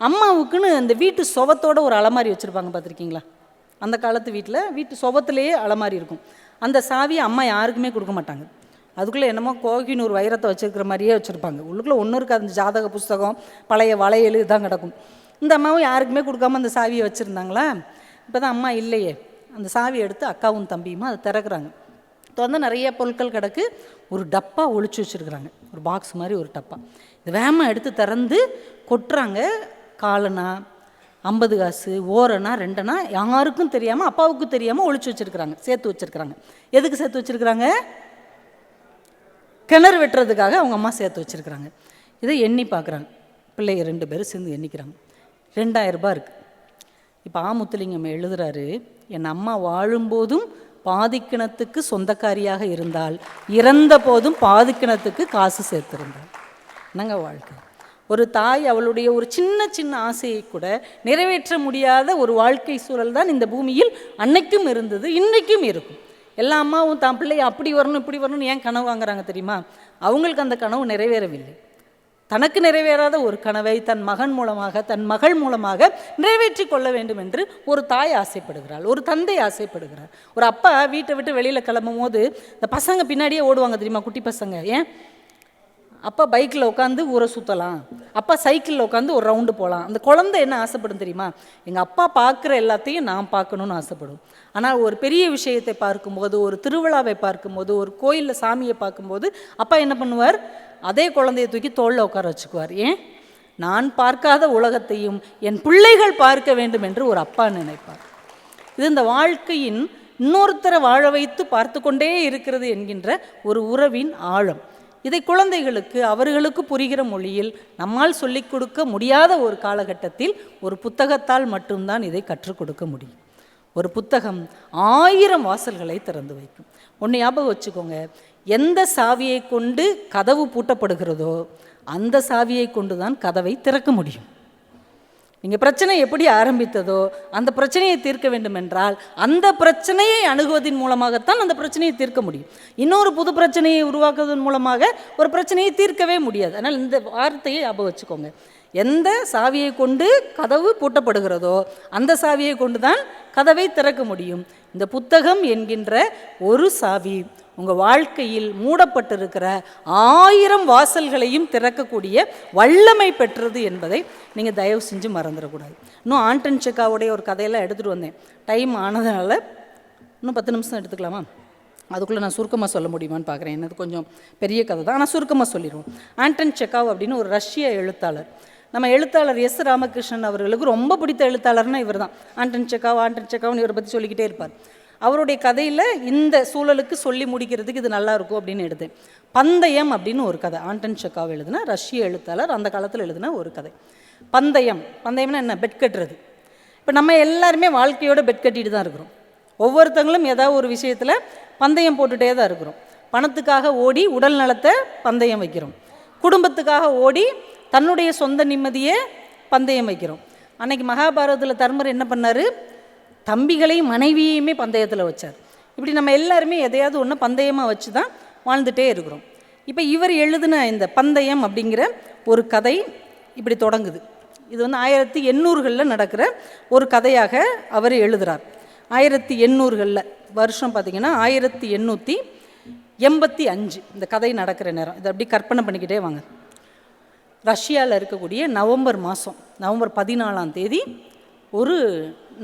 அம்மாவுக்குன்னு அந்த வீட்டு சுவத்தோட ஒரு அலமாரி வச்சுருப்பாங்க, பார்த்துருக்கீங்களா? அந்த காலத்து வீட்டு சுவத்துலேயே அலமாரி இருக்கும். அந்த சாவியை அம்மா யாருக்குமே கொடுக்க மாட்டாங்க. அதுக்குள்ளே என்னமோ கோகினூர் வைரத்தை வச்சுருக்கிற மாதிரியே வச்சுருப்பாங்க. உள்ளுக்குள்ளே ஒன்றும் இருக்காது, அந்த ஜாதக புஸ்தகம், பழைய வளையல் தான் கிடக்கும். இந்த அம்மாவும் யாருக்குமே கொடுக்காம அந்த சாவியை வச்சுருந்தாங்களா. இப்போ தான் அம்மா இல்லையே, அந்த சாவியை எடுத்து அக்காவும் தம்பியுமா அதை திறக்கிறாங்க. திறந்து நிறைய பொருட்கள் கிடக்கு. ஒரு டப்பா ஒழிச்சு வச்சுருக்குறாங்க, ஒரு பாக்ஸ் மாதிரி ஒரு டப்பா. இது வேகமாக எடுத்து திறந்து கொட்டுறாங்க. காலனா, 50 காசு, ஓரணா, 2 அணா, யாருக்கும் தெரியாமல், அப்பாவுக்கும் தெரியாமல் ஒழிச்சு வச்சுருக்குறாங்க, சேர்த்து வச்சுருக்குறாங்க. எதுக்கு சேர்த்து வச்சுருக்குறாங்க? கிணறு வெட்டுறதுக்காக அவங்க அம்மா சேர்த்து வச்சுருக்குறாங்க. இதை எண்ணி பார்க்குறாங்க. பிள்ளைங்க 2 பேரும் சேர்ந்து எண்ணிக்கிறாங்க. 2000 ரூபாய் இருக்குது. இப்போ முத்துலிங்கம் எழுதுகிறாரு, என் அம்மா வாழும்போதும் பாதிக்கிணத்துக்கு சொந்தக்காரியாக இருந்தால், இறந்த போதும் பாதிக்கிணத்துக்கு காசு சேர்த்துருந்தாள். என்னங்க வாழ்க்கை! ஒரு தாய் அவளுடைய ஒரு சின்ன சின்ன ஆசையை கூட நிறைவேற்ற முடியாத ஒரு வாழ்க்கை சூழல் தான் இந்த பூமியில் அன்னைக்கும் இருந்தது, இன்றைக்கும் இருக்கும். எல்லா அம்மாவும் தான் பிள்ளை அப்படி வரணும் இப்படி வரணும்னு ஏன் கனவு வாங்குறாங்க தெரியுமா? அவங்களுக்கு அந்த கனவு நிறைவேறவில்லை. தனக்கு நிறைவேறாத ஒரு கனவை தன் மகன் மூலமாக, தன் மகள் மூலமாக நிறைவேற்றி கொள்ள வேண்டும் என்று ஒரு தாய் ஆசைப்படுகிறாள், ஒரு தந்தை ஆசைப்படுகிறார். ஒரு அப்பா வீட்டை விட்டு வெளியில் கிளம்பும் போது இந்த பசங்க பின்னாடியே ஓடுவாங்க தெரியுமா, குட்டி பசங்க. ஏன்? அப்பா பைக்கில் உட்காந்து ஊரை சுற்றலாம், அப்பா சைக்கிளில் உட்காந்து ஒரு ரவுண்டு போகலாம். அந்த குழந்தை என்ன ஆசைப்படும் தெரியுமா? எங்கள் அப்பா பார்க்குற எல்லாத்தையும் நான் பார்க்கணுன்னு ஆசைப்படும். ஆனால் ஒரு பெரிய விஷயத்தை பார்க்கும்போது, ஒரு திருவிழாவை பார்க்கும்போது, ஒரு கோயிலில் சாமியை பார்க்கும்போது அப்பா என்ன பண்ணுவார்? அதே குழந்தையை தூக்கி தோளில் உட்கார வச்சுக்குவார். ஏன்? நான் பார்க்காத உலகத்தையும் என் பிள்ளைகள் பார்க்க வேண்டும் என்று ஒரு அப்பா நினைப்பார். இது இந்த வாழ்க்கையின் இன்னொருத்தரை வாழ வைத்து பார்த்து கொண்டே இருக்கிறது என்கின்ற ஒரு உறவின் ஆழம். இதை குழந்தைகளுக்கு அவர்களுக்கு புரிகிற மொழியில் நம்மால் சொல்லிக் கொடுக்க முடியாத ஒரு காலகட்டத்தில் ஒரு புத்தகத்தால் மட்டும்தான் இதை கற்றுக் கொடுக்க முடியும். ஒரு புத்தகம் 1000 வாசல்களை திறந்து வைக்கும். ஒன்று ஞாபகம் வச்சுக்கோங்க, எந்த சாவியை கொண்டு கதவு பூட்டப்படுகிறதோ அந்த சாவியை கொண்டு தான் கதவை திறக்க முடியும். நீங்கள் பிரச்சனை எப்படி ஆரம்பித்ததோ அந்த பிரச்சனையை தீர்க்க வேண்டும் என்றால் அந்த பிரச்சனையை அணுகுவதன் மூலமாகத்தான் அந்த பிரச்சனையை தீர்க்க முடியும். இன்னொரு புது பிரச்சனையை உருவாக்குவதன் மூலமாக ஒரு பிரச்சனையை தீர்க்கவே முடியாது. அதனால் இந்த வார்த்தையை ஞாபகம் வச்சுக்கோங்க, எந்த சாவியை கொண்டு கதவு பூட்டப்படுகிறதோ அந்த சாவியை கொண்டு தான் கதவை திறக்க முடியும். இந்த புத்தகம் என்கின்ற ஒரு சாவி உங்கள் வாழ்க்கையில் மூடப்பட்டிருக்கிற 1000 வாசல்களையும் திறக்கக்கூடிய வல்லமை பெற்றது என்பதை நீங்கள் தயவு செஞ்சு மறந்துடக்கூடாது. இன்னும் ஆண்டன் செக்காவுடைய ஒரு கதையெல்லாம் எடுத்துகிட்டு வந்தேன். டைம் ஆனதுனால இன்னும் 10 நிமிஷம் எடுத்துக்கலாமா? அதுக்குள்ளே நான் சுருக்கமாக சொல்ல முடியுமான்னு பார்க்குறேன். என்னது கொஞ்சம் பெரிய கதை தான், ஆனால் சுருக்கமாக சொல்லிடுவோம். ஆண்டன் செக்காவ் அப்படின்னு ஒரு ரஷ்ய எழுத்தாளர். நம்ம எழுத்தாளர் எஸ் ராமகிருஷ்ணன் அவர்களுக்கு ரொம்ப பிடித்த எழுத்தாளர்னா இவர் தான். ஆண்டன் செக்காவ்னு இவரை பற்றி சொல்லிக்கிட்டே இருப்பார். அவருடைய கதையில் இந்த சூழலுக்கு சொல்லி முடிக்கிறதுக்கு இது நல்லா இருக்கும் அப்படின்னு எடுத்தேன். பந்தயம் அப்படின்னு ஒரு கதை. ஆண்டன் செக்காவ் எழுதுனா, ரஷ்ய எழுத்தாளர், அந்த காலத்தில் எழுதுனா ஒரு கதை. பந்தயம்னா என்ன? பெட் கட்டுறது. இப்போ நம்ம எல்லாருமே வாழ்க்கையோட பெட் கட்டிட்டு தான் இருக்கிறோம். ஒவ்வொருத்தங்களும் ஏதாவது ஒரு விஷயத்தில் பந்தயம் போட்டுகிட்டே தான் இருக்கிறோம். பணத்துக்காக ஓடி உடல் நலத்தை பந்தயம் வைக்கிறோம். குடும்பத்துக்காக ஓடி தன்னுடைய சொந்த நிம்மதியை பந்தயம் வைக்கிறோம். அன்னைக்கு மகாபாரதத்தில் தர்மர் என்ன பண்ணார்? தம்பிகளையும் மனைவியையுமே பந்தயத்தில் வச்சார். இப்படி நம்ம எல்லாருமே எதையாவது ஒன்று பந்தயமாக வச்சு தான் வாழ்ந்துகிட்டே இருக்கிறோம். இப்போ இவர் எழுதின இந்த பந்தயம் அப்படிங்கிற ஒரு கதை இப்படி தொடங்குது. இது 1800களில் நடக்கிற ஒரு கதையாக அவர் எழுதுகிறார். 1800களில் வருஷம் பார்த்திங்கன்னா 1885 இந்த கதை நடக்கிற நேரம். இதை அப்படி கற்பனை பண்ணிக்கிட்டே வாங்க. ரஷ்யாவில் இருக்கக்கூடிய நவம்பர் மாதம், நவம்பர் 14ஆம் தேதி ஒரு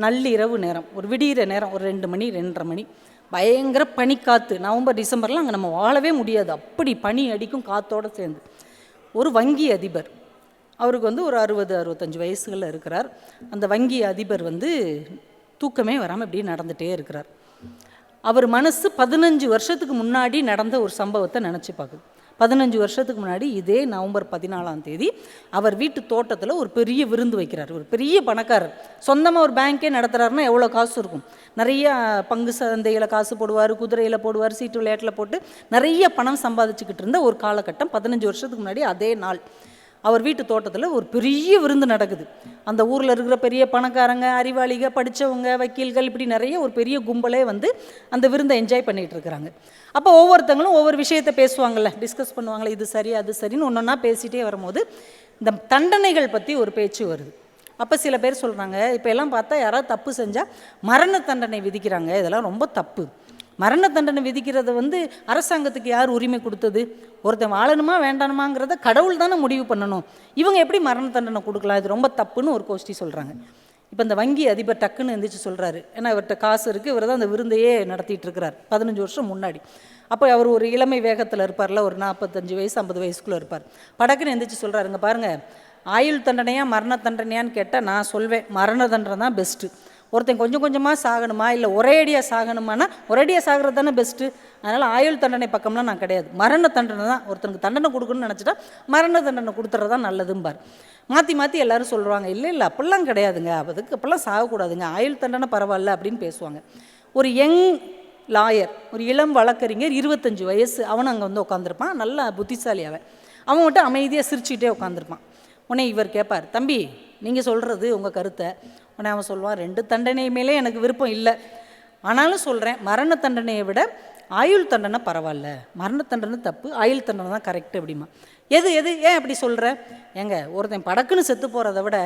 நள்ளிரவு நேரம், ஒரு விடிகிற நேரம், ஒரு 2 மணி 2:30 மணி. பயங்கர பனிக்காற்று. நவம்பர் டிசம்பர்லாம் அங்கே நம்ம வாழவே முடியாது, அப்படி பனி அடிக்கும் காற்றோடு சேர்ந்து. ஒரு வங்கி அதிபர், அவருக்கு ஒரு 60-65 வயசுகளில் இருக்கிறார். அந்த வங்கி அதிபர் தூக்கமே வராமல் இப்படி நடந்துகிட்டே இருக்கிறார். அவர் மனசு 15 வருஷத்துக்கு முன்னாடி நடந்த ஒரு சம்பவத்தை நினச்சி பார்க்குது. 15 வருஷத்துக்கு முன்னாடி இதே நவம்பர் 14ஆம் தேதி அவர் வீட்டு தோட்டத்தில் ஒரு பெரிய விருந்து வைக்கிறார். ஒரு பெரிய பணக்காரர், சொந்தமாக ஒரு பேங்க்கே நடத்துகிறாருன்னா எவ்வளோ காசு இருக்கும்? நிறைய பங்கு சந்தையில் காசு போடுவார், குதிரையில் போடுவார், சீட்டு விளையாட்டில் போட்டு நிறைய பணம் சம்பாதிச்சுக்கிட்டு இருந்த ஒரு காலகட்டம். 15 வருஷத்துக்கு முன்னாடி அதே நாள் அவர் வீட்டு தோட்டத்தில் ஒரு பெரிய விருந்து நடக்குது. அந்த ஊரில் இருக்கிற பெரிய பணக்காரங்க, அறிவாளிக, படித்தவங்க, வக்கீல்கள், இப்படி நிறைய ஒரு பெரிய கும்பலே அந்த விருந்தை என்ஜாய் பண்ணிகிட்டு இருக்கிறாங்க. அப்போ ஒவ்வொருத்தங்களும் ஒவ்வொரு விஷயத்தை பேசுவாங்கள்ல, டிஸ்கஸ் பண்ணுவாங்களே, இது சரி அது சரின்னு ஒன்றா பேசிகிட்டே வரும்போது இந்த தண்டனைகள் பற்றி ஒரு பேச்சு வருது. அப்போ சில பேர் சொல்கிறாங்க, இப்போ எல்லாம் பார்த்தா யாராவது தப்பு செஞ்சால் மரண தண்டனை விதிக்கிறாங்க, இதெல்லாம் ரொம்ப தப்பு. மரண தண்டனை விதிக்கிறது அரசாங்கத்துக்கு யார் உரிமை கொடுத்தது? ஒருத்தன் வாழணுமா வேண்டானுமாங்கிறத கடவுள் தானே முடிவு பண்ணணும். இவங்க எப்படி மரண தண்டனை கொடுக்கலாம்? இது ரொம்ப தப்புன்னு ஒரு கோஷ்டி சொல்கிறாங்க. இப்போ இந்த வங்கி அதிபர் டக்குன்னு எந்திரிச்சு சொல்கிறாரு, ஏன்னா இவர்கிட்ட காசு இருக்குது, இவர் தான் அந்த விருந்தையே நடத்திட்டு இருக்கிறார் 15 வருஷம் முன்னாடி. அப்போ அவர் ஒரு இளமை வேகத்தில் இருப்பார்ல, ஒரு 45 வயசு 50 வயசுக்குள்ளே இருப்பார். படக்குன்னு எந்திரிச்சு சொல்கிறாருங்க, பாருங்கள், ஆயுள் தண்டனையா மரண தண்டனையான்னு கேட்டால் நான் சொல்வேன் மரண தண்டனை தான் பெஸ்ட்டு. ஒருத்தன் கொஞ்சம் கொஞ்சமாக சாகணுமா இல்லை ஒரேடியாக சாகணுமானா ஒரேடியாக சாகிறது தானே பெஸ்ட்டு. அதனால் ஆயுள் தண்டனை பக்கம்லாம் நான் கிடையாது, மரண தண்டனை தான். ஒருத்தனுக்கு தண்டனை கொடுக்கணும்னு நினச்சிட்டா மரண தண்டனை கொடுத்துறது தான் நல்லதும்பார். மாற்றி மாற்றி எல்லோரும் சொல்லுவாங்க, இல்லை அப்படிலாம் கிடையாதுங்க, அதுக்கு அப்போல்லாம் சாகக்கூடாதுங்க, ஆயுள் தண்டனை பரவாயில்ல அப்படின்னு பேசுவாங்க. ஒரு யங் லாயர், ஒரு இளம் வழக்கறிஞர், 25 வயசு, அவனும் அங்கே உட்காந்துருப்பான், நல்லா புத்திசாலி. அவன் மட்டும் அமைதியாக சிரிச்சுக்கிட்டே உட்காந்துருப்பான். உடனே இவர் கேட்பார், தம்பி நீங்கள் சொல்கிறது உங்கள் கருத்தை. உடனே அவன் சொல்லுவான், 2 தண்டனை மேலே எனக்கு விருப்பம் இல்லை, ஆனாலும் சொல்கிறேன், மரண தண்டனையை விட ஆயுள் தண்டனை பரவாயில்ல, மரண தண்டனை தப்பு, ஆயுள் தண்டனை தான் கரெக்டு அப்படிமா. எது ஏன் அப்படி சொல்கிற? ஏங்க, ஒருத்தன் படக்குன்னு செத்து போகிறத விட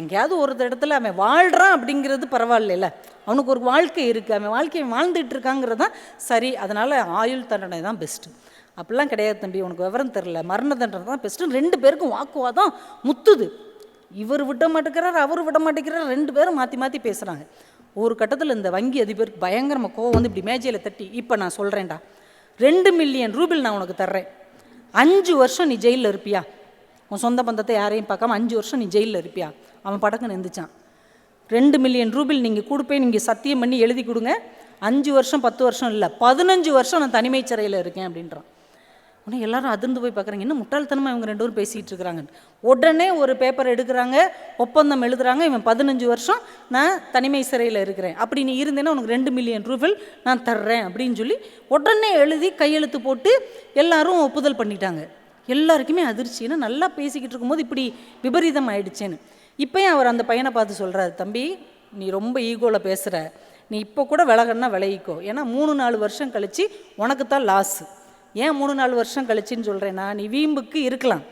எங்கேயாவது ஒரு இடத்துல அவன் வாழ்கிறான் அப்படிங்கிறது பரவாயில்ல, அவனுக்கு ஒரு வாழ்க்கை இருக்குது, அவன் வாழ்க்கையை வாழ்ந்துட்டு இருக்காங்கிறது தான் சரி, அதனால் ஆயுள் தண்டனை தான் பெஸ்ட்டு. அப்படிலாம் கிடையாது தம்பி, உனக்கு விவரம் தெரில, மரண தண்டனை தான் பெஸ்ட்டுன்னு 2 பேருக்கும் வாக்குவாதம் முத்துது. இவர் விட மாட்டேங்கிறார், அவர் விட மாட்டேங்கிறார், 2 பேரும் மாற்றி மாற்றி பேசுகிறாங்க. ஒரு கட்டத்தில் இந்த வங்கி அதிபருக்கு பயங்கரமாக கோவம் வந்து இப்படி மேஜையில் தட்டி, இப்போ நான் சொல்கிறேன்டா, 2 மில்லியன் ரூபிள் நான் உனக்கு தர்றேன், 5 வருஷம் நீ ஜெயிலில் இருப்பியா, உன் சொந்த பந்தத்தை யாரையும் பார்க்காம 5 வருஷம் நீ ஜெயிலில் இருப்பியா? அவன் படக்குன்னு எந்திரிச்சான். 2 மில்லியன் ரூபிள் நீங்கள் கொடுப்பேன், நீங்கள் சத்தியம் பண்ணி எழுதி கொடுங்க, 5 வருஷம் 10 வருஷம் இல்லை 15 வருஷம் நான் தனிமை சிறையில் இருக்கேன் அப்படின்றான். உடனே எல்லாரும் அதிர்ந்து போய் பார்க்குறாங்க, என்ன முட்டாள்தனமாக இவங்க 2 பேரும் பேசிகிட்டு இருக்கிறாங்க. உடனே ஒரு பேப்பர் எடுக்கிறாங்க, ஒப்பந்தம் எழுதுகிறாங்க, இவன் 15 வருஷம் நான் தனிமை சிறையில் இருக்கிறேன், அப்படி நீ இருந்தேன்னா உனக்கு 2 மில்லியன் ரூபிள் நான் தர்றேன் அப்படின்னு சொல்லி உடனே எழுதி கையெழுத்து போட்டு எல்லாரும் ஒப்புதல் பண்ணிட்டாங்க. எல்லாருக்குமே அதிர்ச்சின்னு நல்லா பேசிக்கிட்டு இருக்கும்போது இப்படி விபரீதம் ஆயிடுச்சேன்னு. இப்போயும் அவர் அந்த பையனை பார்த்து சொல்கிறார், தம்பி நீ ரொம்ப ஈகோவில் பேசுகிற, நீ இப்போ கூட விலகன்னா விலகிக்கோ, ஏன்னா 3-4 வருஷம் கழித்து உனக்கு தான் லாஸு. ஏன் 3-4 வருஷம் கழிச்சின்னு சொல்கிறேன்னா, நீ வீம்புக்கு இருக்கலாம்,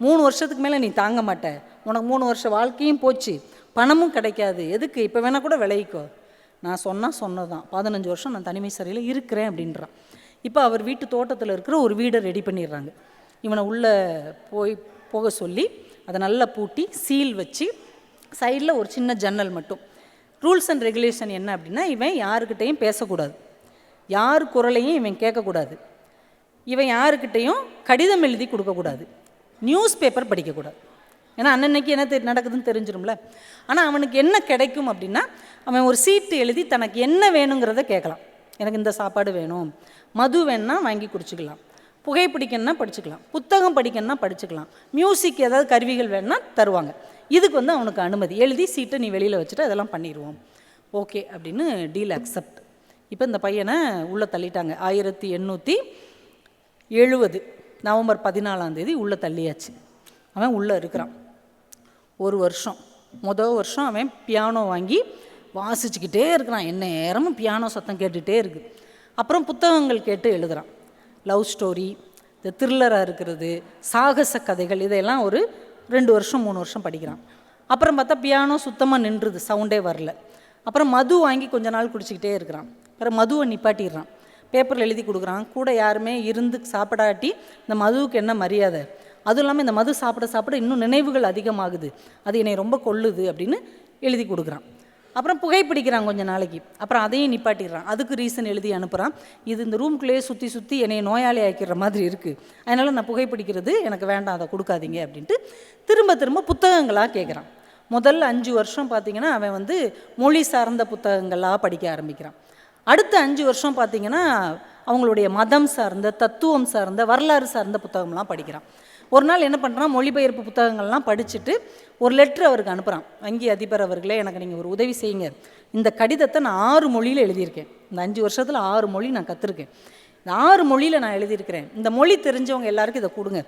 3 வருஷத்துக்கு மேலே நீ தாங்க மாட்ட, உனக்கு 3 வருஷம் வாழ்க்கையும் போச்சு, பணமும் கிடைக்காது, எதுக்கு இப்போ வேணால் கூட விலகிக்கோ. நான் சொன்னதான் 15 வருஷம் நான் தனிமை சிறையில் இருக்கிறேன் அப்படின்றான். இப்போ அவர் வீட்டு தோட்டத்தில் இருக்கிற ஒரு வீடை ரெடி பண்ணிடுறாங்க. இவனை உள்ளே போக சொல்லி அதை நல்லா பூட்டி சீல் வச்சு சைடில் ஒரு சின்ன ஜன்னல் மட்டும். ரூல்ஸ் அண்ட் ரெகுலேஷன் என்ன அப்படின்னா, இவன் யாருக்கிட்டையும் பேசக்கூடாது, யார் குரலையும் இவன் கேட்கக்கூடாது, இவன் யாருக்கிட்டையும் கடிதம் எழுதி கொடுக்கக்கூடாது, நியூஸ் பேப்பர் படிக்கக்கூடாது, ஏன்னா அன்னன்னைக்கு என்ன நடக்குதுன்னு தெரிஞ்சிடும்ல. ஆனால் அவனுக்கு என்ன கிடைக்கும் அப்படின்னா, அவன் ஒரு சீட்டு எழுதி தனக்கு என்ன வேணுங்கிறத கேட்கலாம். எனக்கு இந்த சாப்பாடு வேணும், மது வேணுன்னா வாங்கி குடிச்சிக்கலாம், புகைப்பிடிக்கணுன்னா படிச்சுக்கலாம், புத்தகம் படிக்கணுன்னா படிச்சுக்கலாம், மியூசிக் ஏதாவது கருவிகள் வேணுன்னா தருவாங்க. இதுக்கு வந்து அவனுக்கு அனுமதி, எழுதி சீட்டை நீ வெளியில் வச்சுட்டு அதெல்லாம் பண்ணிடுவோம். ஓகே அப்படின்னு டீல் அக்செப்ட். இப்போ இந்த பையனை உள்ளே தள்ளிட்டாங்க. 1870 நவம்பர் 14 உள்ளே தள்ளியாச்சு. அவன் உள்ளே இருக்கிறான். ஒரு வருஷம், முதல் வருஷம் அவன் பியானோ வாங்கி வாசிச்சுக்கிட்டே இருக்கிறான், என்ன நேரமும் பியானோ சத்தம் கேட்டுகிட்டே இருக்குது. அப்புறம் புத்தகங்கள் கேட்டு எழுதுகிறான், லவ் ஸ்டோரி, இந்த த்ரில்லராக இருக்கிறது, சாகச கதைகள், இதையெல்லாம் ஒரு 2 வருஷம் 3 வருஷம் படிக்கிறான். அப்புறம் பார்த்தா பியானோ சுத்தமாக நின்றுது, சவுண்டே வரல. அப்புறம் மது வாங்கி கொஞ்ச நாள் குடிச்சிக்கிட்டே இருக்கிறான். அப்புறம் மதுவை நிப்பாட்டிடுறான், பேப்பரில் எழுதி கொடுக்குறான், கூட யாருமே இருந்து சாப்பிடாட்டி இந்த மதுவுக்கு என்ன மரியாதை, அதுவும் இல்லாமல் இந்த மது சாப்பிட இன்னும் நினைவுகள் அதிகமாகுது, அது என்னை ரொம்ப கொல்லுது அப்படின்னு எழுதி கொடுக்குறான். அப்புறம் புகைப்பிடிக்கிறான் கொஞ்சம் நாளைக்கு, அப்புறம் அதையும் நிப்பாட்டிடுறான், அதுக்கு ரீசன் எழுதி அனுப்புகிறான். இது இந்த ரூம்குள்ளேயே சுற்றி என்னை நோயாளி ஆக்கிற மாதிரி இருக்குது, அதனால் நான் புகைப்பிடிக்கிறது எனக்கு வேண்டாம், அதை கொடுக்காதீங்க அப்படின்ட்டு திரும்ப புத்தகங்களாக கேட்குறான். முதல் 5 வருஷம் பார்த்திங்கன்னா அவன் வந்து மொழி சார்ந்த புத்தகங்களாக படிக்க ஆரம்பிக்கிறான். அடுத்த 5 வருஷம் பார்த்திங்கன்னா அவங்களுடைய மதம் சார்ந்த, தத்துவம் சார்ந்த, வரலாறு சார்ந்த புத்தகம்லாம் படிக்கிறான். ஒரு நாள் என்ன பண்ணுறான், மொழிபெயர்ப்பு புத்தகங்கள்லாம் படிச்சுட்டு ஒரு லெட்ரு அவருக்கு அனுப்புகிறான். வங்கி அதிபர் அவர்களே, எனக்கு நீங்கள் ஒரு உதவி செய்யுங்க, இந்த கடிதத்தை நான் 6 மொழியில் எழுதியிருக்கேன், இந்த 5 வருஷத்தில் 6 மொழி நான் கற்றுருக்கேன், இந்த 6 மொழியில் நான் எழுதியிருக்கிறேன், இந்த மொழி தெரிஞ்சவங்க எல்லாருக்கும் இதை கொடுங்க,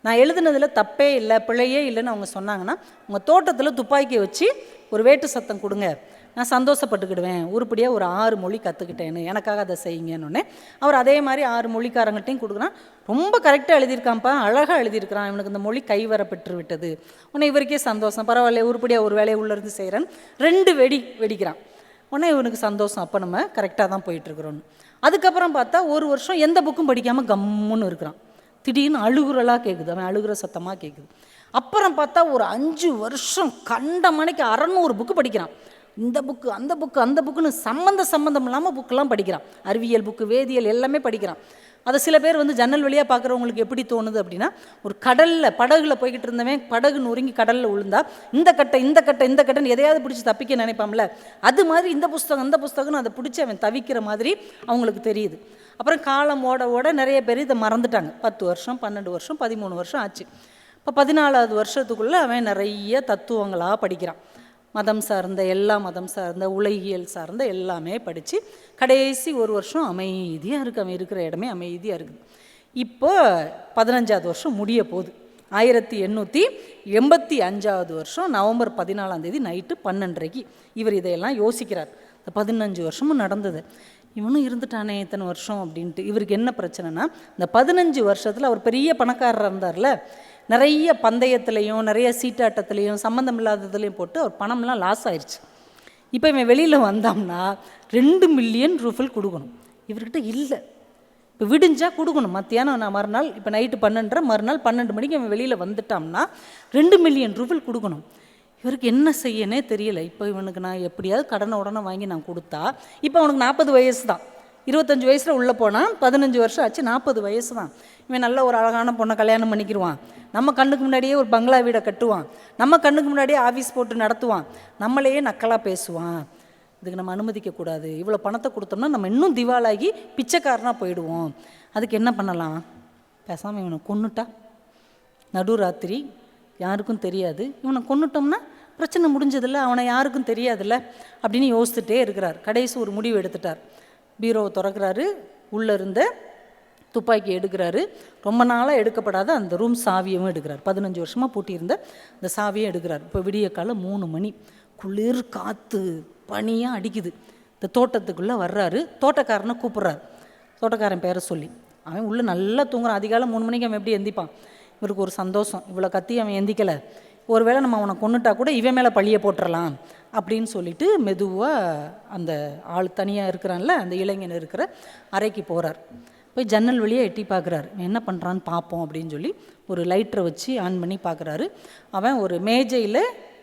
நான் எழுதுனதில் தப்பே இல்லை பிழையே இல்லைன்னு அவங்க சொன்னாங்கன்னா உங்கள் தோட்டத்தில் துப்பாக்கி வச்சு ஒரு வேட்டு சத்தம் கொடுங்க, நான் சந்தோஷப்பட்டுக்கிடுவேன், உருப்படியாக ஒரு 6 மொழி கற்றுக்கிட்டேன்னு, எனக்காக அதை செய்யுங்கன்னு. அவர் அதே மாதிரி 6 மொழிக்காரங்கள்ட்டையும் கொடுக்குறான். ரொம்ப கரெக்டாக எழுதியிருக்கான்ப்பா, அழகாக எழுதியிருக்கிறான், இவனுக்கு இந்த மொழி கைவர பெற்று விட்டது. உடனே இவருக்கே சந்தோஷம், பரவாயில்ல உருப்படியாக ஒரு வேலையை உள்ளேருந்து செய்கிறேன்னு 2 வெடிக்கிறான். உடனே இவனுக்கு சந்தோஷம், அப்போ நம்ம கரெக்டாக தான் போயிட்டுருக்குறோன்னு. அதுக்கப்புறம் பார்த்தா ஒரு வருஷம் எந்த புக்கும் படிக்காமல் கம்முன்னு இருக்கிறான். திடீர்னு அழுகுறலாக கேட்குது, அவன் அழுகுற சத்தமாக கேட்குது. அப்புறம் பார்த்தா ஒரு 5 வருஷம் கண்ட மணிக்கு 600 புக்கு படிக்கிறான். இந்த புக்கு அந்த புக்குன்னு சம்மந்தம் இல்லாமல் புக்கெல்லாம் படிக்கிறான். அறிவியல் புக்கு, வேதியியல் எல்லாமே படிக்கிறான். அதை சில பேர் வந்து ஜன்னல் வழியாக பார்க்குறவங்களுக்கு எப்படி தோணுது அப்படின்னா, ஒரு படகுல போய்கிட்டு இருந்தவன் படகு நொறுங்கி கடலில் விழுந்தா இந்த கட்டைன்னு எதையாவது பிடிச்சி தப்பிக்க நினைப்பாம்ல, அது மாதிரி இந்த புஸ்தகம்னு அதை பிடிச்சி அவன் தவிக்கிற மாதிரி அவங்களுக்கு தெரியுது. அப்புறம் காலம் ஓட நிறைய பேர் இதை மறந்துட்டாங்க. 10 வருஷம் 12 வருஷம் 13 வருஷம் ஆச்சு. இப்போ 14வது வருஷத்துக்குள்ளே அவன் நிறைய தத்துவங்களாக படிக்கிறான். மதம் சார்ந்த, மதம் சார்ந்த, உலகியல் சார்ந்த எல்லாமே படித்து கடைசி ஒரு வருஷம் அமைதியாக இருக்குது. அவன் இருக்கிற இடமே அமைதியாக இருக்குது. இப்போ 15வது வருஷம் முடிய போகுது. 1885வது வருஷம் நவம்பர் 14 நைட்டு 12:30 இவர் இதையெல்லாம் யோசிக்கிறார். இந்த 15 வருஷமும் நடந்தது, இவனும் இருந்துட்டானே இத்தனை வருஷம் அப்படின்ட்டு. இவருக்கு என்ன பிரச்சனைனா, இந்த 15 வருஷத்தில் அவர் பெரிய பணக்காரராக இருந்தார்ல, நிறைய பந்தயத்துலேயும் நிறைய சீட்டாட்டத்துலேயும் சம்மந்தம் இல்லாததுலேயும் போட்டு அவர் பணம்லாம் லாஸ் ஆயிடுச்சு. இப்போ இவன் வெளியில் வந்தான்னா 2 மில்லியன் ரூபாய் கொடுக்கணும். இவர்கிட்ட இல்லை. இப்போ விடிஞ்சால் கொடுக்கணும். மத்தியானம் நான் மறுநாள் இப்போ நைட்டு 12:30, மறுநாள் 12 மணிக்கு அவன் வெளியில் வந்துட்டான்னா 2 மில்லியன் ரூபாய் கொடுக்கணும். இவருக்கு என்ன செய்யனே தெரியல. இப்போ இவனுக்கு நான் எப்படியாவது கடனை உடனே வாங்கி நான் கொடுத்தா, இப்போ அவனுக்கு 40 வயசு தான். 25 வயசில் உள்ளே போனால் 15 வருஷம் ஆச்சு, 40 வயசு தான். இவன் நல்ல ஒரு அழகான பொண்ணை கல்யாணம் பண்ணிக்கிடுவான். நம்ம கண்ணுக்கு முன்னாடியே ஒரு பங்களா வீடை கட்டுவான். நம்ம கண்ணுக்கு முன்னாடியே ஆஃபீஸ் போட்டு நடத்துவான். நம்மளையே நக்கலாக பேசுவான். இதுக்கு நம்ம அனுமதிக்கக்கூடாது. இவ்வளோ பணத்தை கொடுத்தோம்னா நம்ம இன்னும் திவாலாகி பிச்சைக்காரனாக போயிடுவோம். அதுக்கு என்ன பண்ணலாம்? பேசாமல் இவனை கொன்னுட்டா, நடுராத்திரி யாருக்கும் தெரியாது, இவனை கொன்னுட்டோம்னா பிரச்சனை முடிஞ்சதில்ல, அவனை யாருக்கும் தெரியாதுல்ல அப்படின்னு யோசிச்சுட்டே இருக்கிறார். கடைசி ஒரு முடிவு எடுத்துட்டார். பீரோவை திறக்கிறாரு, உள்ளே இருந்த துப்பாக்கி எடுக்கிறாரு. ரொம்ப நாளாக எடுக்கப்படாத அந்த ரூம் சாவியும் எடுக்கிறார். 15 வருஷமாக பூட்டியிருந்த அந்த சாவியும் எடுக்கிறார். இப்போ விடிய காலம் 3 மணி, குளிர் காற்று பனியாக அடிக்குது. இந்த தோட்டத்துக்குள்ளே வர்றாரு. தோட்டக்காரனை கூப்பிட்றாரு, தோட்டக்காரன் பேரை சொல்லி. அவன் உள்ளே நல்லா தூங்குறான். அதிகாலம் 3 மணிக்கு அவன் எப்படி எந்திப்பான்? இவருக்கு ஒரு சந்தோஷம், இவ்வளோ கத்தி அவன் எந்திக்கலை, ஒருவேளை நம்ம அவனை கொண்டுட்டா கூட இவன் மேலே பழியை போட்டுடலாம் அப்படின்னு சொல்லிட்டு மெதுவாக அந்த ஆள் தனியாக இருக்கிறான்ல, அந்த இளைஞன் இருக்கிற அறைக்கு போகிறார். போய் ஜன்னல் வழியாக எட்டி பார்க்குறாரு. என்ன பண்ணுறான்னு பார்ப்போம் அப்படின்னு சொல்லி ஒரு லைட்டரை வச்சு ஆன் பண்ணி பார்க்குறாரு. அவன் ஒரு மேஜையில்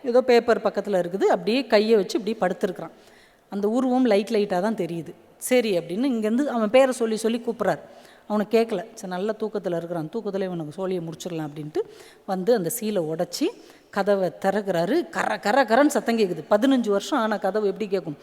ஏதோ பேப்பர் பக்கத்தில் இருக்குது, அப்படியே கையை வச்சு இப்படி படுத்துருக்குறான். அந்த உருவம் லைட்டாக தான் தெரியுது. சரி அப்படின்னு இங்கேருந்து அவன் பேரை சொல்லி சொல்லி கூப்பிட்றாரு. அவனுக்கு கேட்கல. சரி, நல்ல தூக்கத்தில் இருக்கிறான், தூக்கத்தில் இவனுக்கு சோழியை முடிச்சிடலாம் அப்படின்ட்டு வந்து அந்த சீலை உடச்சி கதவை திறக்கிறாரு. கரன்னு சத்தம் கேட்குது. 15 வருஷம் ஆனால் கதவு எப்படி கேட்கும்?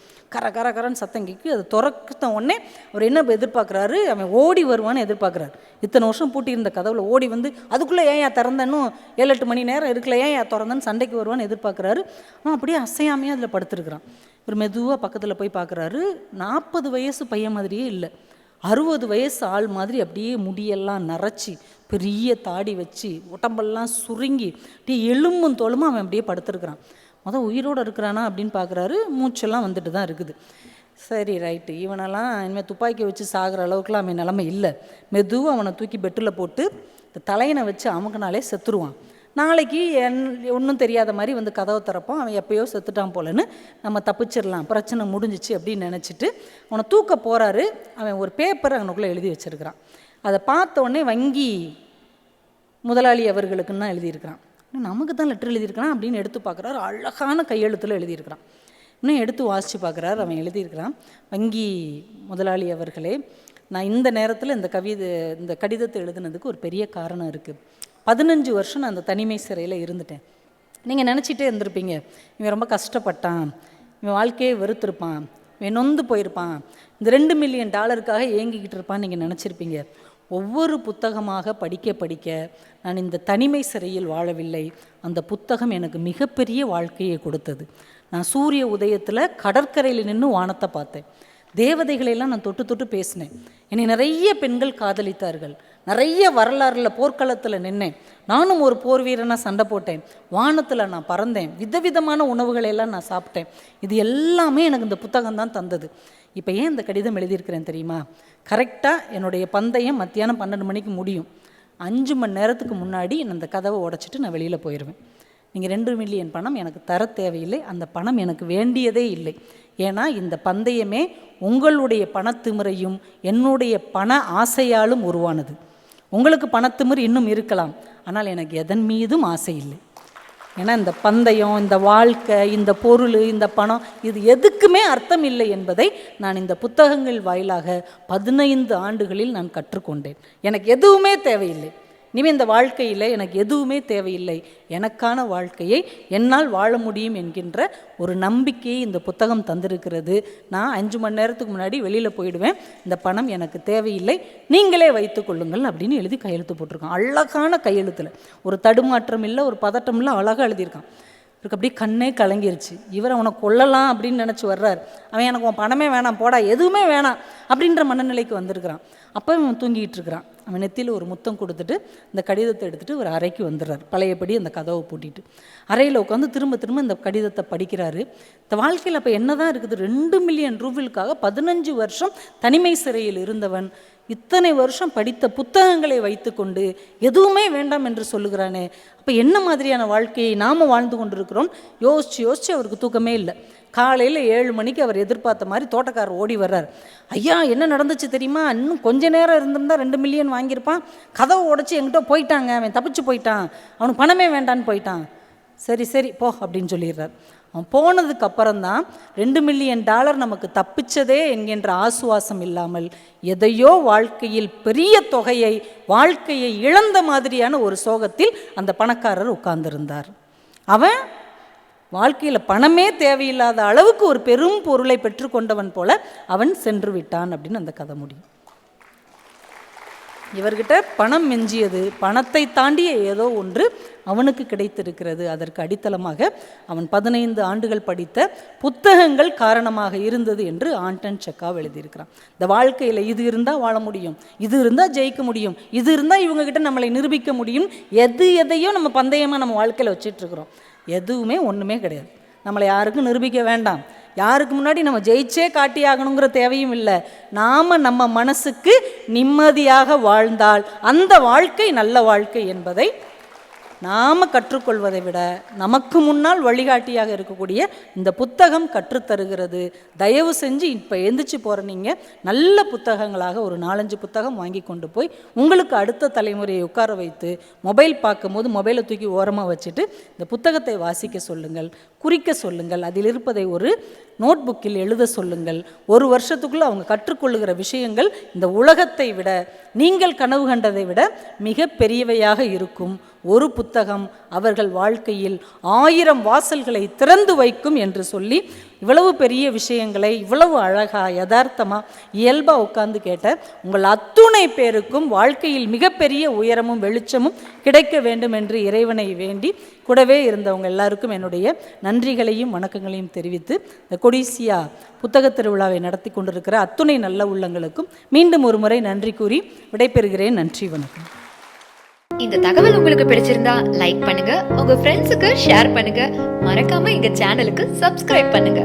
கரன்னு சத்தம் கேட்கு. அதை திறக்கிட்ட உடனே அவர் என்ன எதிர்பார்க்குறாரு? அவன் ஓடி வருவான்னு எதிர்பார்க்குறாரு. இத்தனை வருஷம் பூட்டியிருந்த கதவுல ஓடி வந்து அதுக்குள்ளே ஏன் திறந்தேன்னு 7-8 மணி நேரம் இருக்கல, ஏன் திறந்தேன்னு சண்டைக்கு வருவான்னு எதிர்பார்க்குறாரு. அவன் அப்படியே அசையாமையாக அதில் படுத்துருக்குறான். இவர் மெதுவாக பக்கத்தில் போய் பார்க்குறாரு. 40 வயசு பையன் மாதிரியே இல்லை, 60 வயசு ஆள் மாதிரி அப்படியே முடியெல்லாம் நரைச்சி பெரிய தாடி வச்சு உடம்பெல்லாம் சுருங்கி அப்படியே எலும்பும் தோலுமா அவன் அப்படியே படுத்துருக்குறான். உயிரோடு இருக்கிறானா அப்படின்னு பார்க்குறாரு. மூச்செல்லாம் வந்துட்டு தான் இருக்குது. சரி, ரைட்டு, இவனெல்லாம் இனிமேல் துப்பாக்கி வச்சு சாகிற அளவுக்குலாம் அவன் நிலைமை இல்லை. மெதுவாக அவனை தூக்கி பெட்டில் போட்டு இந்த தலையனை வச்சு அமுக்கினாலே செத்துருவான். நாளைக்கு ஒன்றும் தெரியாத மாதிரி வந்து கதவை திறப்போம், அவன் எப்போயோ செத்துட்டான் போலன்னு நம்ம தப்பிச்சிடலாம், பிரச்சனை முடிஞ்சிச்சு அப்படின்னு நினச்சிட்டு அவனை தூக்க போகிறாரு. அவன் ஒரு பேப்பரை அவனுக்குள்ளே எழுதி வச்சுருக்கிறான். அதை பார்த்த உடனே வங்கி முதலாளி அவர்களுக்குன்னு தான் எழுதியிருக்கிறான். நமக்கு தான் லெட்டர் எழுதியிருக்கிறான் அப்படின்னு எடுத்து பார்க்குறாரு. அழகான கையெழுத்தில் எழுதியிருக்கிறான். இன்னும் எடுத்து வாசித்து பார்க்குறாரு. அவன் எழுதியிருக்கிறான், வங்கி முதலாளி அவர்களே, நான் இந்த நேரத்தில் இந்த கடிதத்தை எழுதுனதுக்கு ஒரு பெரிய காரணம் இருக்குது. 15 வருஷம் நான் அந்த தனிமை சிறையில் இருந்துட்டேன். நீங்கள் நினச்சிட்டே இருந்திருப்பீங்க, இவன் ரொம்ப கஷ்டப்பட்டான், இவன் வாழ்க்கையை வெறுத்திருப்பான், இவன் நொந்து போயிருப்பான், இந்த $2 மில்லியன் ஏங்கிக்கிட்டு இருப்பான்னு நீங்கள் நினச்சிருப்பீங்க. ஒவ்வொரு புத்தகமாக படிக்க நான் இந்த தனிமை சிறையில் வாழவில்லை. அந்த புத்தகம் எனக்கு மிகப்பெரிய வாழ்க்கையை கொடுத்தது. நான் சூரிய உதயத்தில் கடற்கரையில் நின்று வானத்தை பார்த்தேன். தேவதைகளெல்லாம் நான் தொட்டு பேசினேன். என்னை நிறைய பெண்கள் காதலித்தார்கள். நிறைய வரலாறில் போர்க்களத்தில் நின்னேன். நானும் ஒரு போர் வீரனாக சண்டை போட்டேன். வானத்தில் நான் பறந்தேன். விதவிதமான உணவுகளையெல்லாம் நான் சாப்பிட்டேன். இது எல்லாமே எனக்கு இந்த புத்தகம் தான் தந்தது. இப்போ ஏன் இந்த கடிதம் எழுதியிருக்கிறேன் தெரியுமா? கரெக்டாக என்னுடைய பந்தயம் மத்தியானம் 12 மணிக்கு முடியும். 5 மணி நேரத்துக்கு முன்னாடி நான் அந்த கதவை உடைச்சிட்டு நான் வெளியில் போயிடுவேன். நீங்கள் 2 மில்லியன் பணம் எனக்கு தர தேவையில்லை. அந்த பணம் எனக்கு வேண்டியதே இல்லை. ஏன்னா இந்த பந்தயமே உங்களுடைய பணத்திமிரையும் என்னுடைய பண ஆசையாலும் உருவானது. உங்களுக்கு பணத்திமிர் இன்னும் இருக்கலாம், ஆனால் எனக்கு எதன் மீதும் ஆசை இல்லை. ஏன்னா இந்த பந்தயம், இந்த வாழ்க்கை, இந்த பொருள், இந்த பணம், இது எதுக்குமே அர்த்தம் இல்லை என்பதை நான் இந்த புத்தகங்கள் வாயிலாக 15 ஆண்டுகளில் நான் கற்றுக்கொண்டேன். எனக்கு எதுவுமே தேவையில்லை. இனிமேல் இந்த வாழ்க்கையில் எனக்கு எதுவுமே தேவையில்லை. எனக்கான வாழ்க்கையை என்னால் வாழ முடியும் என்கின்ற ஒரு நம்பிக்கையை இந்த புத்தகம் தந்திருக்கிறது. நான் 5 மணி நேரத்துக்கு முன்னாடி வெளியில் போயிடுவேன். இந்த பணம் எனக்கு தேவையில்லை, நீங்களே வைத்து கொள்ளுங்கள் அப்படின்னு எழுதி கையெழுத்து போட்டிருக்கான். அழகான கையெழுத்தில் ஒரு தடுமாற்றம் இல்லை, ஒரு பதட்டம் இல்லை, அழகாக எழுதியிருக்கான். இவருக்கு அப்படியே கண்ணே கலங்கிருச்சு. இவர் அவனை கொல்லலாம் அப்படின்னு நினச்சி வர்றார். அவன் எனக்கு உன் பணமே வேணாம், போடா, எதுவுமே வேணாம் அப்படின்ற மனநிலைக்கு வந்திருக்கிறான். அப்போ அவன் தூங்கிட்டு இருக்கிறான். அவன் நெத்தியில் ஒரு முத்தம் கொடுத்துட்டு இந்த கடிதத்தை எடுத்துகிட்டு ஒரு அறைக்கு வந்துடுறார். பழையபடி அந்த கதவை பூட்டிட்டு அறையில் உட்காந்து திரும்ப இந்த கடிதத்தை படிக்கிறாரு. இந்த வாழ்க்கையில் அப்போ என்ன தான் இருக்குது? 2 மில்லியன் ரூபாய்க்காக 15 வருஷம் தனிமை சிறையில் இருந்தவன் இத்தனை வருஷம் படித்த புத்தகங்களை வைத்து கொண்டு எதுவுமே வேண்டாம் என்று சொல்லுகிறானே. அப்போ என்ன மாதிரியான வாழ்க்கையை நாம் வாழ்ந்து கொண்டிருக்கிறோம்? யோசித்து அவருக்கு தூக்கமே இல்லை. காலையில் 7 மணிக்கு அவர் எதிர்பார்த்த மாதிரி தோட்டக்காரர் ஓடி வர்றார். ஐயா என்ன நடந்துச்சு தெரியுமா, இன்னும் கொஞ்ச நேரம் இருந்திருந்தா 2 மில்லியன் வாங்கியிருப்பான், கதவை உடச்சி என்கிட்ட போயிட்டாங்க, அவன் தப்பிச்சு போயிட்டான், அவனுக்கு பணமே வேண்டான்னு போயிட்டான். சரி சரி போ அப்படின்னு சொல்லிடுறார். அவன் போனதுக்கு அப்புறம்தான் $2 மில்லியன் நமக்கு தப்பிச்சதே என்கின்ற ஆசுவாசம் இல்லாமல் எதையோ வாழ்க்கையில் பெரிய தொகையை, வாழ்க்கையை இழந்த மாதிரியான ஒரு சோகத்தில் அந்த பணக்காரர் உட்கார்ந்திருந்தார். அவன் வாழ்க்கையில் பணமே தேவையில்லாத அளவுக்கு ஒரு பெரும் பொருளை பெற்றுக்கொண்டவன் போல அவன் சென்று விட்டான் அப்படின்னு அந்த கதை முடியும். இவர்கிட்ட பணம் மிஞ்சியது, பணத்தை தாண்டிய ஏதோ ஒன்று அவனுக்கு கிடைத்திருக்கிறது. அதற்கு அடித்தளமாக அவன் 15 ஆண்டுகள் படித்த புத்தகங்கள் காரணமாக இருந்தது என்று ஆண்டன் செக்காவ் எழுதியிருக்கிறான். இந்த வாழ்க்கையில் இது இருந்தால் வாழ முடியும், இது இருந்தால் ஜெயிக்க முடியும், இது இருந்தால் இவங்ககிட்ட நம்மளை நிரூபிக்க முடியும், எதையோ நம்ம பந்தயமாக நம்ம வாழ்க்கையில் வச்சிட்ருக்குறோம். எதுவுமே ஒன்றுமே கிடையாது. நம்மளை யாருக்கும் நிரூபிக்க வேண்டாம், யாருக்கு முன்னாடி நம்ம ஜெயிச்சே காட்டியாகணுங்கிற தேவையும் இல்லை. நாம் நம்ம மனசுக்கு நிம்மதியாக வாழ்ந்தால் அந்த வாழ்க்கை நல்ல வாழ்க்கை என்பதை நாம் கற்றுக்கொள்வதை விட நமக்கு முன்னால் வழிகாட்டியாக இருக்கக்கூடிய இந்த புத்தகம் கற்றுத்தருகிறது. தயவு செஞ்சு இப்போ எந்திரிச்சு போகிற நீங்கள் நல்ல புத்தகங்களாக ஒரு 4-5 புத்தகம் வாங்கி கொண்டு போய் உங்களுக்கு அடுத்த தலைமுறையை உட்கார வைத்து மொபைல் பார்க்கும்போது மொபைலை தூக்கி ஓரமாக வச்சுட்டு இந்த புத்தகத்தை வாசிக்க சொல்லுங்கள், குறிக்க சொல்லுங்கள், அதில் இருப்பதை ஒரு நோட் புக்கில் எழுத சொல்லுங்கள். ஒரு வருஷத்துக்குள்ளே அவங்க கற்றுக்கொள்ளுகிற விஷயங்கள் இந்த உலகத்தை விட, நீங்கள் கனவு கண்டதை விட மிக பெரியவையாக இருக்கும். ஒரு புத்தகம் அவர்கள் வாழ்க்கையில் 1000 வாசல்களை திறந்து வைக்கும் என்று சொல்லி இவ்வளவு பெரிய விஷயங்களை இவ்வளவு அழகாக யதார்த்தமாக இயல்பாக உட்கார்ந்து கேட்ட உங்கள் அத்துணை பேருக்கும் வாழ்க்கையில் மிகப்பெரிய உயரமும் வெளிச்சமும் கிடைக்க வேண்டும் என்று இறைவனை வேண்டி கூடவே இருந்தவங்க எல்லாருக்கும் என்னுடைய நன்றிகளையும் வணக்கங்களையும் தெரிவித்து இந்த கொடிசியா புத்தக திருவிழாவை நடத்தி கொண்டிருக்கிற அத்துணை நல்ல உள்ளங்களுக்கும் மீண்டும் ஒரு முறை நன்றி கூறி விடைபெறுகிறேன். நன்றி, வணக்கம். இந்த தகவல் உங்களுக்கு பிடிச்சிருந்தா லைக் பண்ணுங்க, உங்க ஃப்ரெண்ட்ஸுக்கு ஷேர் பண்ணுங்க, மறக்காம எங்க சேனலுக்கு சப்ஸ்கிரைப் பண்ணுங்க.